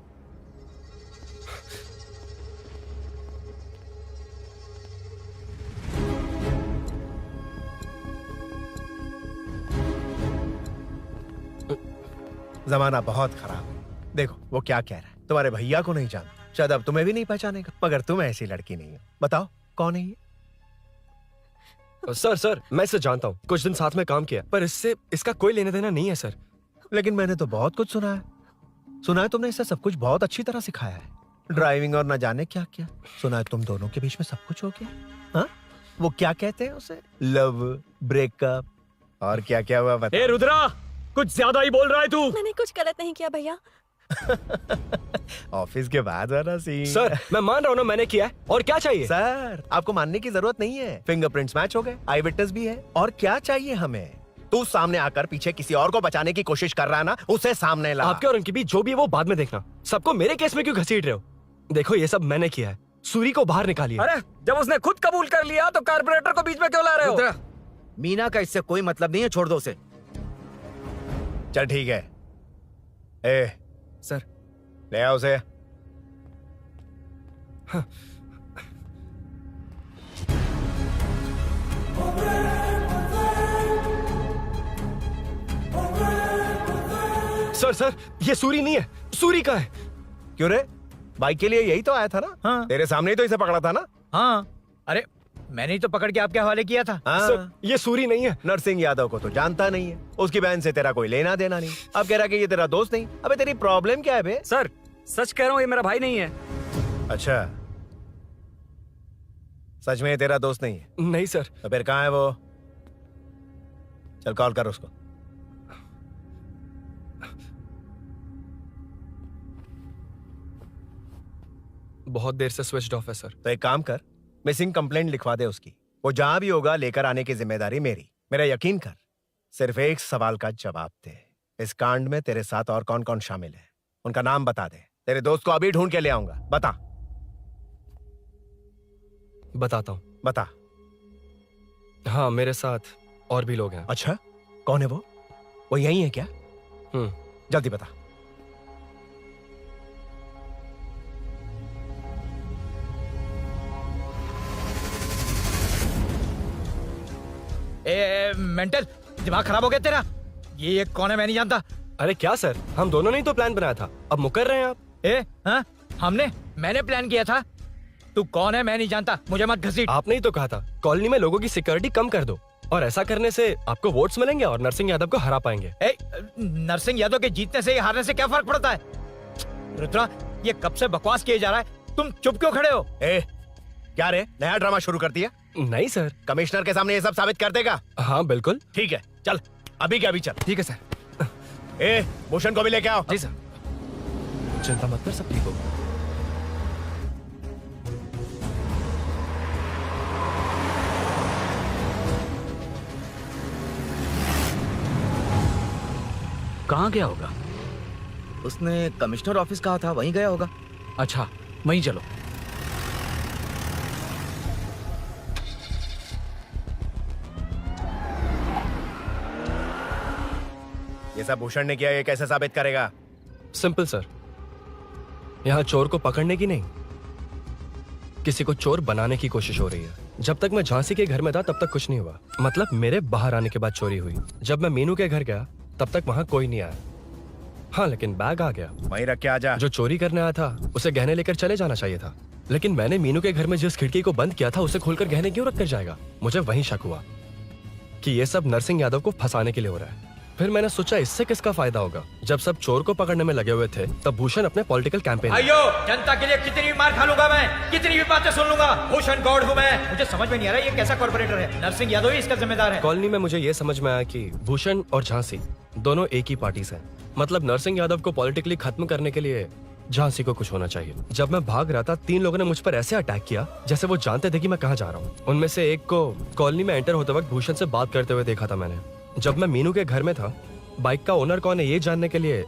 जमाना बहुत खराब है। देखो वो क्या कह रहा है। तुम्हारे भैया को नहीं जानता, शायद अब तुम्हें भी नहीं पहचानेगा, मगर तुम ऐसी लड़की नहीं हो। बताओ कौन है ये? सर मैं इसे जानता हूँ, कुछ दिन साथ में काम किया, पर इससे इसका कोई लेना देना नहीं है सर। लेकिन मैंने तो बहुत कुछ सुना है। सुना है तुमने इसे सब कुछ बहुत अच्छी तरह सिखाया है, ड्राइविंग और न जाने क्या क्या। सुना है तुम दोनों के बीच में सब कुछ हो गया। हाँ, वो क्या कहते हैं उसे, लव, ब्रेकअप और क्या क्या हुआ बता। ए रुद्रा, कुछ ज्यादा ही बोल रहा है तू। मैंने कुछ गलत नहीं किया भैया। ऑफिस के बाद वाला सीन। सर मैं मान रहा हूँ ना मैंने किया है, और क्या चाहिए? सर आपको मानने की जरूरत नहीं है, फिंगरप्रिंट्स मैच हो गए, आई विटनेस भी है, और क्या चाहिए हमें? तू सामने आकर पीछे किसी और को बचाने की कोशिश कर रहा है ना, उसे सामने ला। आपके और उनके बीच जो भी है वो बाद में देखना, सबको मेरे केस में क्यों घसीट रहे हो? देखो ये सब मैंने किया है, सूरी को बाहर निकालिए। अरे जब उसने खुद कबूल कर लिया तो कारपोरेटर को बीच में क्यों ला रहे हो? मीना का इससे कोई मतलब नहीं है, छोड़ दो उसे। चल ठीक है। ए सर ले आओ उसे। हाँ। सर ये सूरी नहीं है, सूरी का है। क्यों रे, बाइक के लिए यही तो आया था ना? हाँ। तेरे सामने ही तो इसे पकड़ा था ना? हाँ, अरे मैंने ही तो पकड़ के आपके हवाले किया था। हाँ। सर ये सूरी नहीं है। नरसिंह यादव को तो जानता नहीं है, उसकी बहन से तेरा कोई लेना देना नहीं। अब कह रहा कि ये तेरा दोस्त नहीं। अबे तेरी प्रॉब्लम क्या है बे? सर सच कह रहा हूँ, ये मेरा भाई नहीं है। अच्छा, सच में ये तेरा दोस्त नहीं है? नहीं सर। तो फिर कहाँ है वो? चल कॉल कर उसको। बहुत देर से स्विच ऑफ है सर। तो एक काम कर, मिसिंग कंप्लेंट लिखवा दे उसकी। वो जहां भी होगा लेकर आने की जिम्मेदारी मेरी। मेरा यकीन कर, सिर्फ एक सवाल का जवाब दे। इस कांड में तेरे साथ और कौन कौन शामिल है, उनका नाम बता दे। तेरे दोस्त को अभी ढूंढ के ले आऊंगा। बता। बताता हूँ। बता। हाँ मेरे साथ और भी लोग हैं। अच्छा, कौन है वो? वो यही है क्या? जल्दी बता। मेंटल दिमाग खराब हो गया तेरा? ये कौन है, मैं नहीं जानता। अरे क्या सर, हम दोनों ने ही तो प्लान बनाया था, अब मुकर रहे हैं आप? हाँ? मैंने प्लान किया था। तू कौन है मैं नहीं जानता, मुझे मत घसीट। आपने ही तो कहा था कॉलोनी में लोगों की सिक्योरिटी कम कर दो, और ऐसा करने से आपको वोट्स मिलेंगे और नरसिंह यादव को हरा पाएंगे। नरसिंह यादव के जीतने से हारने से क्या फर्क पड़ता है? रुद्रा, ये कब से बकवास किए जा रहा है, तुम चुप क्यों खड़े हो? क्या रे, नया ड्रामा शुरू कर दिया? नहीं सर। कमिश्नर के सामने ये सब साबित कर देगा? हाँ बिल्कुल। ठीक है, चल अभी क्या अभी चल। ठीक है सर। भूषण को भी लेके आओ। जी सर। चिंता मत कर, सब ठीक होगा। कहाँ गया होगा? उसने कमिश्नर ऑफिस कहा था, वहीं गया होगा। अच्छा वहीं चलो। ये सब भूषण ने किया, ये कैसे साबित करेगा? सिंपल सर, यहाँ चोर को पकड़ने की नहीं, किसी को चोर बनाने की कोशिश हो रही है। जब तक मैं झांसी के घर में था तब तक कुछ नहीं हुआ, मतलब मेरे बाहर आने के बाद चोरी हुई। जब मैं मीनू के घर गया तब तक वहां कोई नहीं आया। हाँ लेकिन बैग आ गया। वहीं रख के आजा। जो चोरी करने आया था उसे गहने लेकर चले जाना चाहिए था, लेकिन मैंने मीनू के घर में जिस खिड़की को बंद किया था उसे खोलकर गहने क्यों रख कर जाएगा? मुझे वहीं शक हुआ कि ये सब नरसिंह यादव को फंसाने के लिए हो रहा है। फिर मैंने सोचा इससे किसका फायदा होगा। जब सब चोर को पकड़ने में लगे हुए थे तब भूषण अपने पॉलिटिकल कैंपेन। अयो, जनता के लिए कितनी भी मार खा लूंगा मैं, कितनी भी बातें सुन लूंगा। भूषण गॉड हूँ मैं। मुझे समझ में नहीं आ रहा ये कैसा कॉर्पोरेटर है। नरसिंह यादव ही इसका जिम्मेदार है। कॉलोनी में मुझे ये समझ में आया कि भूषण और झांसी दोनों एक ही पार्टी से हैं। मतलब नरसिंह यादव को पॉलिटिकली खत्म करने के लिए झांसी को कुछ होना चाहिए। जब मैं भाग रहा था 3 लोगों ने मुझ पर ऐसे अटैक किया जैसे वो जानते थे कि मैं कहाँ जा रहा हूँ। उनमें से एक को कॉलोनी में एंटर होते वक्त भूषण से बात करते हुए देखा था मैंने। जब मैं मीनू के घर में था, बाइक का ओनर कौन है ये जानने के लिए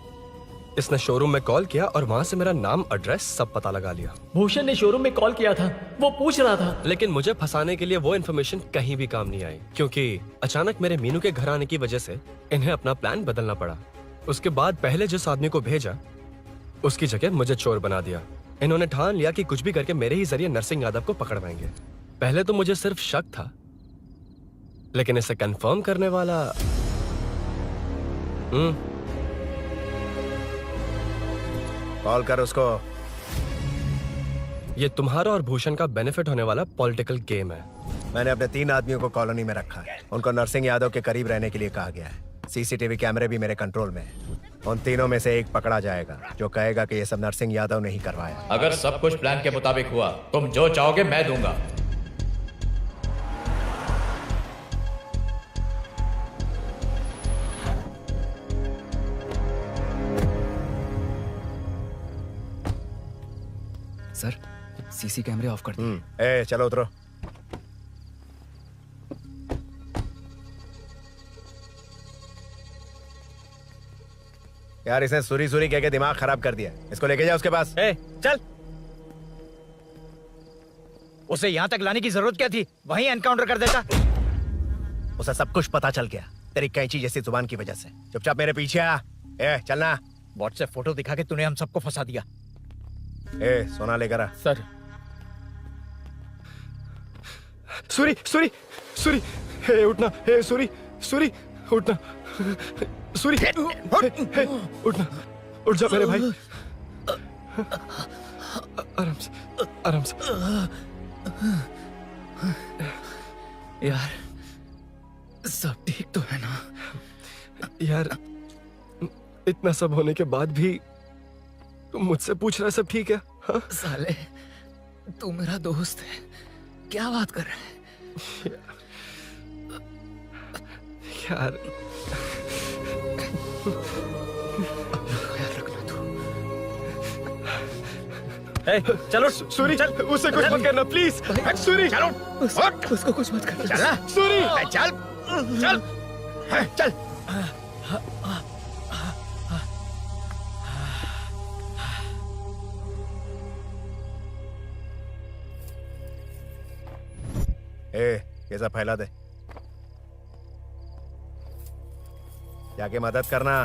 इसने शोरूम में कॉल किया और वहां से मेरा नाम, एड्रेस सब पता लगा लिया। भूषण ने शोरूम में कॉल किया था, वो पूछ रहा था। लेकिन मुझे फंसाने के लिए वो इन्फॉर्मेशन कहीं भी काम नहीं आई, क्योंकि अचानक मेरे मीनू के घर आने की वजह से इन्हें अपना प्लान बदलना पड़ा। उसके बाद पहले जिस आदमी को भेजा उसकी जगह मुझे चोर बना दिया। इन्होंने ठान लिया कि कुछ भी करके मेरे ही जरिए नरसिंह यादव को पकड़वाएंगे। पहले तो मुझे सिर्फ शक था, लेकिन इसे कंफर्म करने वाला कॉल कर उसको। ये तुम्हारा और भूषण का बेनिफिट होने वाला पॉलिटिकल गेम है। मैंने अपने 3 आदमियों को कॉलोनी में रखा है। उनको नरसिंह यादव के करीब रहने के लिए कहा गया है। सीसीटीवी कैमरे भी मेरे कंट्रोल में है। उन तीनों में से एक पकड़ा जाएगा जो कहेगा कि ये सब नरसिंह यादव ने ही करवाया। अगर सब कुछ प्लान के मुताबिक हुआ, तुम जो चाहोगे मैं दूंगा। सर, सीसी कैमरे ऑफ कर दिए। ए चलो उतरो। यार इसने सुरी सुरी कह के दिमाग खराब कर दिया। इसको लेके जाओ उसके पास। चल। उसे यहाँ तक लाने की जरूरत क्या थी? वहीं एनकाउंटर कर देता। उसे सब कुछ पता चल गया तेरी कैंची जैसी जुबान की वजह से। चुपचाप मेरे पीछे आ। चलना। व्हाट्सएप फोटो दिखा के तूने हम सबको फंसा दिया। सोना लेकर आ। सर। सूरी सूरी सूरी, हे उठना। हे सूरी सूरी उठना। सूरी हे उठना। उठ जा मेरे भाई। आराम से आराम से। यार सब ठीक तो है ना? यार इतना सब होने के बाद भी तुम मुझसे पूछ रहा है सब ठीक है? हाँ? साले तू मेरा दोस्त है, क्या बात कर रहा है? यार चलो सूरी, चल उसे कुछ मत करना प्लीज। सूरी चलो उसको कुछ मत करना। चल सूरी चल चल चल। ये सब फैला दे। जाके मदद करना।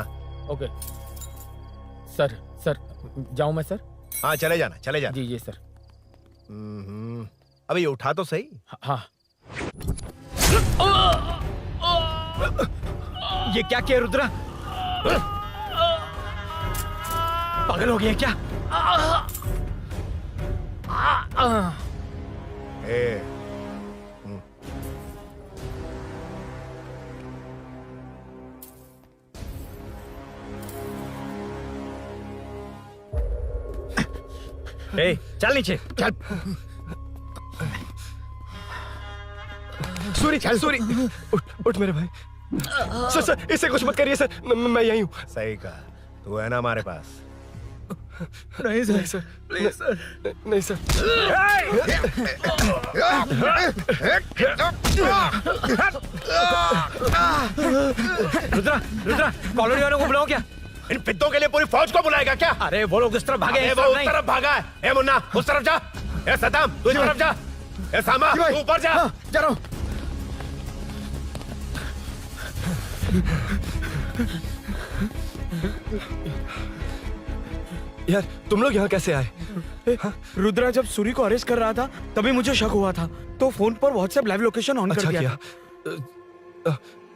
Okay sir. सर जाऊं मैं सर? हाँ चले जाना, चले जाना। जी सर। अबे ये उठा तो सही। हाँ। ये क्या किया रुद्रा? पागल हो गया क्या? चल नीचे चल। सूरी सूरी उठ मेरे भाई। सर सर इसे कुछ मत करिए सर, मैं यहीं हूँ। सही कहा। तू है ना हमारे पास? नहीं सर प्लीज सर। नहीं सर। रुद्रा रुद्रा कॉलोनी वालों को बुलाओ क्या? इन पिद्दों के लिए पूरी फौज को बुलाएगा क्या? अरे वो लोग उस तरफ भागे हैं। वो उस तरफ भागा है। ए मुन्ना उस तरफ जा। ए सदाम तू इस तरफ जा। ए सामा तू ऊपर जा। जा रहा हूं। यार तुम लोग यहाँ कैसे आए? रुद्रा जब सूरी को अरेस्ट कर रहा था तभी मुझे शक हुआ था, तो फोन पर व्हाट्सएप लाइव लोकेशन ऑन कर दिया।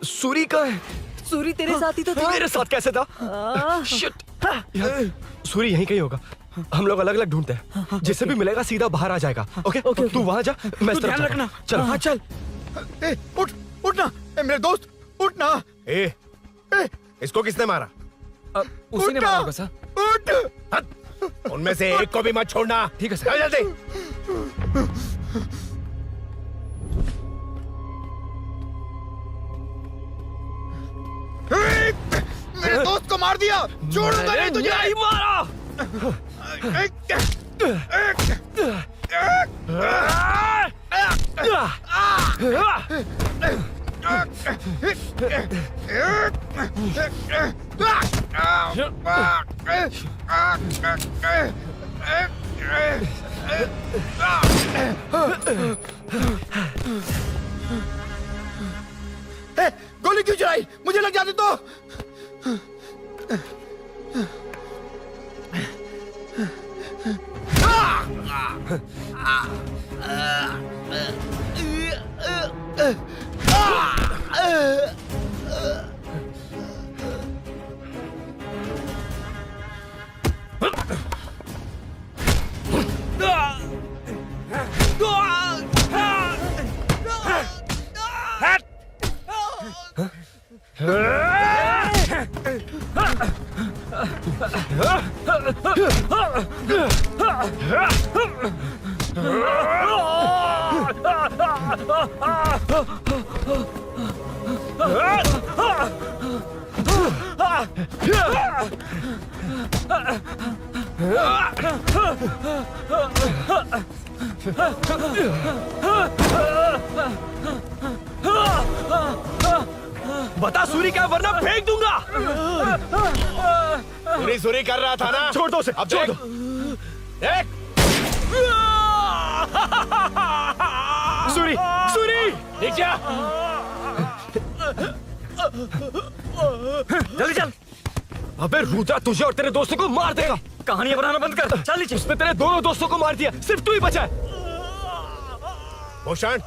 सूरी कहाँ है? सूरी तेरे साथ ही तो था। मेरे साथ कैसे था? शिट। यार सूरी यहीं कहीं होगा। हम लोग अलग अलग ढूंढते हैं। जिसे भी मिलेगा सीधा बाहर आ जाएगा। ओके तू वहां जा, मैं इस तरफ ध्यान रखना। चल। हाँ चल। उठ उठना मेरे दोस्त, उठना। इसको किसने मारा? उसी ने मारा होगा सर। उठ। उनमें से एक को भी मत छोड़ना। ठीक है सर। जल्दी। मेरे दोस्त को मार दिया। छोड़ूंगा नहीं तुझे। नहीं मारा। गोली क्यों चलाई? मुझे लग जाती तो। बता सूरी क्या, वरना फेंक दूंगा। सूरी कर रहा था ना। छोड़ दो उसे, अब छोड़ देख। दो। देख। सूरी, सूरी, नीचे आ। जल्दी चल। अबे रुद्रा तुझे और तेरे दोस्तों को मार देगा। कहानियां बनाना बंद कर। चल नीचे। उसने तेरे दोनों दोस्तों को मार दिया, सिर्फ तू ही बचा है। भूषण,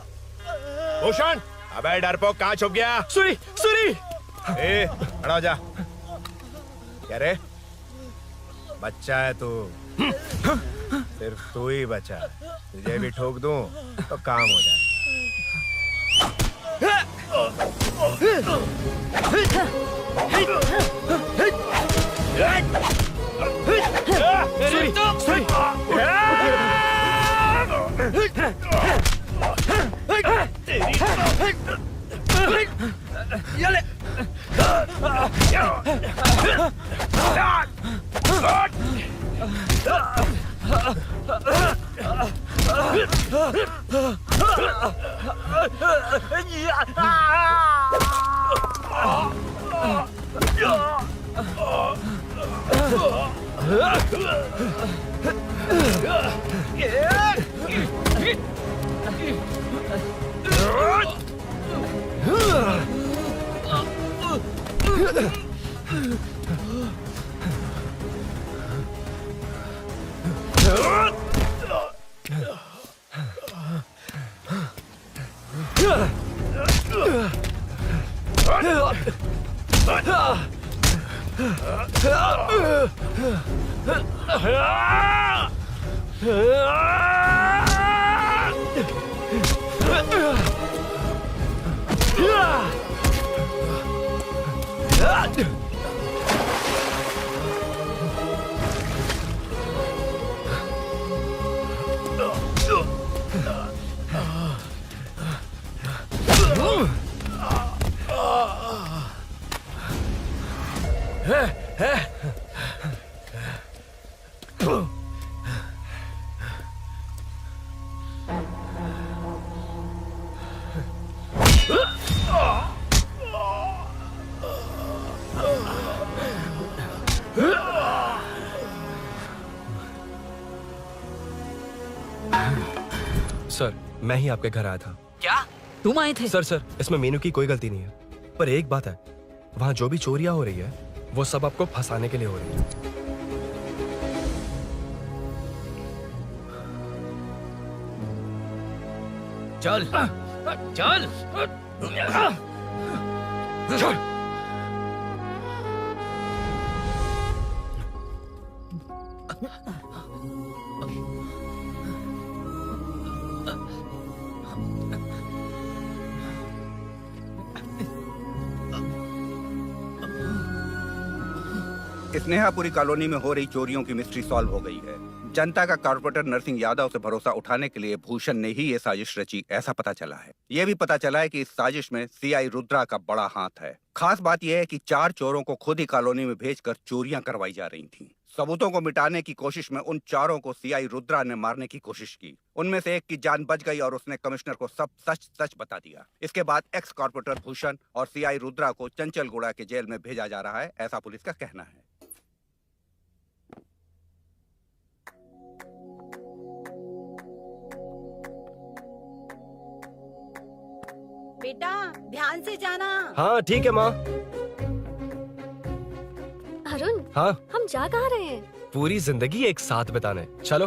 भूषण, अबे डरपोक कहाँ छुप गया? सूरी, सूरी। ए, खड़ा हो जा। क्या रे? बच्चा है तू। सिर्फ तू ही बचा है। तुझे भी ठोक दूं तो काम हो जाए। सर, मैं ही आपके घर आया था। क्या तुम आए थे? सर, इसमें मीनू की कोई गलती नहीं है। पर एक बात है, वहाँ जो भी चोरियां हो रही है वो सब आपको फंसाने के लिए हो रही है। चल चल चल। स्नेहापुरी कॉलोनी में हो रही चोरियों की मिस्ट्री सॉल्व हो गई है। जनता का कॉर्पोरेटर नरसिंह यादव से भरोसा उठाने के लिए भूषण ने ही ये साजिश रची, ऐसा पता चला है। ये भी पता चला है कि इस साजिश में सीआई रुद्रा का बड़ा हाथ है। खास बात यह है कि 4 चोरों को खुद ही कॉलोनी में भेजकर चोरियां करवाई जा रही थीं। सबूतों को मिटाने की कोशिश में उन 4 को सीआई रुद्रा ने मारने की कोशिश की। उनमें से एक की जान बच गई और उसने कमिश्नर को सब सच सच बता दिया। इसके बाद एक्स कॉर्पोरेटर भूषण और सीआई रुद्रा को चंचलगुड़ा के जेल में भेजा जा रहा है, ऐसा पुलिस का कहना है। बेटा ध्यान से जाना। हाँ ठीक है माँ। अरुण, हाँ हम जा कहाँ रहे हैं? पूरी जिंदगी एक साथ बिताने। चलो।